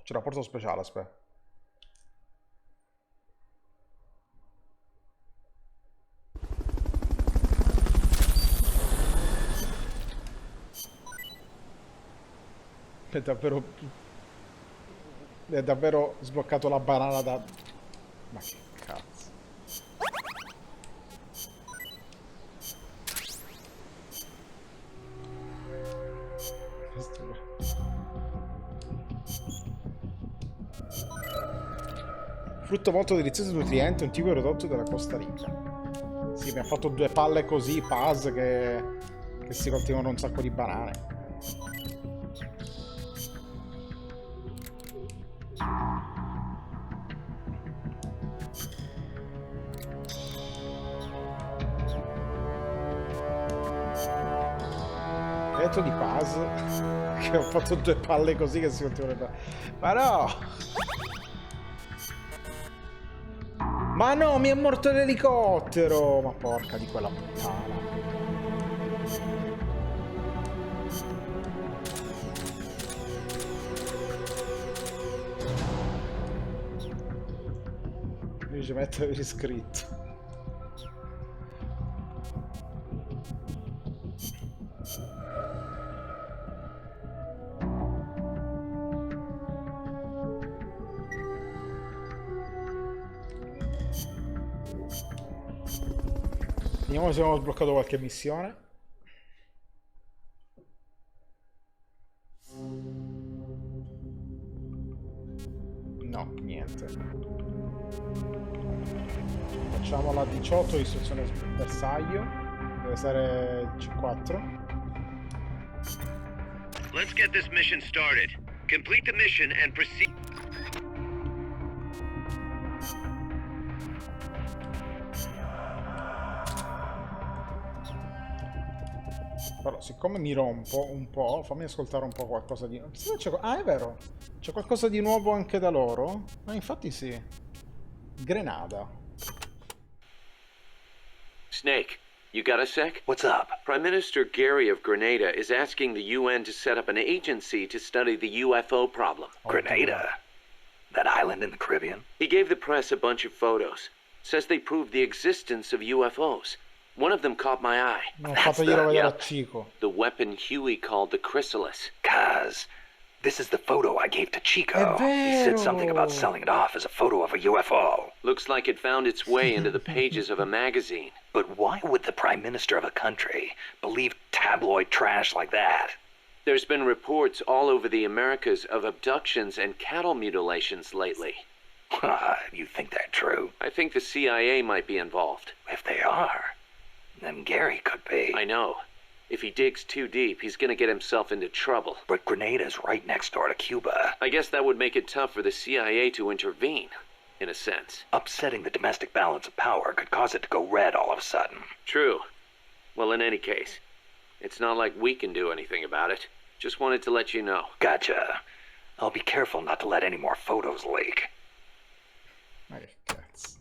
C'è rapporto speciale, aspetta. È davvero sbloccato la banana da... Ma che cazzo. Frutto molto delizioso e nutriente, un tipo prodotto della Costa Rica. Sì, mi ha fatto 2 palle così, Paz, che si coltivano un sacco di banane. Detto di Paz, che ho fatto 2 palle così che si coltivano le banane. Ma no! Ma no, mi è morto l'elicottero! Ma porca di quella puttana. Mi ci metto riscritto. Vediamo se abbiamo sbloccato qualche missione. No, niente. Facciamo la 18, istruzione bersaglio. Deve essere C4. Let's get this mission started. Complete the mission and proceed. Però siccome mi rompo un po', fammi ascoltare un po' qualcosa di... Ah, è vero! C'è qualcosa di nuovo anche da loro? Ah, infatti sì. Grenada. Snake, you got a sec? What's up? Prime Minister Gary of Grenada is asking the UN to set up an agency to study the UFO problem. Grenada? That island in the Caribbean? He gave the press a bunch of photos. Says they prove the existence of UFOs. One of them caught my eye. No, fateglielo vedere a Chico. The weapon Huey called the chrysalis. Cuz, this is the photo I gave to Chico. He said something about selling it off as a photo of a UFO. Looks like it found its way into the pages of a magazine. But why would the Prime Minister of a country believe tabloid trash like that? There's been reports all over the Americas of abductions and cattle mutilations lately. You think that's true? I think the CIA might be involved. If they are, then Gary could be. I know. If he digs too deep, he's gonna get himself into trouble. But Grenada's right next door to Cuba. I guess that would make it tough for the CIA to intervene, in a sense. Upsetting the domestic balance of power could cause it to go red all of a sudden. True. Well, in any case, It's not like we can do anything about it. Just wanted to let you know. Gotcha. I'll be careful not to let any more photos leak. Ma che cazzo.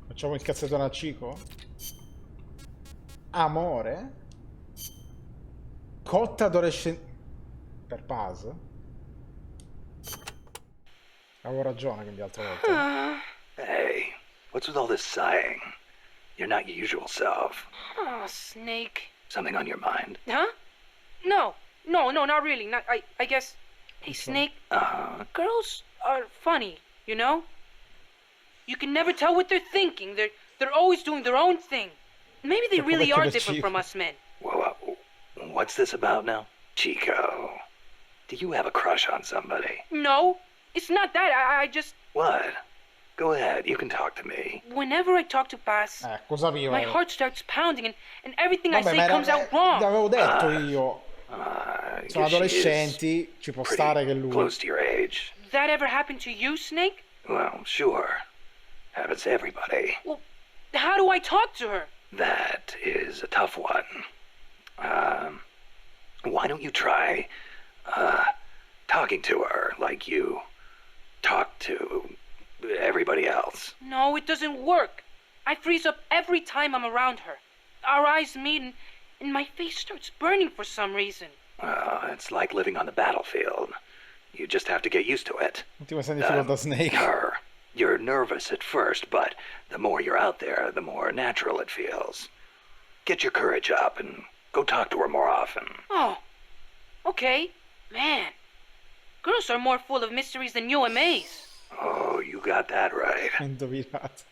Facciamo il cazzettone a Chico? Amore? Cotta adolescente... Per Paz? Avevo ragione, quindi altra volta. Hey, what's with all this sighing? You're not your usual self. Oh, Snake. Something on your mind? Huh? No, not really. I guess... Hey, Snake. Girls are funny, you know? You can never tell what they're thinking. They're always doing their own thing. Maybe they really are different from us men. Whoa, what's this about now? Chico, do you have a crush on somebody? No, it's not that. I just... What? Go ahead, you can talk to me. Whenever I talk to Paz, my heart starts pounding and everything I say comes out wrong. L'avevo detto io. Sono adolescenti, ci può stare che lui... Close to your age. That ever happened to you, Snake? Well, sure. Happens to everybody. Well, how do I talk to her? That is a tough one. Why don't you try, talking to her like you talk to everybody else? No, it doesn't work. I freeze up every time I'm around her. Our eyes meet and my face starts burning for some reason. It's like living on the battlefield. You just have to get used to it. Snake. You're nervous at first, but the more you're out there, the more natural it feels. Get your courage up and go talk to her more often. Oh, okay. Man, girls are more full of mysteries than UMAs. Oh, you got that right. Indovinato.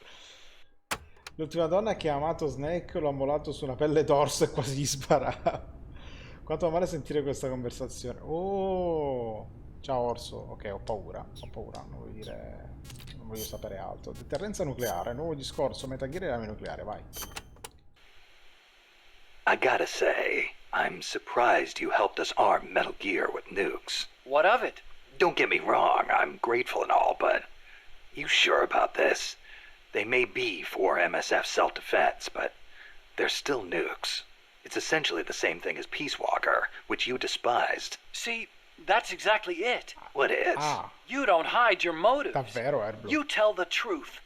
L'ultima donna che ha amato Snake lo ha mollato su una pelle d'orso e quasi gli sparava. Quanto male sentire questa conversazione. Oh, ciao orso. Ok, ho paura, non voglio dire... Non voglio sapere altro. Deterrenza nucleare, nuovo discorso, Metal Gear e armi nucleare, vai. I gotta say, I'm surprised you helped us arm Metal Gear with nukes. What of it? Don't get me wrong, I'm grateful and all, but you sure about this? They may be for MSF self-defense, but they're still nukes. It's essentially the same thing as Peace Walker, which you despised. See, that's exactly it. What is? You don't hide your motives. Davvero, Erblo. You tell the truth.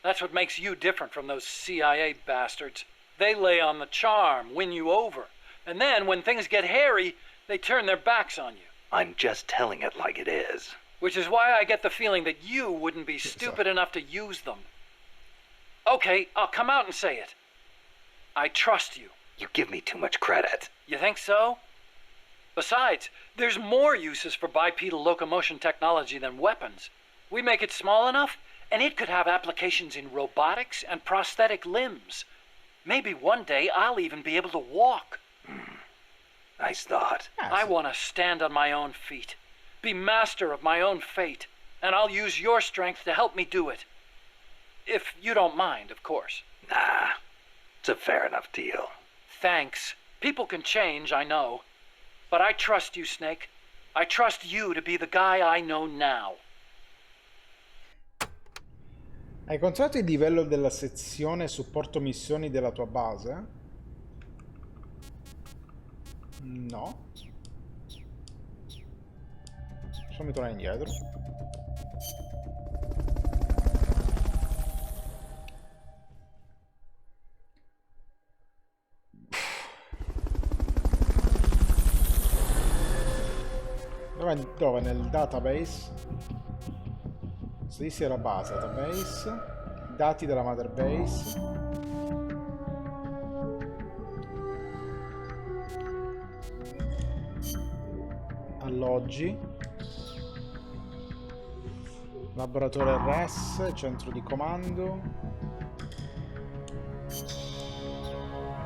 That's what makes you different from those CIA bastards. They lay on the charm, win you over. And then, when things get hairy, they turn their backs on you. I'm just telling it like it is. Which is why I get the feeling that you wouldn't be stupid enough to use them. Okay, I'll come out and say it. I trust you. You give me too much credit. You think so? Besides, there's more uses for bipedal locomotion technology than weapons. We make it small enough, and it could have applications in robotics and prosthetic limbs. Maybe one day I'll even be able to walk. Nice thought. I want to stand on my own feet, be master of my own fate, and I'll use your strength to help me do it. If you don't mind, of course. Nah, it's a fair enough deal. Thanks. People can change, I know. But I trust you, Snake. I trust you to be the guy I know now. Hai controllato il livello della sezione supporto missioni della tua base? No. Fammi tornare indietro. Dove? Nel database? Sì, era base, database, dati della mother base. Alloggi. Laboratorio RS, centro di comando.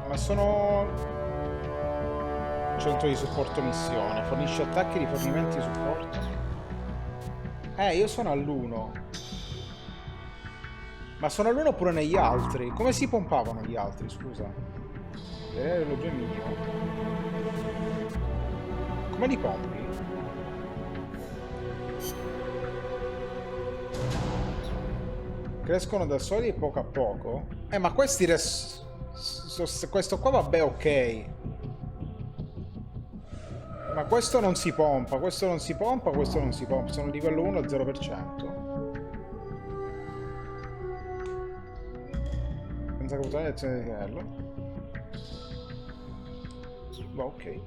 Ma sono... Centro di supporto missione, fornisce attacchi, rifornimenti di supporto. Io sono all'1. Ma sono all'1 pure negli altri. Come si pompavano gli altri, scusa? Lo 2 minimo. Come li pompi? Crescono da soli e poco a poco? Ma questi questo qua vabbè, ok. Ma questo non si pompa, questo non si pompa, questo non si pompa. Sono livello 1 al 0%. Senza computare lezione di livello. Ma ok.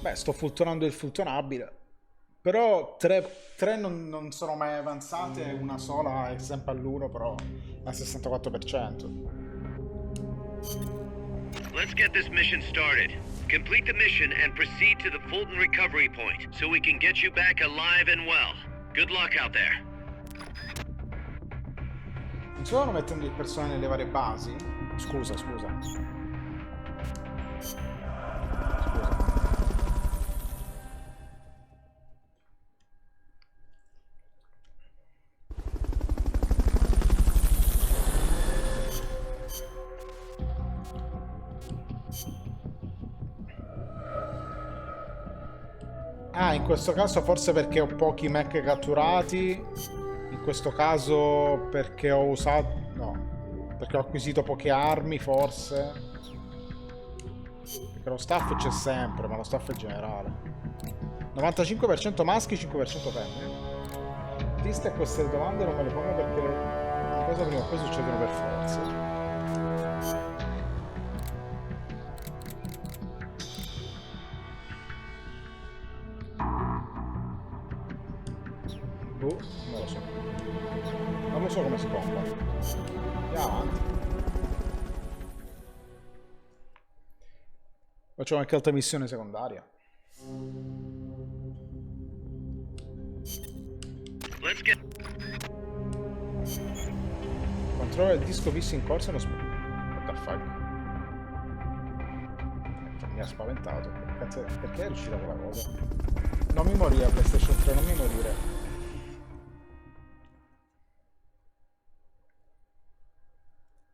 Beh, sto fultonando il fultonabile. Però tre non sono mai avanzate, una sola è sempre all'1, però al 64%. Let's get this mission started. Complete the mission and proceed to the Fulton recovery point so we can get you back alive and well. Good luck out there. Non si vanno mettendo il personale nelle varie basi? Scusa. Ah, in questo caso forse perché ho pochi mech catturati. In questo caso perché ho usato... no. Perché ho acquisito poche armi, forse. Perché lo staff c'è sempre, ma lo staff è generale. 95% maschi, 5% femmine. Artiste a queste domande non me le pongo perché le cose prima o poi succedono per forza. Non lo so. Non lo so come si compra. Andiamo avanti. Facciamo anche altra missione secondaria. Let's get... Controlla il disco fisso in corsa e non... What the fuck? Mi ha spaventato. Cazzo, perché è riuscita quella cosa? Non mi morire a PlayStation 3, non mi morire.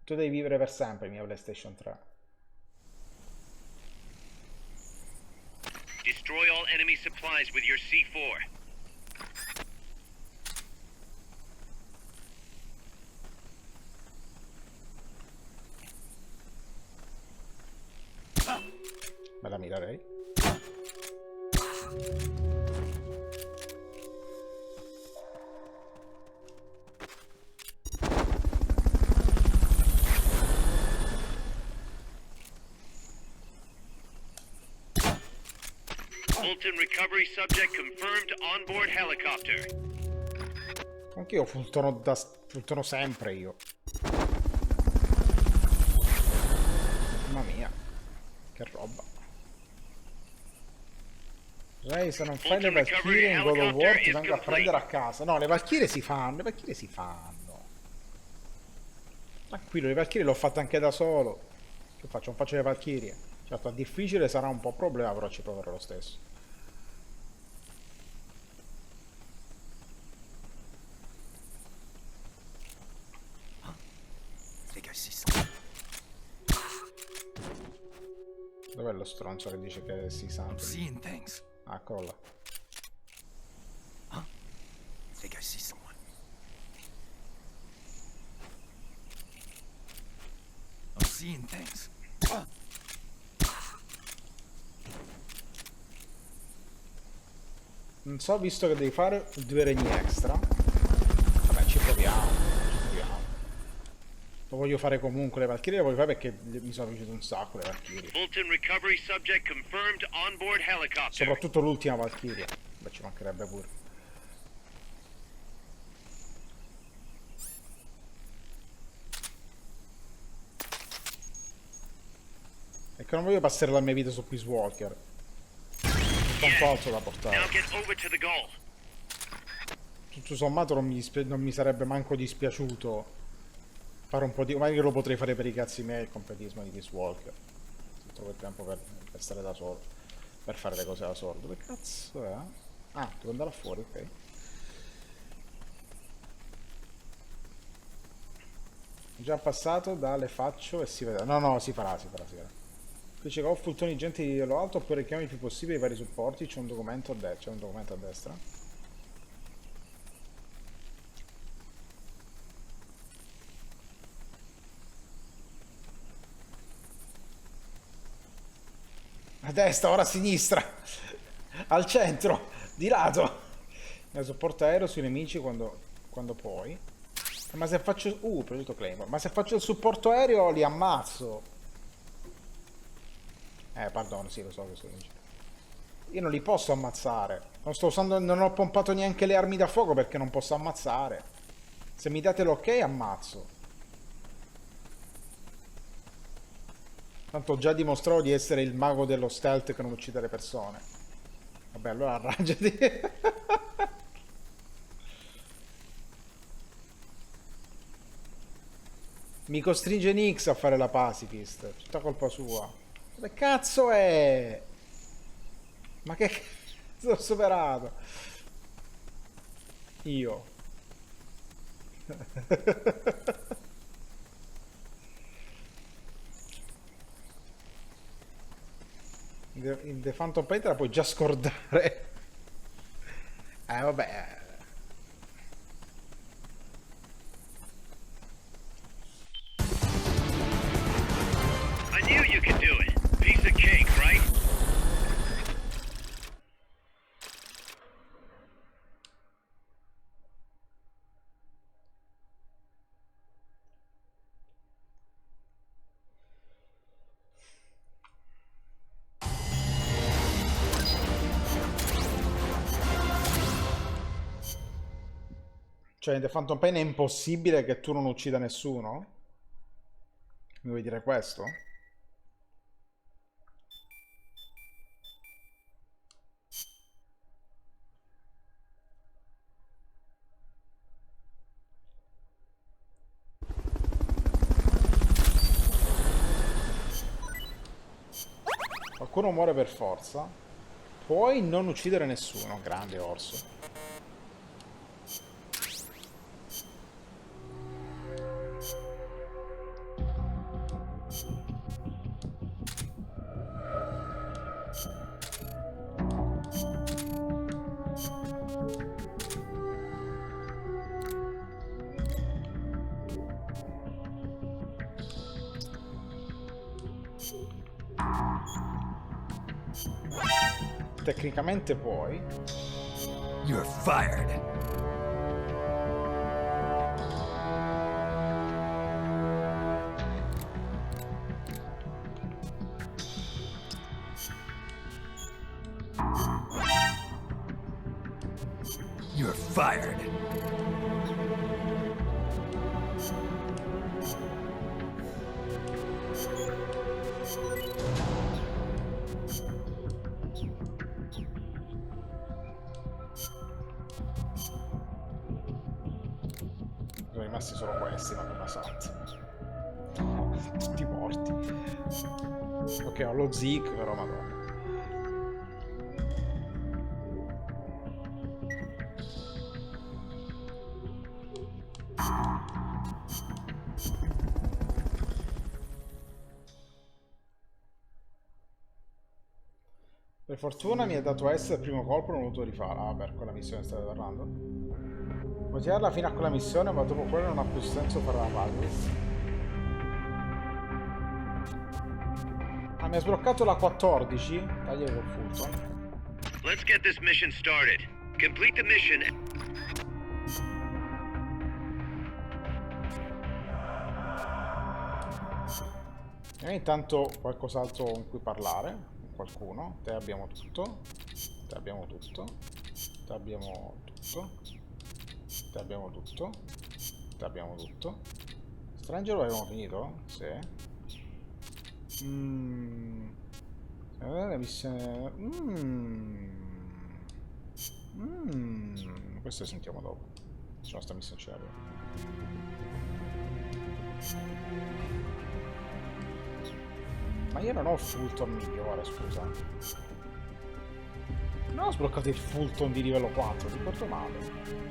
Tu devi vivere per sempre, mia PlayStation 3. Destroy all enemy supplies with your C4. Me la mirerei. Fulton recovery subject confirmed onboard helicopter. Anch'io fultono sempre io. Mamma mia. Che roba. Lei se non fai le Valchirie in God of War ti vengo a prendere a casa. No, le Valchirie si fanno. Tranquillo, le Valchirie l'ho fatte anche da solo. Che faccio? Non faccio le Valchirie. Certo, a difficile sarà un po' un problema, però ci proverò lo stesso. Dov'è lo stronzo che dice che si sa? Ah, eccolo là. Non so, visto che devi fare 2 regni extra. Vabbè, ci proviamo. Lo voglio fare comunque, le Valchirie le voglio fare perché mi sono piaciute un sacco le Valchirie. Fulton recovery subject confirmed onboard helicopter. Soprattutto l'ultima Valchiria. Beh, ci mancherebbe pure. E che non voglio passare la mia vita su Peace Walker. C'è un po' altro da portare. Tutto sommato non mi sarebbe manco dispiaciuto fare un po' di... magari lo potrei fare per i cazzi miei il completismo di Peace Walker. Se trovo il tempo per stare da solo. Per fare le cose da solo. Dove cazzo è? Ah, devo andare fuori, ok. Già passato da le faccio e si vede. No, si farà. Qui c'è ho fultoni gente di livello alto oppure richiami il più possibile i vari supporti. C'è un documento a destra. A destra, ora a sinistra. Al centro, di lato. Nel supporto aereo sui nemici quando puoi. Ma se faccio... preso claim. Ma se faccio il supporto aereo li ammazzo. Pardon, sì, lo so che sono in giro. Io non li posso ammazzare. Non sto usando... Non ho pompato neanche le armi da fuoco perché non posso ammazzare. Se mi date l'ok, ammazzo. Tanto ho già dimostrato di essere il mago dello stealth che non uccide le persone. Vabbè, allora arrangiati. Mi costringe Nix a fare la pacifist. Tutta colpa sua. Che cazzo è? Ma che cazzo ho superato? Io. In The Phantom Pain te la puoi già scordare. Vabbè. I knew you could do it. Piece of cake, right? Cioè, in The Phantom Pain è impossibile che tu non uccida nessuno? Mi vuoi dire questo? Qualcuno muore per forza. Puoi non uccidere nessuno. Grande orso. Tecnicamente puoi. You're fired. You're fired. Sono rimasti solo questi, ma come salti. Tutti morti. Ok, ho lo Zeke, però madonna. Per fortuna mi ha dato S al primo colpo, non ho voluto rifare. Ah, per quella missione state parlando. Puoi tirarla fino a quella missione, ma dopo quello non ha più senso fare la pacifist. Ah, mi ha sbloccato la 14. Taglia col Fulton. Let's get this mission started. Complete the mission. E intanto qualcos'altro con cui parlare. Qualcuno. Te abbiamo tutto. Te abbiamo tutto. Te abbiamo tutto. Te abbiamo tutto. Te abbiamo tutto. Stranger l'abbiamo finito? Sì. La missione... Questo sentiamo dopo. Se no sta missione ce l'abbiamo. Ma io non ho Fulton migliore, scusa. Non ho sbloccato il Fulton di livello 4, ti porto male.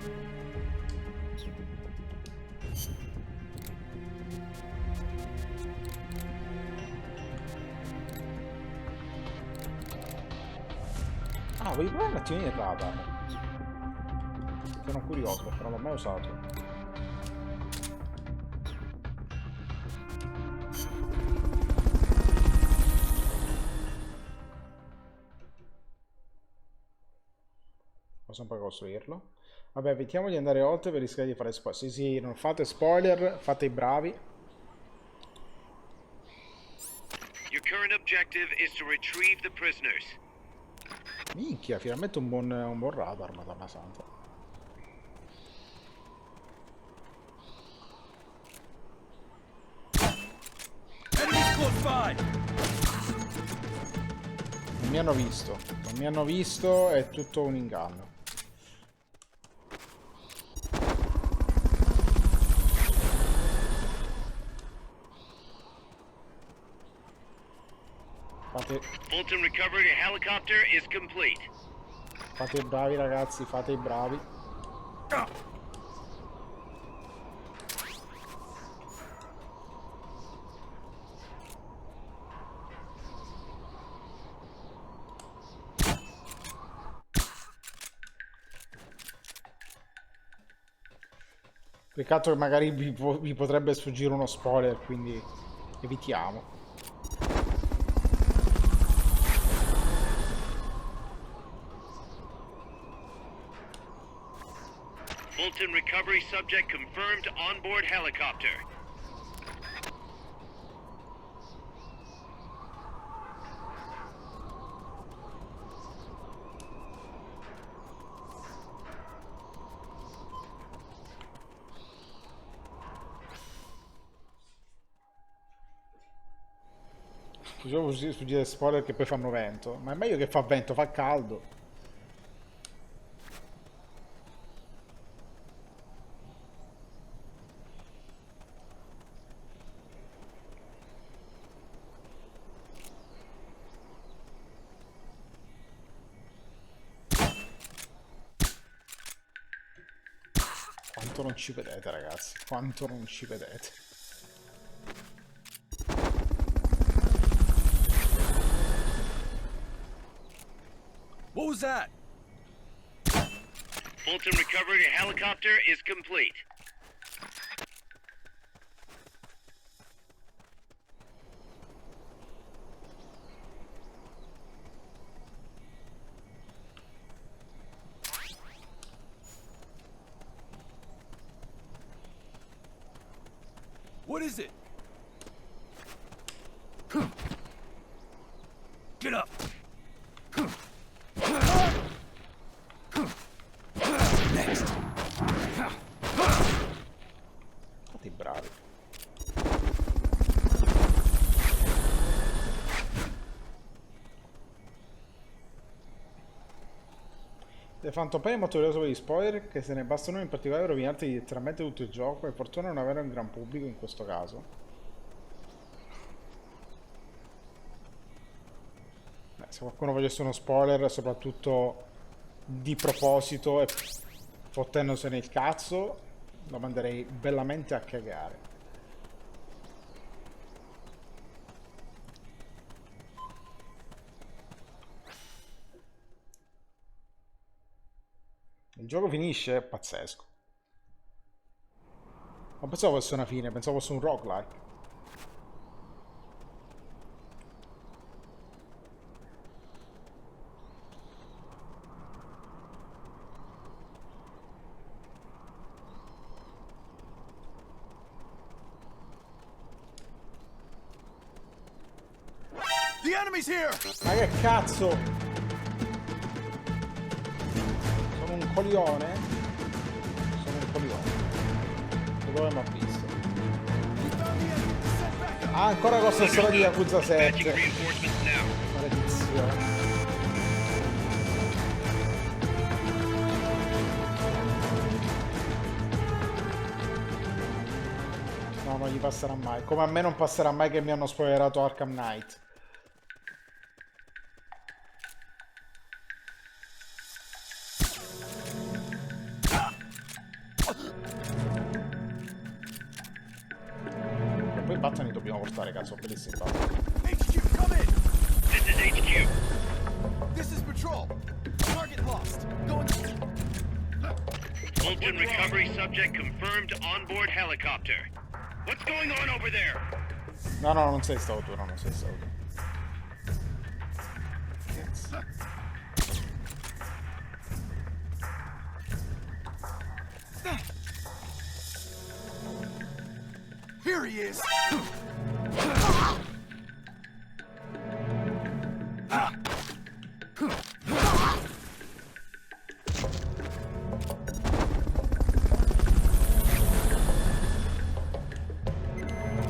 Ah, vuoi provare un attimino il radar? Sono curioso perché non l'ho mai usato. Possiamo poi costruirlo. Vabbè, evitiamo di andare oltre per rischiare di fare spoiler. Sì, sì, non fate spoiler, fate i bravi. Your current objective is to retrieve the prisoners. Minchia, finalmente un buon radar, madonna santa. Non mi hanno visto. Non mi hanno visto, è tutto un inganno. Fulton recovery helicopter is complete. Fate i bravi ragazzi, fate i bravi. Peccato che magari vi potrebbe sfuggire uno spoiler, quindi evitiamo. Fulton recovery subject confirmed on board helicopter. Potevo sfuggire spoiler che poi fanno vento, ma è meglio che fa vento, fa caldo. Quanto non ci vedete ragazzi, quanto non ci vedete. What was that? Fulton recovery helicopter is complete. What is it? Get up. Next. Fate i bravi. The Phantom Pain è molto curioso per gli spoiler, che se ne bastano in particolare per rovinarti letteralmente tutto il gioco, e fortuna non avere un gran pubblico in questo caso. Se qualcuno volesse uno spoiler, soprattutto di proposito e fottendosene il cazzo, lo manderei bellamente a cagare. Il gioco finisce? Pazzesco. Non pensavo fosse una fine, pensavo fosse un roguelike. The enemy's here! Ma che cazzo? Sono un coglione? Sono un coglione. Da dove mi ha visto? Ah, ancora con questa storia di Yakuza 7. Maledizione. No, non gli passerà mai. Come a me non passerà mai che mi hanno spoilerato Arkham Knight. Li dobbiamo portare, cazzo, bellissimi HQ, come in! This is HQ. This is patrol. Target lost. Going. Fulton recovery subject confirmed on board helicopter. What's going on over there? No, no, non sei stato tu, no, non sei stato tu. Here he is.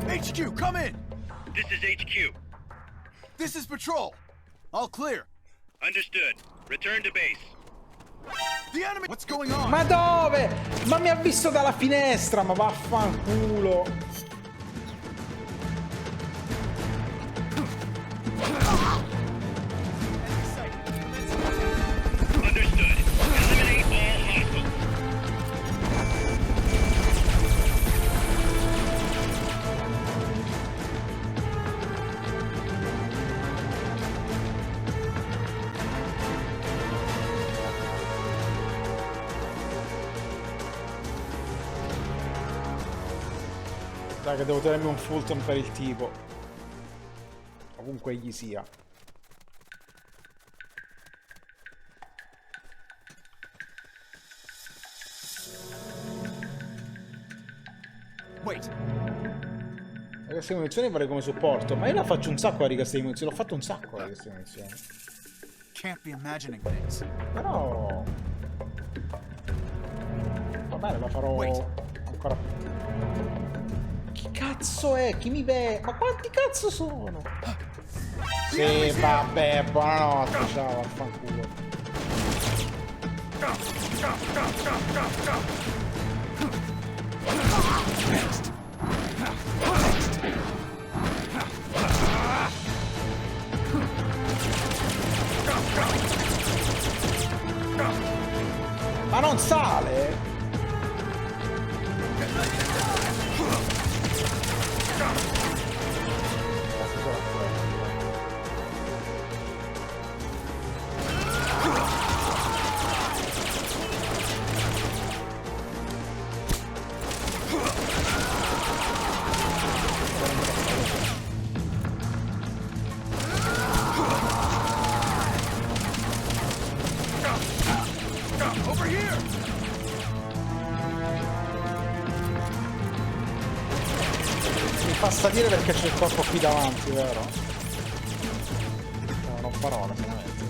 HQ, come in. This is HQ. This is patrol. All clear. Understood. Return to base. The enemy. What's going on? Ma dove? Ma mi ha visto dalla finestra, ma vaffanculo. Understood. Eliminate all hostiles. Dai che devo tenermi un Fulton per il tipo. Ovunque egli sia. Wait. Queste munizioni vorrei come supporto. Ma io la faccio un sacco la richiesta di munizioni. L'ho fatto un sacco la richiesta di munizioni. Can't be imagining things. Però... va bene, la farò ancora più. Chi cazzo è? Chi mi vede? Ma quanti cazzo sono? Sì, vabbè, buonanotte, ciao, vaffanculo. Ma non sale? Over here. Mi fa salire perché c'è il corpo qui davanti, vero? No, non ho parole, veramente.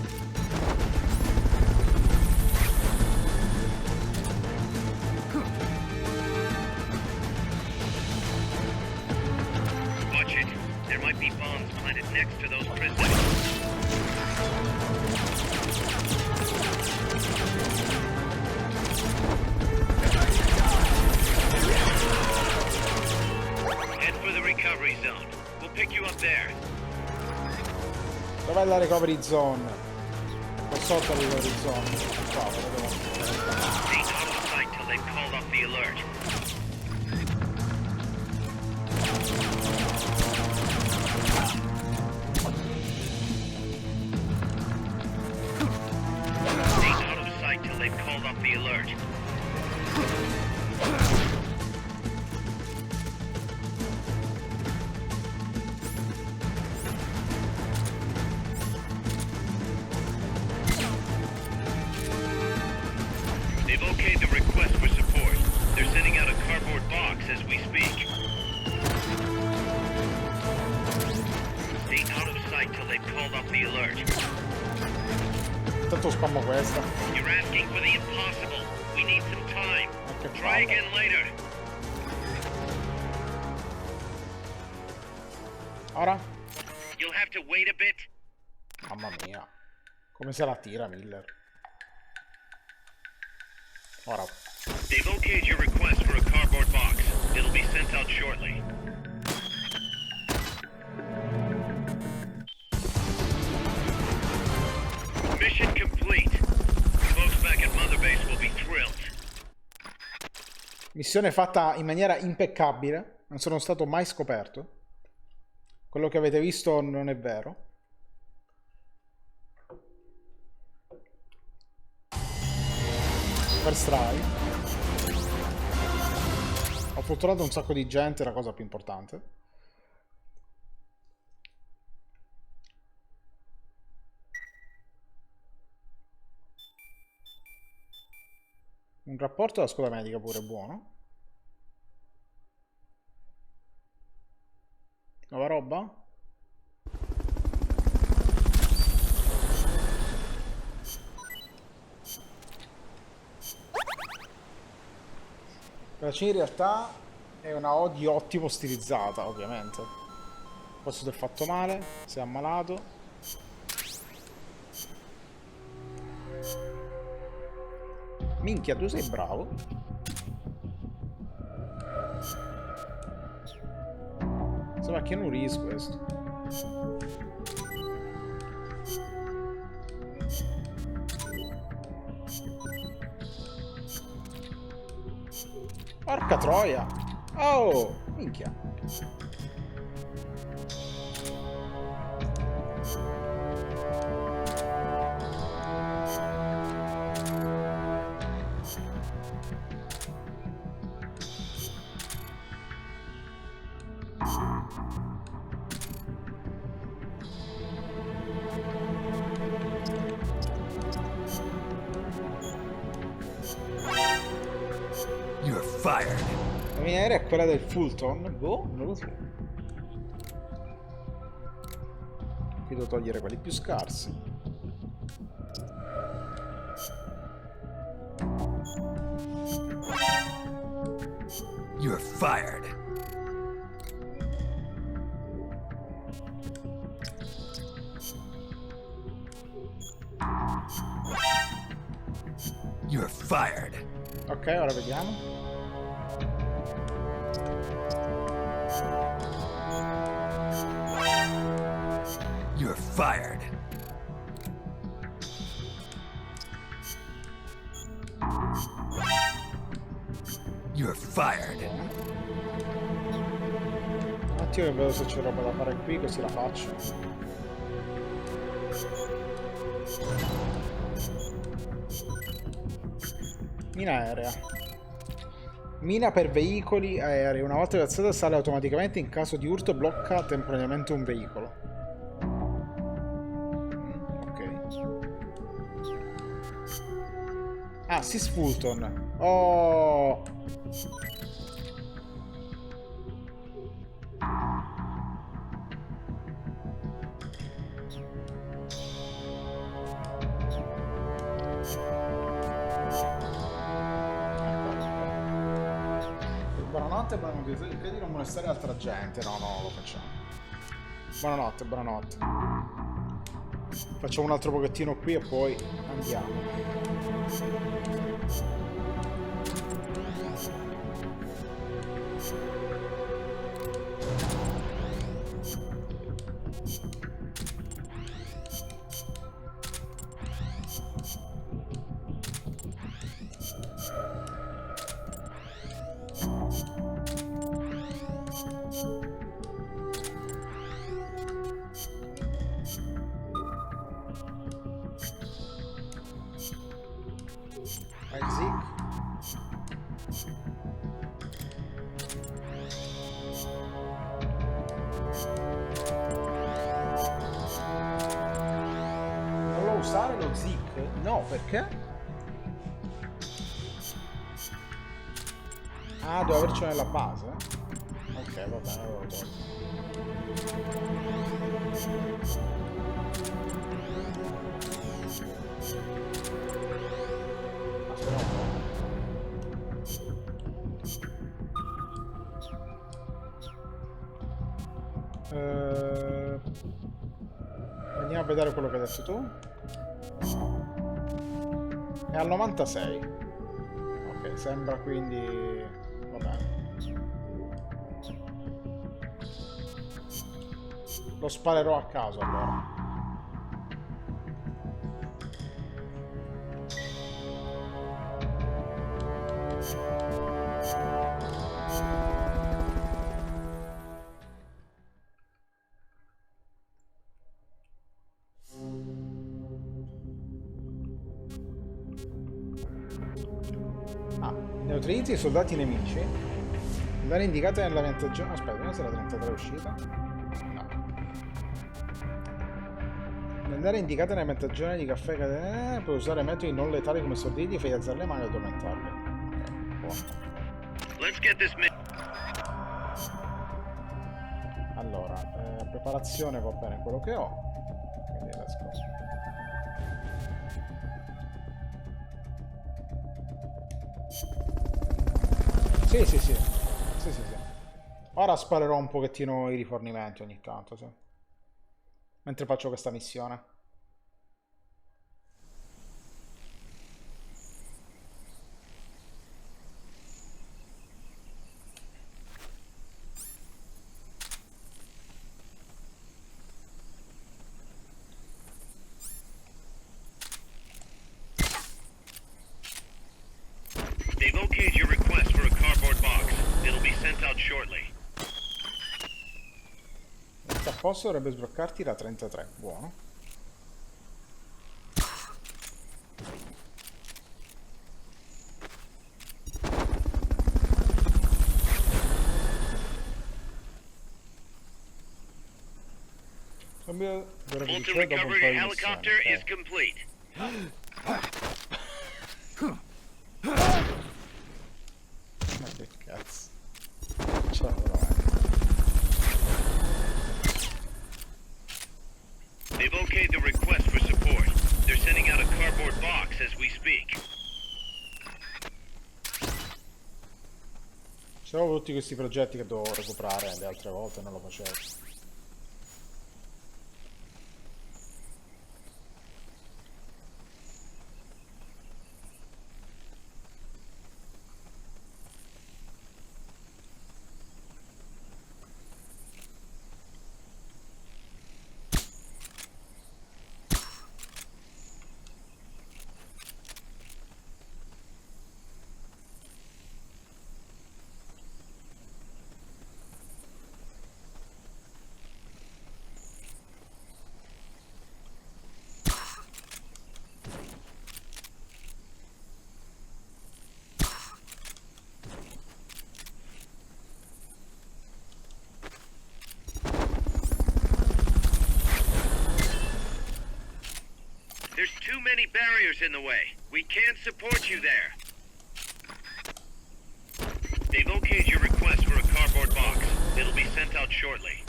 Watch it. There might be bombs planted next to those prisoners. Head for the recovery zone. We'll pick you up there. Dov'è la recovery zone? Ho sotto la recovery zone. Qua, vedo. Stay out of sight till they've called off the alert. Stay out of sight till they've called off the alert. They've okayed the request for support. They're sending out a cardboard box as we speak. Stay out of sight till they've called off the alert. Tanto spammo questa. You're asking for the impossible. We need some time. Try again later. Ora? You'll have to wait a bit. Mamma mia. Come se la tira Miller. Ora. They've okayed your request for a cardboard box. It'll be sent out shortly. Mission complete. Folks back at Mother Base will be thrilled. Missione fatta in maniera impeccabile. Non sono stato mai scoperto. Quello che avete visto non è vero. First try. Ho fortunato un sacco di gente, la cosa più importante. Un rapporto della scuola medica pure buono. Nuova roba? La C in realtà è una O di ottimo stilizzata, ovviamente. Posto del fatto male, sei ammalato. Minchia, tu sei bravo. Insomma, che non riesco questo. Porca troia! Oh! Minchia! You're fired. La mia aerea è quella del Fulton? Boh, non lo so. Qui devo togliere quelli più scarsi. You're fired. You're fired. Ok, ora vediamo. You're fired. You're fired. Un attimo che vedo se c'è roba da fare qui, così la faccio. Mina aerea. Mina per veicoli aerei. Una volta piazzata sale automaticamente in caso di urto, blocca temporaneamente un veicolo. Ok. Ah, Sis Fulton. Oh! Buonanotte, buonanotte. Credi di non molestare altra gente? No, no, lo facciamo. Buonanotte, buonanotte. Facciamo un altro pochettino qui e poi andiamo. Vai Zeke. Non lo usare lo Zeke? No, perché? Ah, devo avercelo nella base? Ok, va bene, allora lo tolgo. Andiamo a vedere quello che hai detto tu. È al 96. Ok, sembra quindi... va bene. Lo sparerò a caso allora. Neutralizzi i soldati nemici. Andare indicate nella ventaggio... Aspetta, non sarà 33 uscita? No. Nel aree indicate nelle piantagioni di caffè, puoi usare metodi non letali come sordini, fai alzare le mani e addormentarli. Buono. Let's get this Allora, preparazione va bene quello che ho. Quindi let's go. Sì. Ora sparerò un pochettino i rifornimenti ogni tanto, sì. Mentre faccio questa missione. They've okayed your request for a cardboard box. It'll be sent out shortly. A posto, dovrebbe sbloccarti da 33. Buono. Molto recovery helicopter is complete. Ma che cazzo. Ciao, veramente. They've okayed the request for support. They're sending out a cardboard box as we speak. C'avevo tutti questi progetti che dovevo recuperare le altre volte, non lo facevo. There's too many barriers in the way. We can't support you there. They've okayed your request for a cardboard box. It'll be sent out shortly.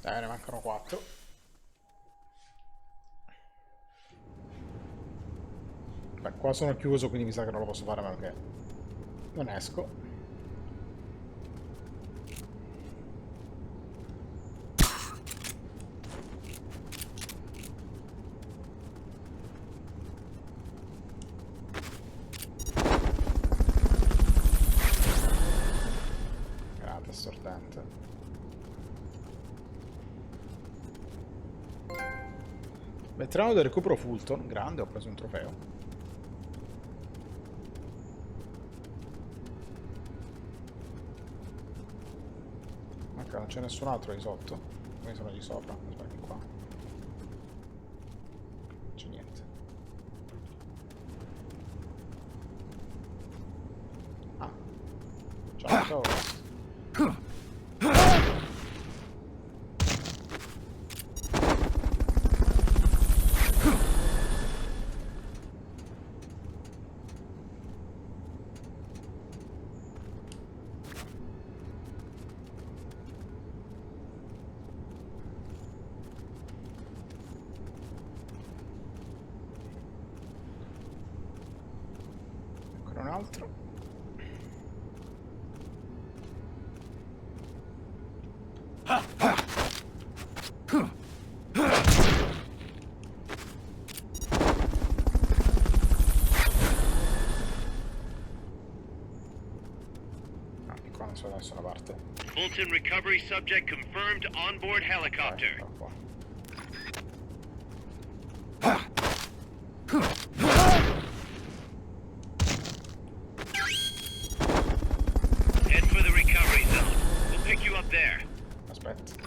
Ne mancano 4. Beh, qua sono chiuso, quindi mi sa che non lo posso fare a meno che non esco. Grande, stordente. Veterano del recupero Fulton, grande, ho preso un trofeo. Ok, non c'è nessun altro di sotto. Quindi sono di sopra, aspetta qua. Non c'è niente. Ah. Ciao. Un altro. parte. Fulton recovery subject confirmed onboard helicopter. Head for the recovery zone. We'll pick you up there. Aspetta.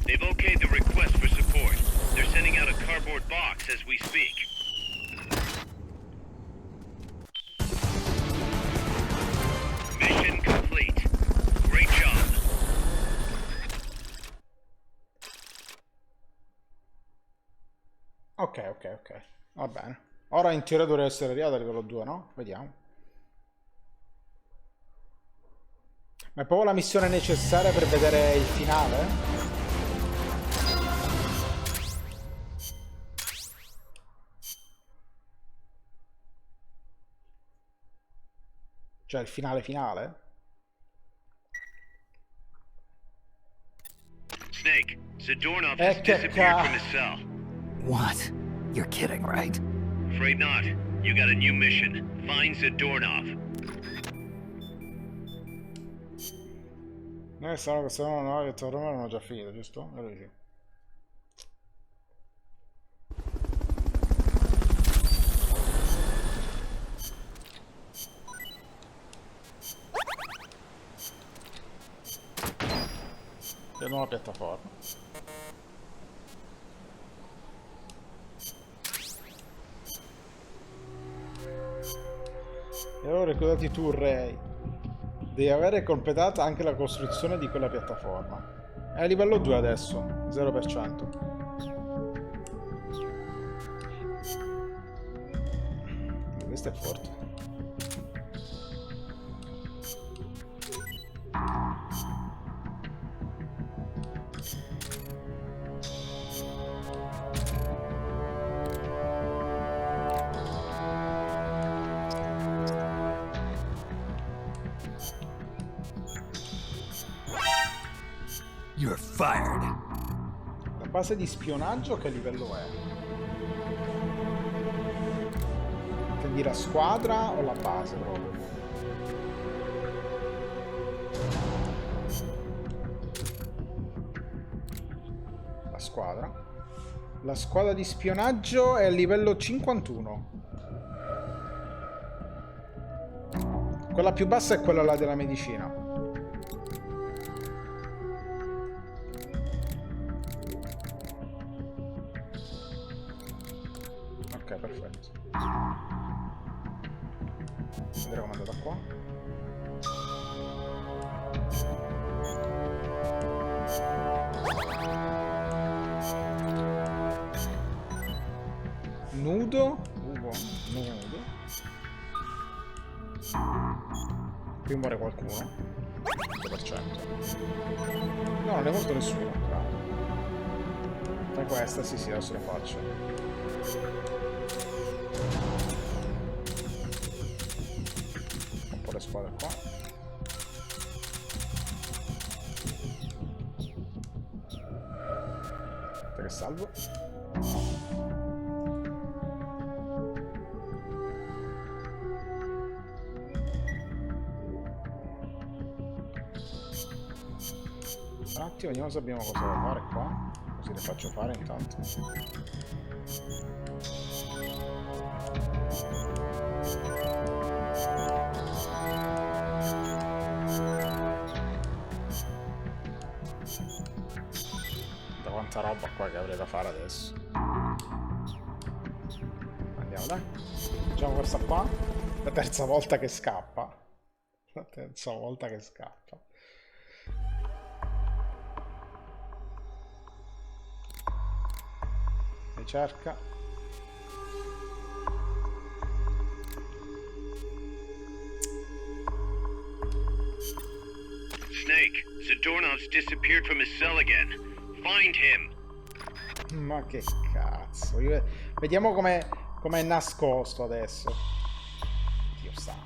They've okayed the request for support. They're sending out a cardboard box as we speak. Mission complete. Great job. Ok. Va bene. Ora in teoria dovrebbe essere arrivato a livello 2, no? Vediamo. Ma è proprio la missione necessaria per vedere il finale? Cioè il finale? Snake, Zadornov has disappeared from his cell. What? You're kidding, right? Afraid not. You got a new mission. Find Zadornov. Noi stavamo che sono no, che Roma erano già finito, giusto? Allora sì. La nuova piattaforma. E allora ricordati tu, Ray, devi avere completata anche la costruzione di quella piattaforma. È a livello 2 adesso, 0%. Questo è forte. You're fired. La base di spionaggio che livello è? Intendi la squadra o la base proprio? La squadra. La squadra di spionaggio è a livello 51. Quella più bassa è quella là della medicina. Ok, perfetto. Vedremo come è andata qua. Nudo. Nudo. Qui muore qualcuno. 100%. No, non ne è morto nessuno. Fai questa, sì, adesso la faccio. Un po' le squadre qua. Aspetta che salvo. Un attimo, vediamo se abbiamo cosa da fare qua. Così le faccio fare intanto. Da quanta roba qua che avrei da fare adesso. Andiamo, dai. Facciamo questa qua. La terza volta che scappa. La terza volta che scappa. Ricerca. Snake, Zadornov's disappeared from his cell again. Find him. Ma che cazzo. Vediamo com'è nascosto adesso. Dio santo.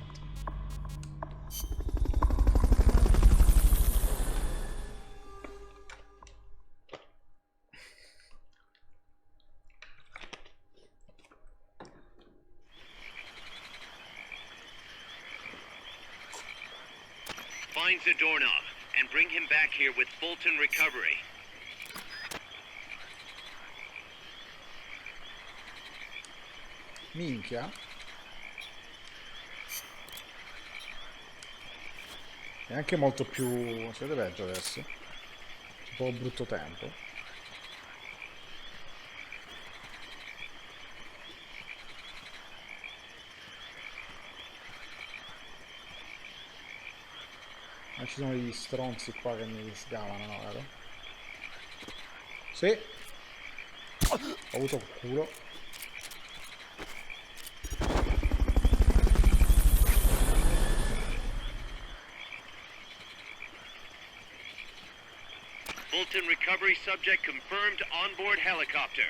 Find the doorknob and bring him back here with Fulton Recovery. Minchia. È anche molto più... si vede peggio adesso. C'è un po' brutto tempo. Ma ci sono degli stronzi qua che mi sgamano, no, vero? Sì. Ho avuto il culo. Fulton recovery subject confirmed onboard helicopter.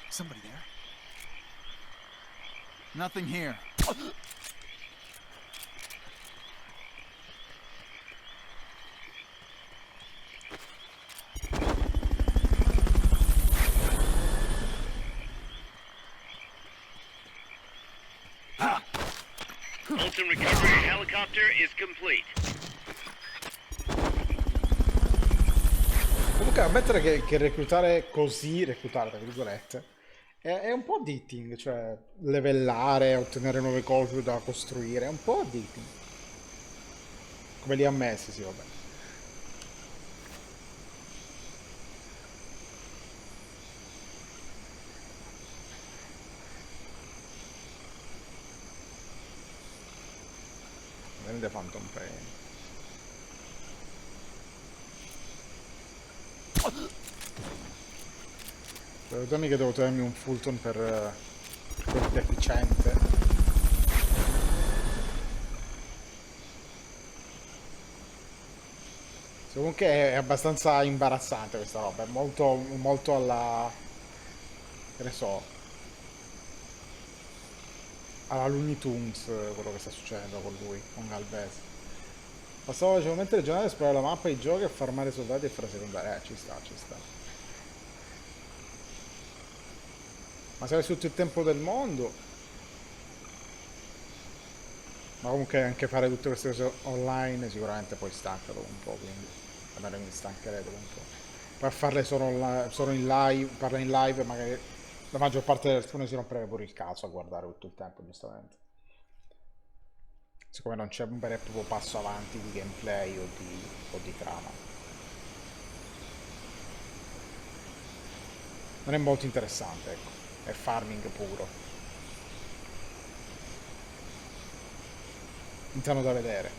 Somebody there? Nothing here. Fulton recovery helicopter is complete. Comunque ammettere che reclutare così, reclutare tra virgolette, è un po' addicting, cioè livellare, ottenere nuove cose da costruire, è un po' addicting. Come li ha messi, sì, vabbè. Vende Phantom Pain. Perdonami che devo togliermi un Fulton per quel deficiente. Comunque è abbastanza imbarazzante questa roba, è molto alla... che ne so... alla Looney Tunes quello che sta succedendo con lui, con Galvez. Passavo facilmente il giornale a esplorare la mappa, i giochi, a farmare soldati e fare secondarie. Ci sta, ci sta. Ma se hai tutto il tempo del mondo... Ma comunque anche fare tutte queste cose online sicuramente poi stanca dopo un po', quindi... almeno mi stancherei dopo un po'. Poi a farle solo in live, parlare in live magari... la maggior parte delle persone si romperebbe pure il cazzo a guardare tutto il tempo, giustamente. Siccome non c'è un vero e proprio passo avanti di gameplay o di trama. Non è molto interessante, ecco. È farming puro. Iniziano da vedere.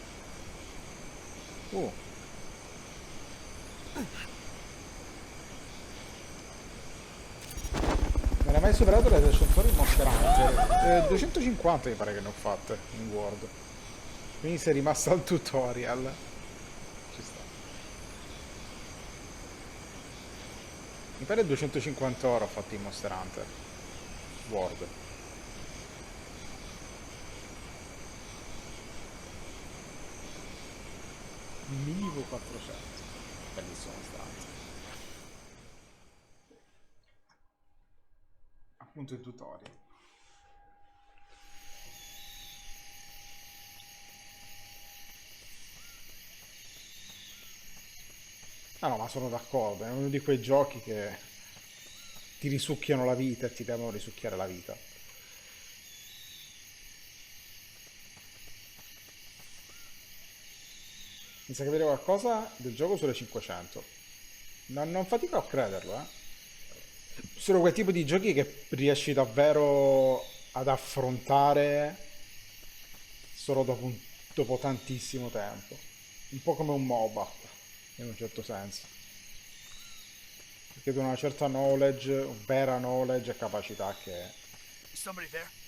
Non hai mai superato le 300 ore Monster Hunter? 250 mi pare che ne ho fatte in World. Quindi sei rimasto al tutorial. Ci sta. Mi pare 250 ore ho fatto in Monster Hunter World. Minimo 400. Bellissimo Monster Hunter. Appunto il tutorial. Ah no, ma sono d'accordo, è uno di quei giochi che ti risucchiano la vita e ti devono risucchiare la vita. Mi sa capire qualcosa del gioco sulle 500. Non fatico a crederlo, eh. Sono quel tipo di giochi che riesci davvero ad affrontare solo dopo tantissimo tempo. Un po' come un MOBA, in un certo senso. Perché di una certa knowledge, vera knowledge e capacità che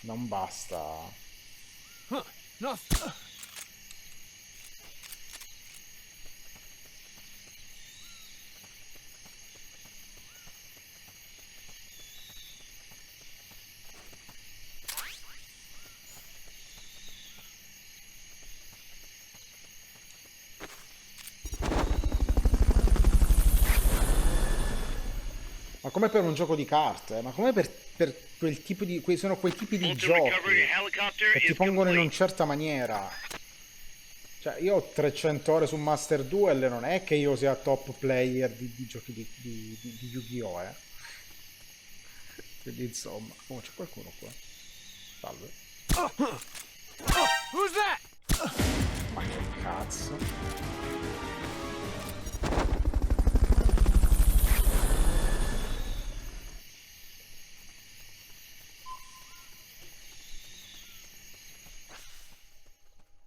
non basta. No. Ma come per un gioco di carte, ma come per per quel tipo di... sono quei tipi di giochi che ti pongono in una certa maniera. Cioè, io ho 300 ore su Master Duel e non è che io sia top player di giochi di Yu-Gi-Oh! Quindi insomma... Oh, c'è qualcuno qua. Salve. Who's that? Ma che cazzo.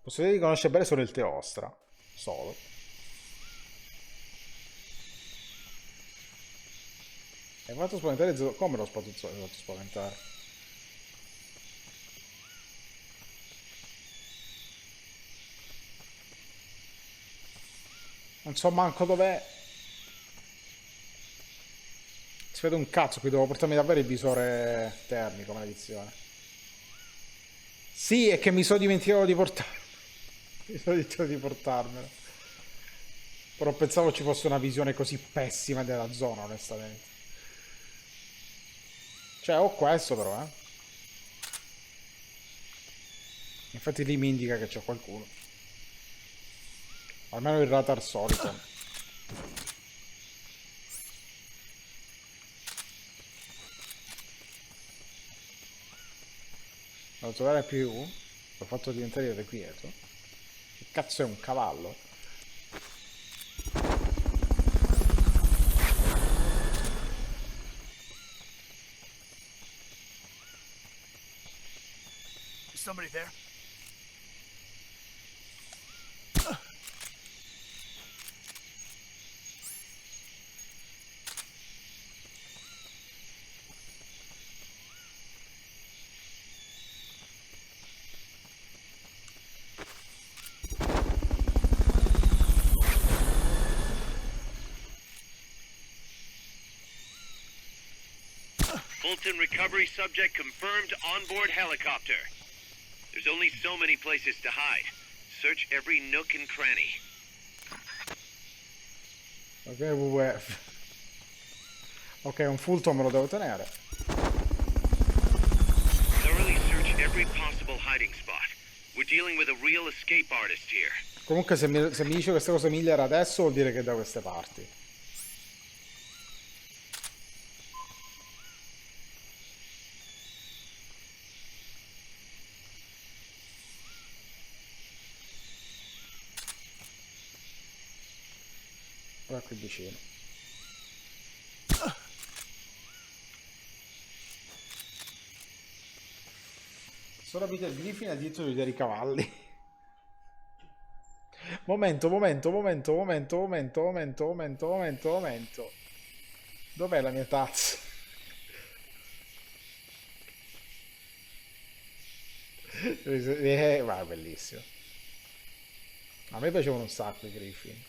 Posso dire di conoscere bene solo il Teostra. Solo. Hai fatto spaventare... Come l'ho fatto spaventare? Non so manco dov'è. Si vede un cazzo, qui devo portarmi davvero il visore termico, maledizione. Sì, è che mi sono dimenticato di portarlo. Mi sono dimenticato di portarmelo. Però pensavo ci fosse una visione così pessima della zona, onestamente. Cioè, ho questo però, eh. Infatti lì mi indica che c'è qualcuno. Almeno il radar solito. Devo trovare più. L'ho fatto diventare irrequieto. Che cazzo è un cavallo? Is somebody there? Fulton recovery subject confirmed onboard helicopter. There's only so many places to hide. Search every nook and cranny. Ok, WWF. Ok, un Fulton me lo devo tenere. Thoroughly search every possible hiding spot. We're dealing with a real escape artist here. Comunque se mi dice queste cose Miller adesso vuol dire che è da queste parti. Guarda qui vicino. Solo Peter Griffin ha dietro di vedere i cavalli. Momento. Dov'è la mia tazza? Ma bellissimo. A me piacevano un sacco i Griffin.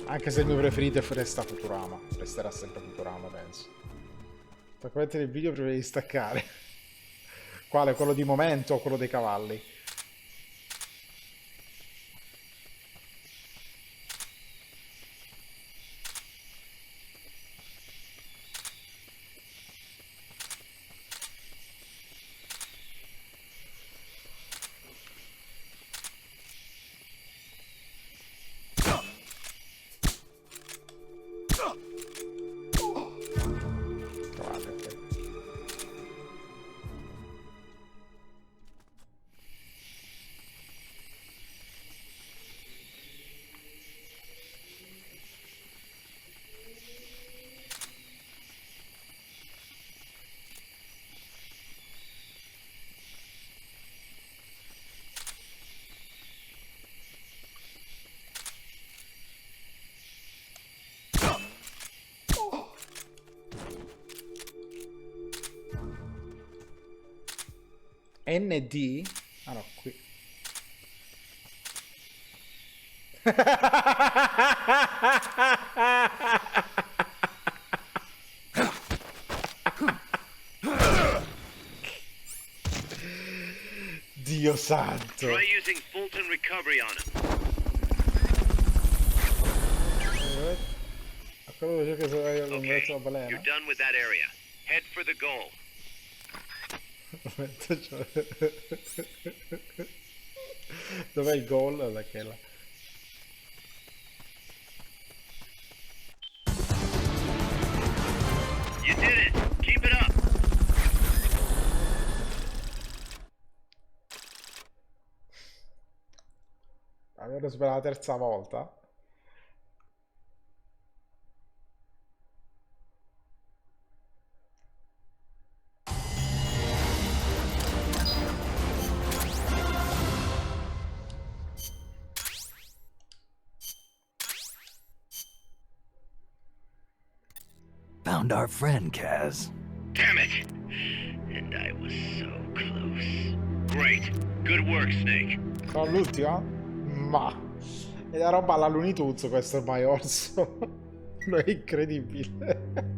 Anche se il mio preferito resta Futurama. Resterà sempre Futurama, penso. Per mettere il video prima di staccare. Quale? Quello di momento o quello dei cavalli? ND? Ah no, qui. santo. Try using Fulton recovery on him. Okay, you're done with that area. Head for the goal. Dov'è il goal? Perché là? You did it. Keep it up. Avevo sbagliato la terza volta. Found our friend, Kaz. Damn it! And I was so close. Great. Good work, Snake. Sono l'ultima? Ma è la roba alla Looney Tunes questo ormai orso. Lo è incredibile.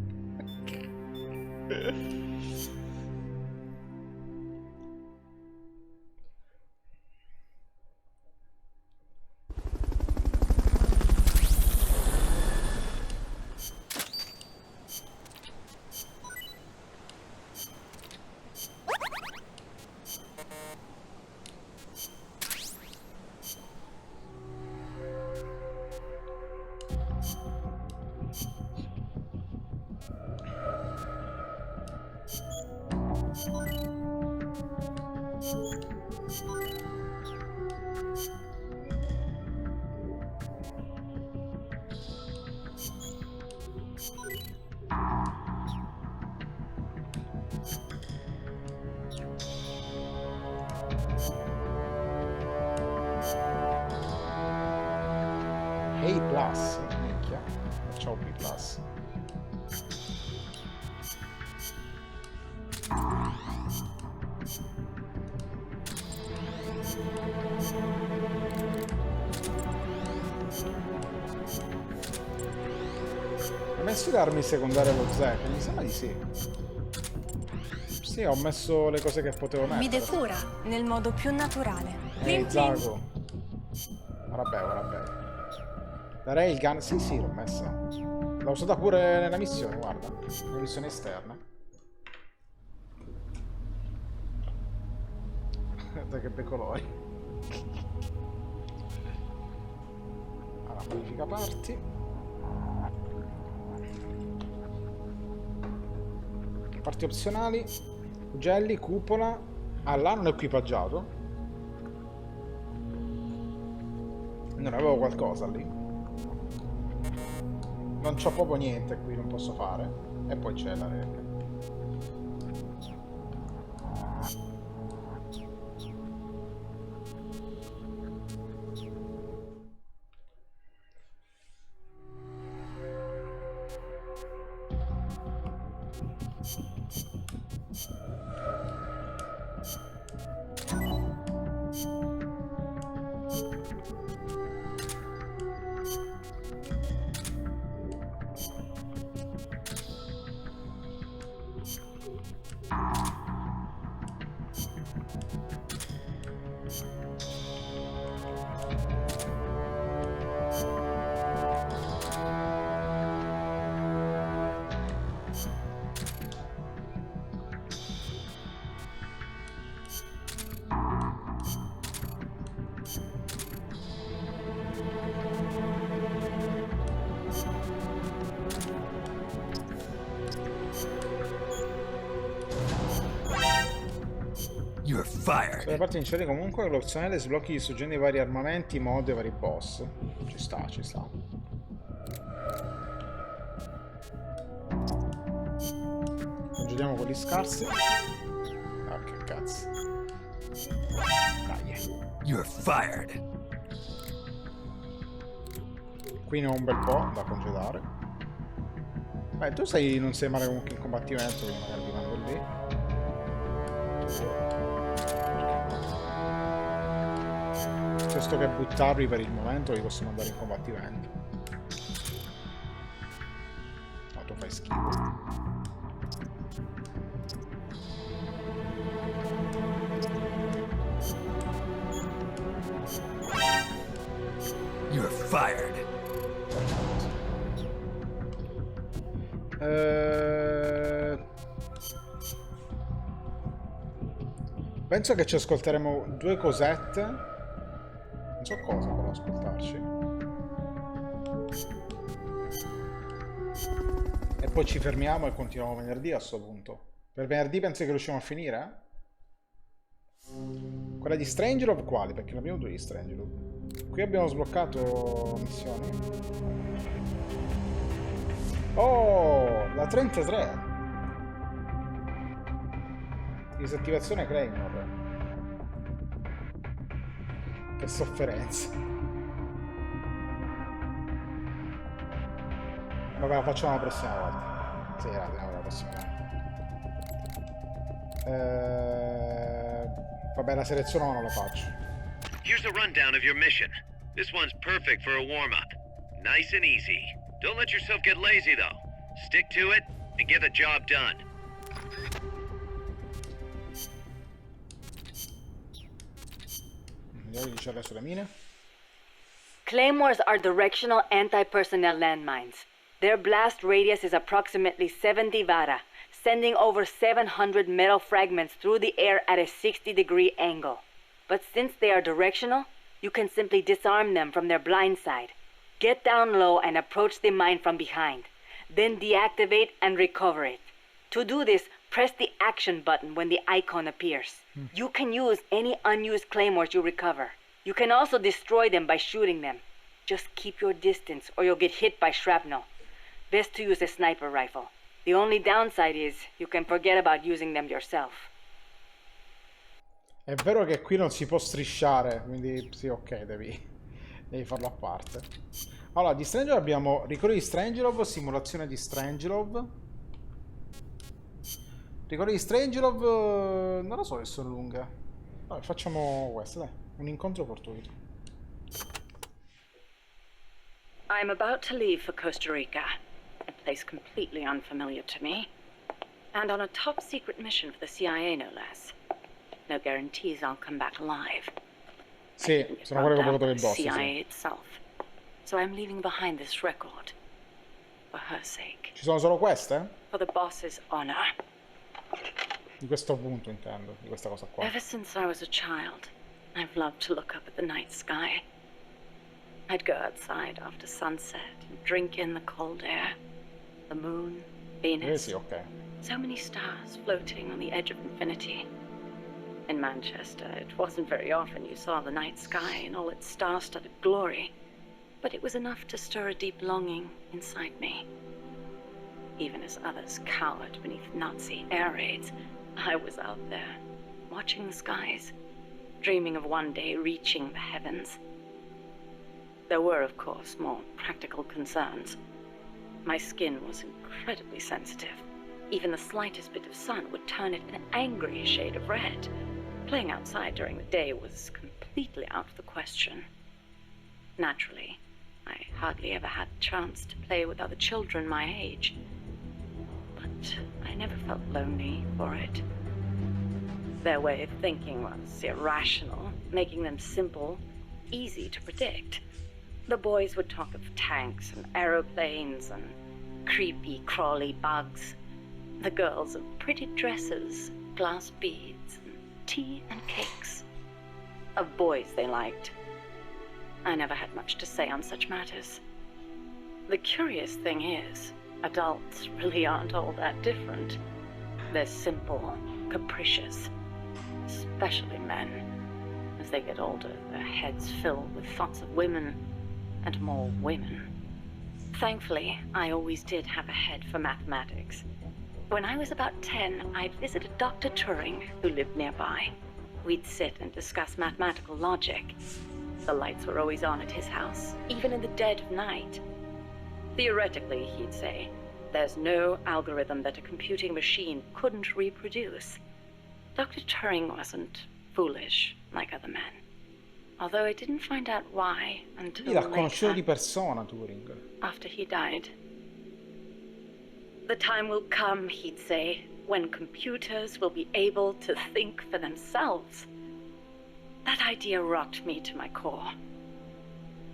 A+, minchia. Facciamo B+. Ho messo le armi secondarie allo Zeke? Mi sembra di sì. Sì, ho messo le cose che potevo mettere. Mi decura nel modo più naturale. Ehi, Zago. Ora bene. La Railgun? Sì, l'ho messa. L'ho usata pure nella missione, guarda. Nella missione esterna. Guarda che bei colori. Allora, modifica parti. Parti opzionali. Ugelli, cupola. Ah, là non è equipaggiato. Non avevo qualcosa lì. Non c'ho proprio niente qui, non posso fare. E poi c'è la regola. Sulle parti iniziali comunque l'opzionale sblocchi gli soggetti dei vari armamenti, modi e vari boss. Ci sta. Congeliamo quelli scarsi. Ah, che cazzo. Dai. You're fired. Qui ne ho un bel po' da congelare. Beh, tu non sei male comunque in combattimento, quindi magari vi mando lì. Piuttosto che buttarli per il momento, li posso mandare in combattimento. No, tu fai schifo. Fired. Penso che ci ascolteremo due cosette. Non so cosa per ascoltarci. E poi ci fermiamo e continuiamo venerdì a sto punto. Per venerdì pensi che riusciamo a finire? Quella di Strangelove quali? Perché ne abbiamo due di Strangelove. Qui abbiamo sbloccato missioni. Oh, la 33. Disattivazione Claymore. Che sofferenza. Vabbè, la facciamo la prossima volta. Sì, la teniamo la prossima volta. Vabbè, la seleziono ma non la faccio. Here's a rundown of your mission. This one's perfect for a warm-up. Nice and easy. Don't let yourself get lazy, though. Stick to it and get the job done. Andiamo a dice adesso le mine. Claymores are directional anti-personnel landmines. Their blast radius is approximately 70 vara, sending over 700 metal fragments through the air at a 60-degree angle. But since they are directional, you can simply disarm them from their blind side. Get down low and approach the mine from behind. Then deactivate and recover it. To do this, press the action button when the icon appears. You can use any unused claymores you recover. You can also destroy them by shooting them. Just keep your distance or you'll get hit by shrapnel. Best to use a sniper rifle. The only downside is you can forget about using them yourself. È vero che qui non si può strisciare, quindi sì, ok, devi farlo a parte. Allora, di Strangelove abbiamo ricordi di Strangelove, simulazione di Strangelove. Ricordi di Strangelove, non lo so se sono lunghe. Vabbè, facciamo questa, dai, un incontro fortuito. I'm about to leave for Costa Rica, a place completely unfamiliar to me, and on a top-secret mission for the CIA, no less. No guarantees I'll come back alive. Sì, sono quelle che ho votato il boss. CIA Sì. itself. So I'm leaving behind this record for her sake. Ci sono solo queste? For the boss's honor. Di questo punto intendo, di questa cosa qua. Ever since I was a child, I've loved to look up at the night sky. I'd go outside after sunset and drink in the cold air. The moon, Venus. Sì, ok. So many stars floating on the edge of infinity. In Manchester, it wasn't very often you saw the night sky in all its star-studded glory, but it was enough to stir a deep longing inside me. Even as others cowered beneath Nazi air raids, I was out there, watching the skies, dreaming of one day reaching the heavens. There were, of course, more practical concerns. My skin was incredibly sensitive. Even the slightest bit of sun would turn it an angry shade of red. Playing outside during the day was completely out of the question. Naturally, I hardly ever had a chance to play with other children my age. But I never felt lonely for it. Their way of thinking was irrational, making them simple, easy to predict. The boys would talk of tanks and aeroplanes and creepy, crawly bugs. The girls of pretty dresses, glass beads, and tea and cakes. Of boys they liked. I never had much to say on such matters. The curious thing is, adults really aren't all that different. They're simple, capricious, especially men. As they get older, their heads fill with thoughts of women, and more women. Thankfully, I always did have a head for mathematics. When I was about 10, I'd visited Dr. Turing, who lived nearby. We'd sit and discuss mathematical logic. The lights were always on at his house, even in the dead of night. Theoretically, he'd say, there's no algorithm that a computing machine couldn't reproduce. Dr. Turing wasn't foolish like other men. Although I didn't find out why until L'ha conosciuto later, di persona, Turing. after he died. The time will come, he'd say, when computers will be able to think for themselves. That idea rocked me to my core.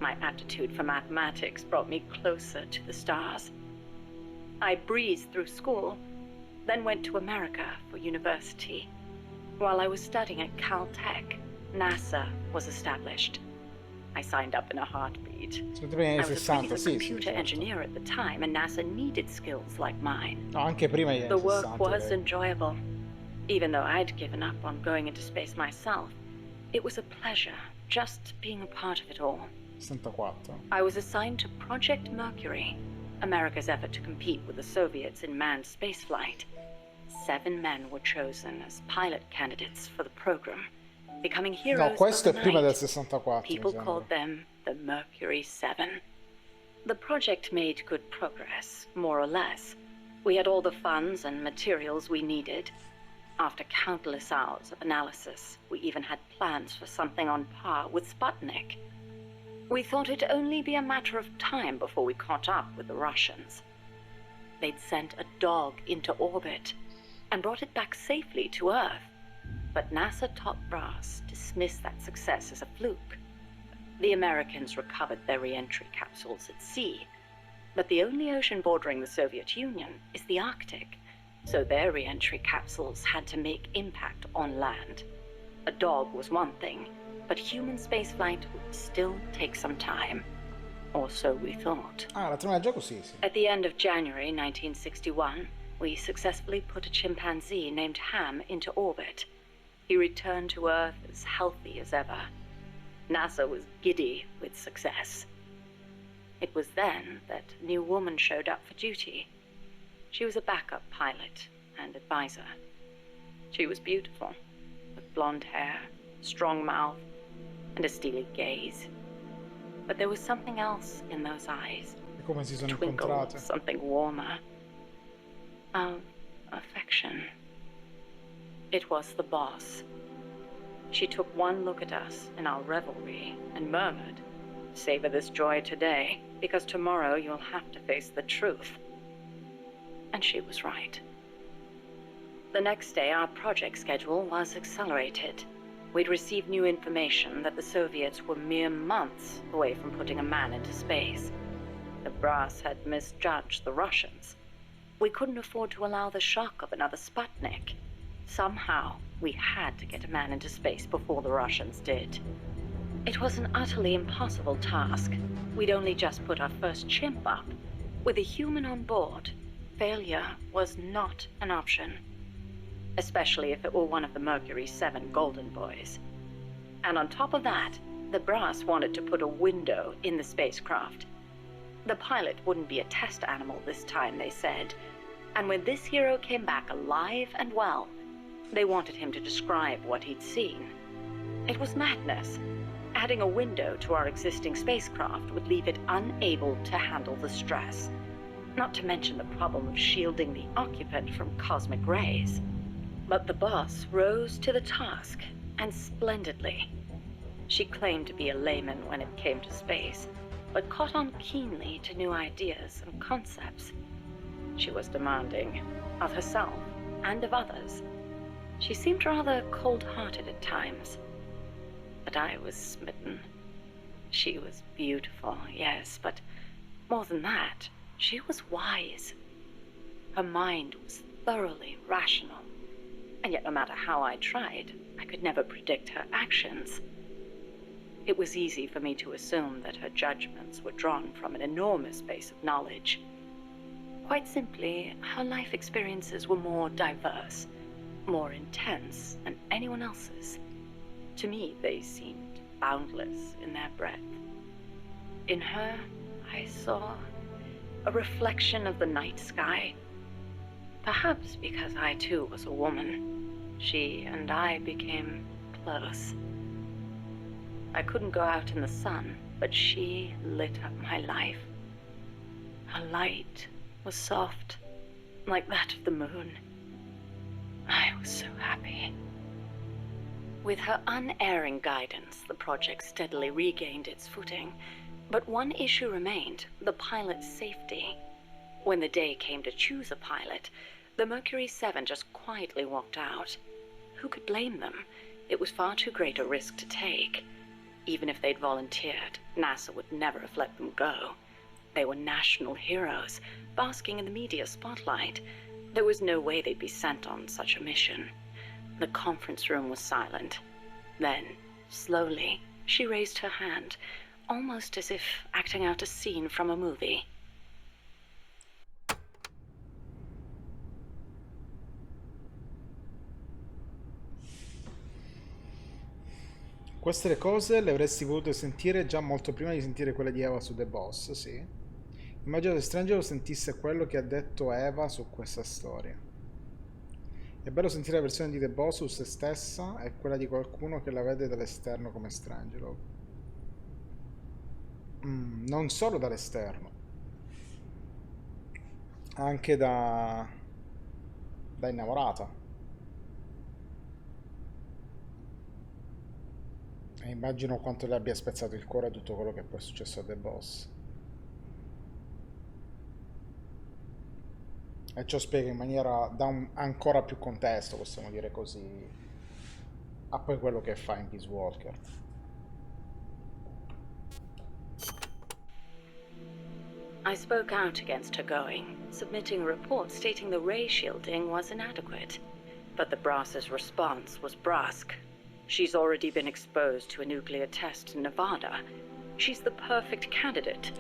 My aptitude for mathematics brought me closer to the stars. I breezed through school, then went to America for university. While I was studying at Caltech, NASA was established. I signed up in a heartbeat. I was a pretty good computer engineer at the time, and NASA needed skills like mine. No, anche prima gli anni The work 60, was direi. enjoyable. Even though I'd given up on going into space myself, it was a pleasure just being a part of it all. 64. I was assigned to Project Mercury, America's effort to compete with the Soviets in manned spaceflight. 7 men were chosen as pilot candidates for the program, becoming heroes No, questo è prima del overnight. 64. People mi sembra. called them the Mercury 7. The project made good progress, more or less. We had all the funds and materials we needed. After countless hours of analysis, we even had plans for something on par with Sputnik. We thought it'd only be a matter of time before we caught up with the Russians. They'd sent a dog into orbit and brought it back safely to Earth. But NASA top brass dismissed that success as a fluke. The Americans recovered their re-entry capsules at sea, but the only ocean bordering the Soviet Union is the Arctic, so their re-entry capsules had to make impact on land. A dog was one thing, but human spaceflight would still take some time. Or so we thought. Ah, la trama del gioco sì. At the end of January 1961, we successfully put a chimpanzee named Ham into orbit. He returned to Earth as healthy as ever. NASA was giddy with success. It was then that a new woman showed up for duty. She was a backup pilot and advisor. She was beautiful, with blonde hair, strong mouth, and a steely gaze. But there was something else in those eyes. E come si sono Twinkle, incontrate? something warmer. Of affection. It was the boss. She took one look at us in our revelry and murmured, "Savor this joy today, because tomorrow you'll have to face the truth." And she was right. The next day, our project schedule was accelerated. We'd received new information that the Soviets were mere months away from putting a man into space. The brass had misjudged the Russians. We couldn't afford to allow the shock of another Sputnik. Somehow, we had to get a man into space before the Russians did. It was an utterly impossible task. We'd only just put our first chimp up. With a human on board, failure was not an option. Especially if it were one of the Mercury 7 Golden Boys. And on top of that, the brass wanted to put a window in the spacecraft. The pilot wouldn't be a test animal this time, they said. And when this hero came back alive and well, they wanted him to describe what he'd seen. It was madness. Adding a window to our existing spacecraft would leave it unable to handle the stress. Not to mention the problem of shielding the occupant from cosmic rays. But the boss rose to the task, and splendidly. She claimed to be a layman when it came to space, but caught on keenly to new ideas and concepts. She was demanding, of herself and of others. She seemed rather cold-hearted at times. But I was smitten. She was beautiful, yes, but more than that, she was wise. Her mind was thoroughly rational. And yet no matter how I tried, I could never predict her actions. It was easy for me to assume that her judgments were drawn from an enormous base of knowledge. Quite simply, her life experiences were more diverse, more intense than anyone else's. To me, they seemed boundless in their breadth. In her, I saw a reflection of the night sky. Perhaps because I too was a woman, she and I became close. I couldn't go out in the sun, but she lit up my life. Her light was soft, like that of the moon. I was so happy. With her unerring guidance, the project steadily regained its footing. But one issue remained, the pilot's safety. When the day came to choose a pilot, the Mercury 7 just quietly walked out. Who could blame them? It was far too great a risk to take. Even if they'd volunteered, NASA would never have let them go. They were national heroes, basking in the media spotlight. There was no way they'd be sent on such a mission. The conference room was silent. Then, slowly, she raised her hand, almost as if acting out a scene from a movie. Queste le cose le avresti volute sentire già molto prima di sentire quelle di Eva su The Boss, sì. Immagino che Strangelo sentisse quello che ha detto Eva su questa storia. È bello sentire la versione di The Boss su se stessa e quella di qualcuno che la vede dall'esterno come Strangelo. Non solo dall'esterno, anche da innamorata. E immagino quanto le abbia spezzato il cuore tutto quello che poi è successo a The Boss. E ciò spiega in maniera, ancora più contesto, possiamo dire così, a poi quello che fa in Peace Walker. I spoke out against her going, submitting a report stating the ray shielding was inadequate. But the brass's response was brusque. She's already been exposed to a nuclear test in Nevada. She's the perfect candidate.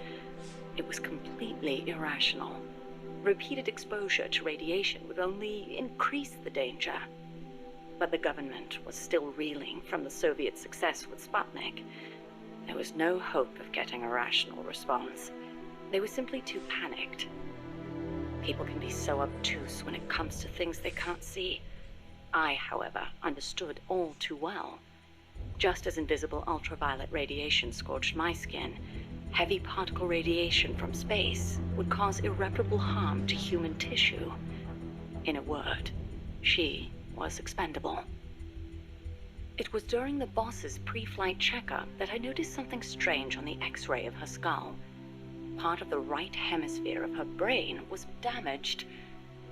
It was completely irrational. Repeated exposure to radiation would only increase the danger. But the government was still reeling from the Soviet success with Sputnik. There was no hope of getting a rational response. They were simply too panicked. People can be so obtuse when it comes to things they can't see. I, however, understood all too well. Just as invisible ultraviolet radiation scorched my skin, heavy particle radiation from space would cause irreparable harm to human tissue. In a word, she was expendable. It was during the boss's pre-flight checkup that I noticed something strange on the X-ray of her skull. Part of the right hemisphere of her brain was damaged.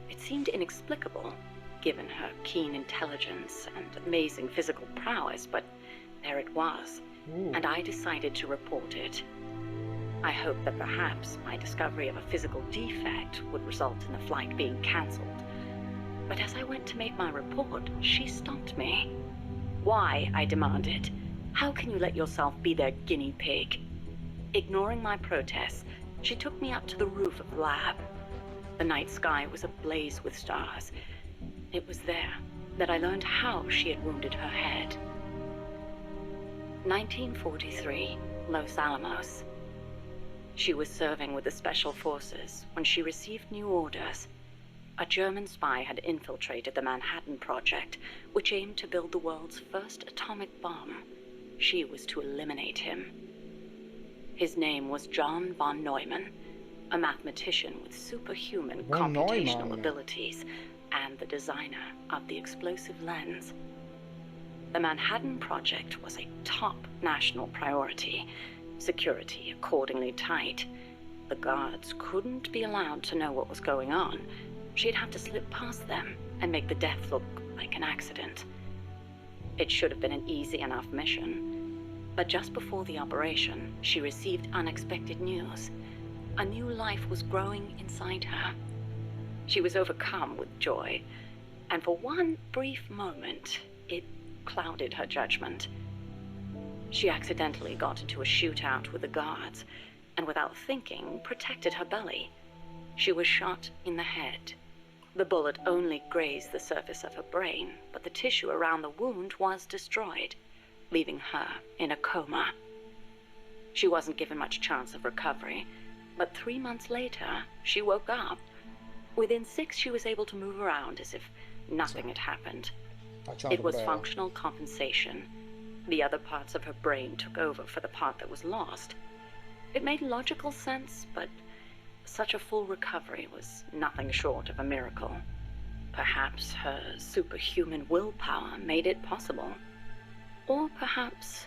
It seemed inexplicable, given her keen intelligence and amazing physical prowess, but there it was, and I decided to report it. I hoped that perhaps my discovery of a physical defect would result in the flight being cancelled. But as I went to make my report, she stopped me. Why? I demanded. How can you let yourself be their guinea pig? Ignoring my protests, she took me up to the roof of the lab. The night sky was ablaze with stars. It was there that I learned how she had wounded her head. 1943, Los Alamos. She was serving with the Special Forces when she received new orders. A German spy had infiltrated the Manhattan Project, which aimed to build the world's first atomic bomb. She was to eliminate him. His name was John von Neumann, a mathematician with superhuman computational abilities and the designer of the explosive lens. The Manhattan Project was a top national priority, security accordingly tight. The guards couldn't be allowed to know what was going on. She'd have to slip past them and make the death look like an accident. It should have been an easy enough mission. But just before the operation, she received unexpected news. A new life was growing inside her. She was overcome with joy, and for one brief moment, it clouded her judgment. She accidentally got into a shootout with the guards, and without thinking, protected her belly. She was shot in the head. The bullet only grazed the surface of her brain, but the tissue around the wound was destroyed, leaving her in a coma. She wasn't given much chance of recovery, but 3 months later, she woke up. Within 6, she was able to move around as if nothing had happened. It was functional compensation. The other parts of her brain took over for the part that was lost. It made logical sense, but such a full recovery was nothing short of a miracle. Perhaps her superhuman willpower made it possible. Or perhaps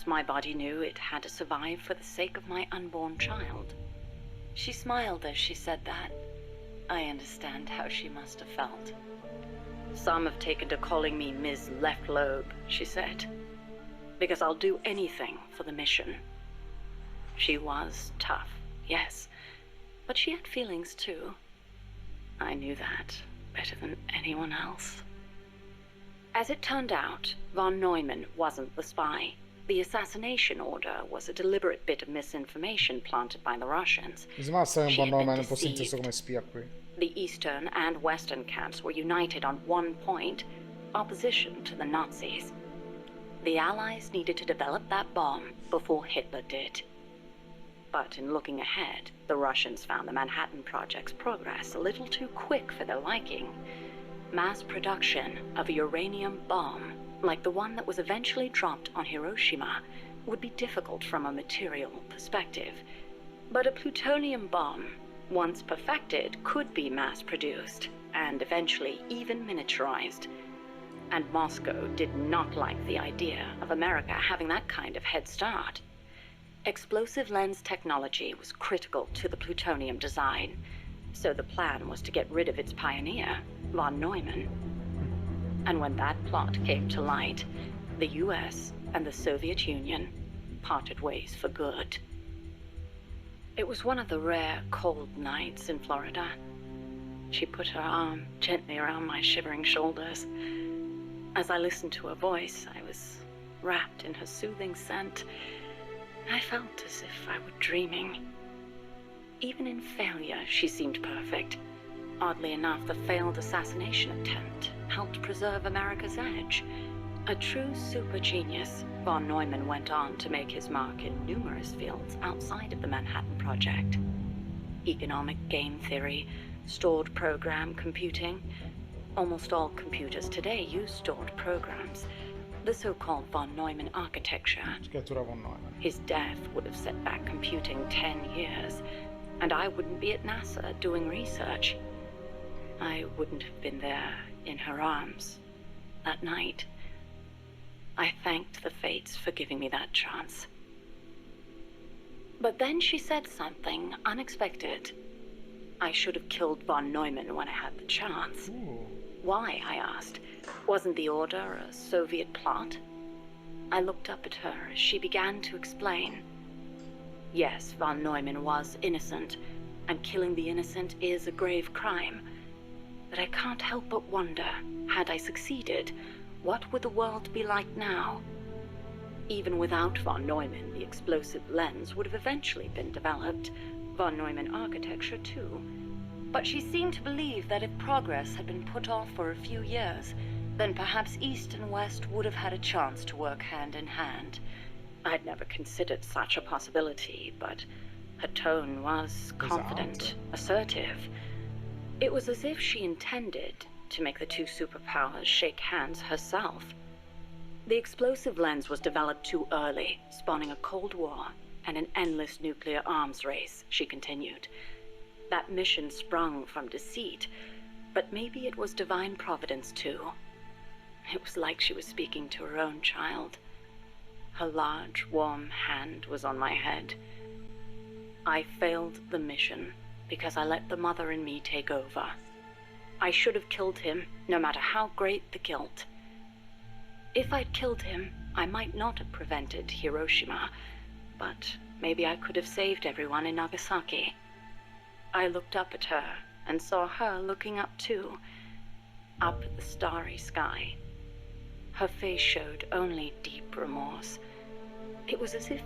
my body knew it had to survive for the sake of my unborn child. She smiled as she said that. I understand how she must have felt. Some have taken to calling me Ms. Left Lobe, she said. because I'll do anything for the mission. She was tough, yes, but she had feelings too. I knew that better than anyone else. As it turned out, von Neumann wasn't the spy. The assassination order was a deliberate bit of misinformation planted by the Russians. Mi sembra che un She po' had nome, been non fosse inteso deceived. come spia qui. The Eastern and Western camps were united on one point: opposition to the Nazis. The Allies needed to develop that bomb before Hitler did. But in looking ahead, the Russians found the Manhattan Project's progress a little too quick for their liking. Mass production of a uranium bomb, like the one that was eventually dropped on Hiroshima, would be difficult from a material perspective. But a plutonium bomb, once perfected, could be mass-produced, and eventually even miniaturized. And Moscow did not like the idea of America having that kind of head start. Explosive lens technology was critical to the plutonium design, so the plan was to get rid of its pioneer, von Neumann. And when that plot came to light, the US and the Soviet Union parted ways for good. It was one of the rare cold nights in Florida. She put her arm gently around my shivering shoulders. As I listened to her voice, I was wrapped in her soothing scent. I felt as if I were dreaming. Even in failure, she seemed perfect. Oddly enough, the failed assassination attempt helped preserve America's edge. A true super genius, von Neumann went on to make his mark in numerous fields outside of the Manhattan Project. Economic game theory, stored program computing. Almost all computers today use stored programs. The so-called von Neumann architecture. Scrittura von Neumann. His death would have set back computing 10 years, and I wouldn't be at NASA doing research. I wouldn't have been there in her arms that night. I thanked the fates for giving me that chance. But then she said something unexpected. I should have killed von Neumann when I had the chance. Ooh. Why, I asked. Wasn't the order a Soviet plot? I looked up at her as she began to explain. Yes, von Neumann was innocent, and killing the innocent is a grave crime. But I can't help but wonder, had I succeeded, what would the world be like now? Even without von Neumann, the explosive lens would have eventually been developed. Von Neumann architecture, too. But she seemed to believe that if progress had been put off for a few years, then perhaps East and West would have had a chance to work hand in hand. I'd never considered such a possibility, but her tone was confident, assertive. It was as if she intended to make the two superpowers shake hands herself. The explosive lens was developed too early, spawning a Cold War and an endless nuclear arms race, she continued. That mission sprung from deceit, but maybe it was divine providence too. It was like she was speaking to her own child. Her large, warm hand was on my head. I failed the mission because I let the mother in me take over. I should have killed him, no matter how great the guilt. If I'd killed him, I might not have prevented Hiroshima, but maybe I could have saved everyone in Nagasaki. I looked up at her and saw her looking up too, up at the starry sky. Her face showed only deep remorse. It was as if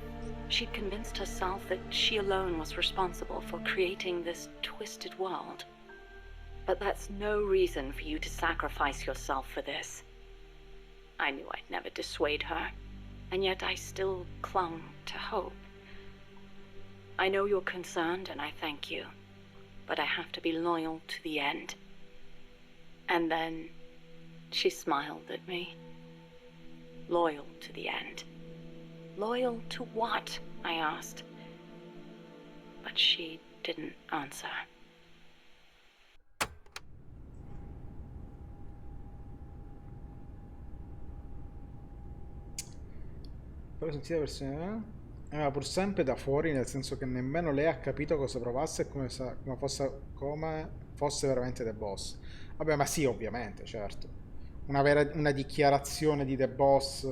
she'd convinced herself that she alone was responsible for creating this twisted world. But that's no reason for you to sacrifice yourself for this. I knew I'd never dissuade her, and yet I still clung to hope. I know you're concerned, and I thank you, but I have to be loyal to the end. And then she smiled at me. Loyal to the end. Loyal to what? I asked. But she didn't answer. Però sentite la versione ma pur sempre da fuori, nel senso che nemmeno lei ha capito cosa provasse e come fosse veramente The Boss. Vabbè, ma sì, ovviamente, certo. Una dichiarazione di The Boss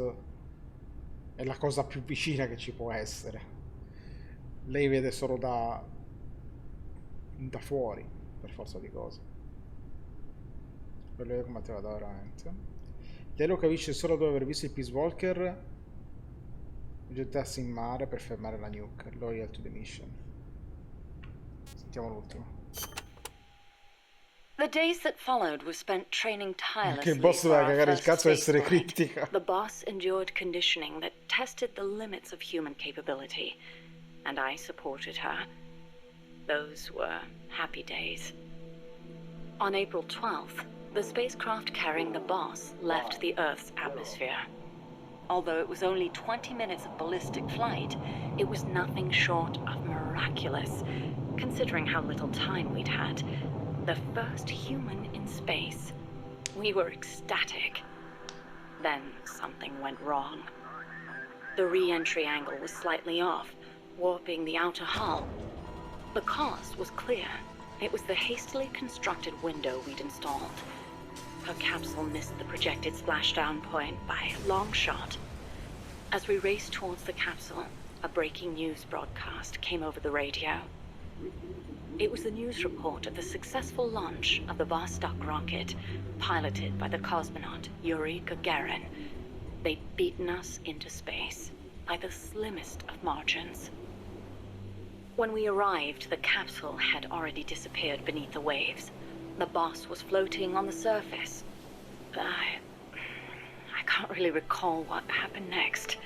È la cosa più vicina che ci può essere. Lei vede solo da fuori, per forza di cose. Per lei combatteva da veramente. Lei lo capisce solo dopo aver visto il Peace Walker gettarsi in mare per fermare la nuke. Loyal to the mission. Sentiamo l'ultimo. The days that followed were spent training Anche il tirelessly boss for doveva our cagare il first cazzo e space essere flight. criptica. The boss endured conditioning that tested the limits of human capability, and I supported her. Those were happy days. On April 12th, the spacecraft carrying the boss left the Earth's atmosphere. Although it was only 20 minutes of ballistic flight, it was nothing short of miraculous, considering how little time we'd had. The first human in space. We were ecstatic. Then something went wrong. The re-entry angle was slightly off, warping the outer hull. The cause was clear. It was the hastily constructed window we'd installed. Her capsule missed the projected splashdown point by a long shot. As we raced towards the capsule, a breaking news broadcast came over the radio. It was the news report of the successful launch of the Vostok rocket, piloted by the cosmonaut Yuri Gagarin. They'd beaten us into space by the slimmest of margins. When we arrived, the capsule had already disappeared beneath the waves. The boss was floating on the surface. I can't really recall what happened next.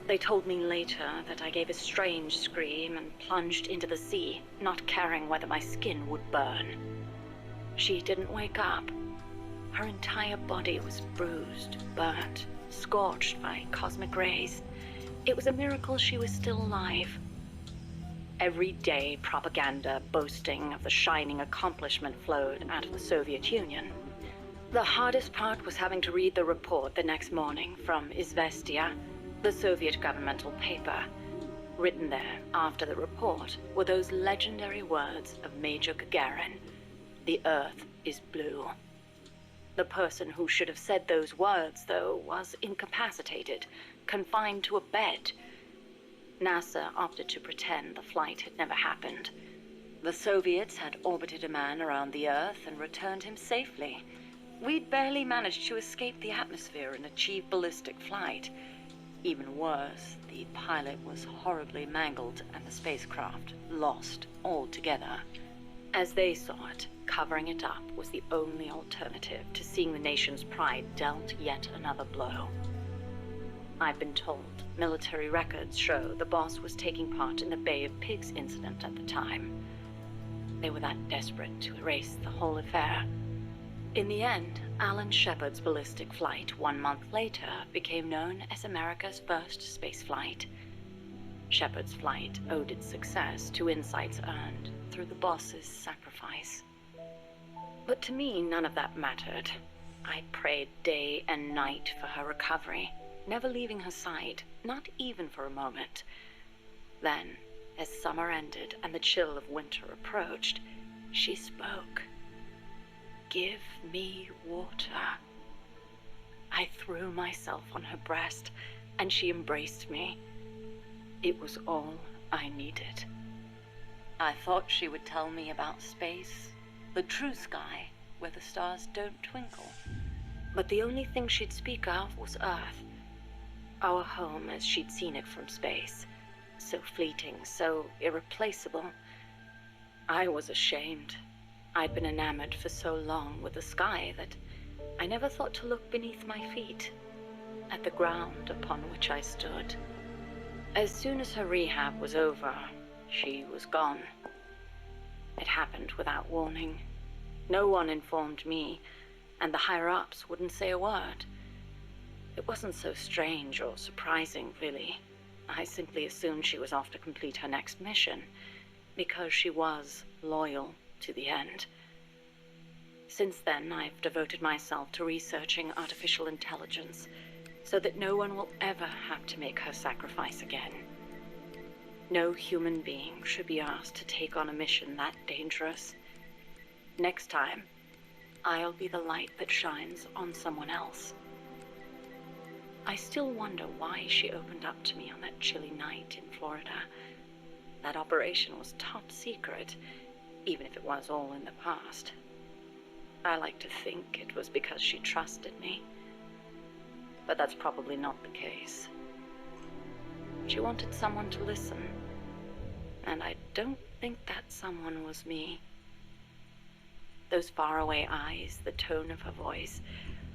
They told me later that I gave a strange scream and plunged into the sea, not caring whether my skin would burn. She didn't wake up. Her entire body was bruised, burnt, scorched by cosmic rays. It was a miracle she was still alive. Every day, propaganda boasting of the shining accomplishment flowed out of the Soviet Union. The hardest part was having to read the report the next morning from Izvestia, the Soviet governmental paper. Written there after the report were those legendary words of Major Gagarin: "The Earth is blue." The person who should have said those words, though, was incapacitated, confined to a bed. NASA opted to pretend the flight had never happened. The Soviets had orbited a man around the Earth and returned him safely. We'd barely managed to escape the atmosphere and achieve ballistic flight. Even worse, the pilot was horribly mangled and the spacecraft lost altogether. As they saw it, covering it up was the only alternative to seeing the nation's pride dealt yet another blow. I've been told military records show the boss was taking part in the Bay of Pigs incident at the time. They were that desperate to erase the whole affair. In the end, Alan Shepard's ballistic flight 1 month later became known as America's first space flight. Shepard's flight owed its success to insights earned through the boss's sacrifice. But to me, none of that mattered. I prayed day and night for her recovery, never leaving her side, not even for a moment. Then, as summer ended and the chill of winter approached, she spoke. "Give me water." I threw myself on her breast, and she embraced me. It was all I needed. I thought she would tell me about space, the true sky, where the stars don't twinkle. But the only thing she'd speak of was Earth, our home as she'd seen it from space. So fleeting, so irreplaceable. I was ashamed. I'd been enamored for so long with the sky that I never thought to look beneath my feet, at the ground upon which I stood. As soon as her rehab was over, she was gone. It happened without warning. No one informed me, and the higher-ups wouldn't say a word. It wasn't so strange or surprising, really. I simply assumed she was off to complete her next mission, because she was loyal to the end. Since then, I've devoted myself to researching artificial intelligence, so that no one will ever have to make her sacrifice again. No human being should be asked to take on a mission that dangerous. Next time, I'll be the light that shines on someone else. I still wonder why she opened up to me on that chilly night in Florida. That operation was top secret, even if it was all in the past. I like to think it was because she trusted me. But that's probably not the case. She wanted someone to listen. And I don't think that someone was me. Those faraway eyes, the tone of her voice,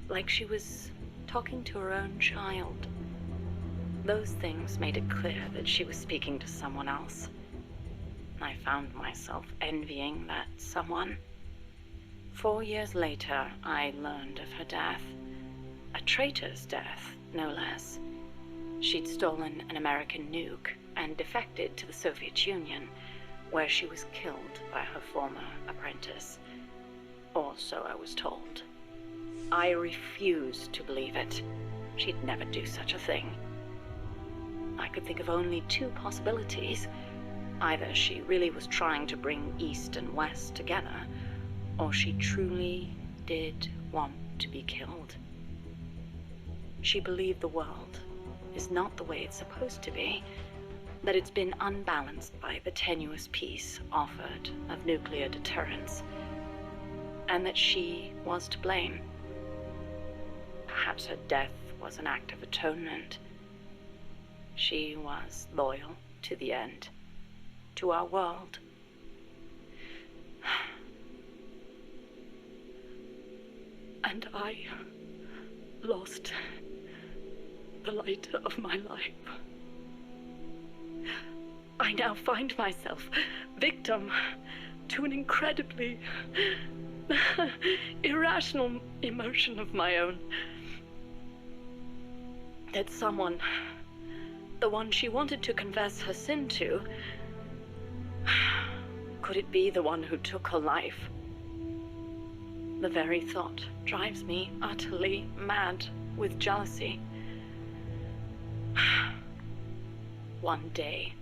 like she was talking to her own child. Those things made it clear that she was speaking to someone else. I found myself envying that someone. 4 years later, I learned of her death. A traitor's death, no less. She'd stolen an American nuke and defected to the Soviet Union, where she was killed by her former apprentice. Or so I was told. I refused to believe it. She'd never do such a thing. I could think of only 2 possibilities. Either she really was trying to bring East and West together, or she truly did want to be killed. She believed the world is not the way it's supposed to be, that it's been unbalanced by the tenuous peace offered of nuclear deterrence, and that she was to blame. Perhaps her death was an act of atonement. She was loyal to the end, to our world. And I lost the light of my life. I now find myself victim to an incredibly irrational emotion of my own. That someone, the one she wanted to confess her sin to, could it be the one who took her life? The very thought drives me utterly mad with jealousy. One day,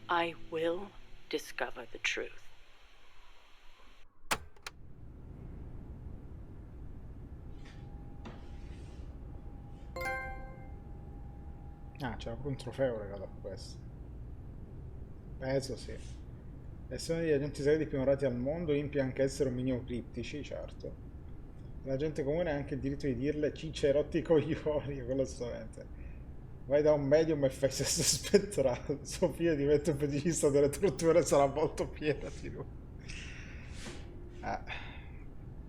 I will discover the truth. Ah, c'era proprio un trofeo legato a questo. Penso sì. Essere uno degli agenti segreti più onorati al mondo impia anche essere un minimo criptici, certo. La gente comune ha anche il diritto di dirle ciccia e rotti i coglioni, quello assolutamente. Vai da un medium e fai sesso spettrale. Suo figlio diventa un feticista delle torture e sarà molto piena di lui.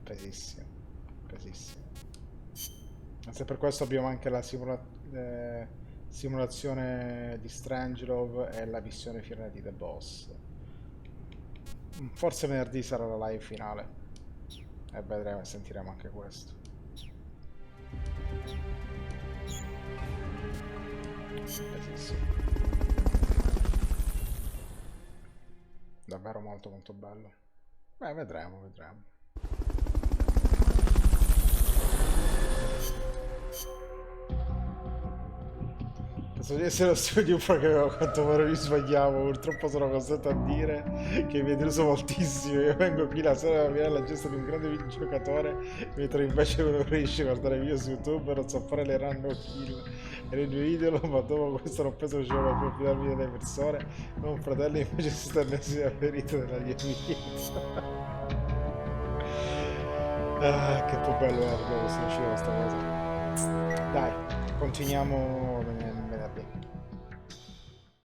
Pesissimo. Pesissimo. Ma se per questo abbiamo anche la simulazione di Strangelove e la missione finale di The Boss. Forse venerdì sarà la live finale e vedremo e sentiremo anche questo. Bellissimo. Davvero molto molto bello. Beh, vedremo. Penso di essere lo studio perché a quanto pare mi sbagliavo, purtroppo sono costretto a dire che mi è deluso moltissimo. Io vengo qui la sera a vedere la gesta di un grande videogiocatore, mentre invece uno riesce a guardare video su YouTube e non so fare le run kill e nel mio idolo, ma dopo questo non penso che riuscirò più a fidarmi delle persone. Non fratelli, invece si sta innanzi la ferita della mia vita. Che bello è questa uscita questa cosa. Dai, continuiamo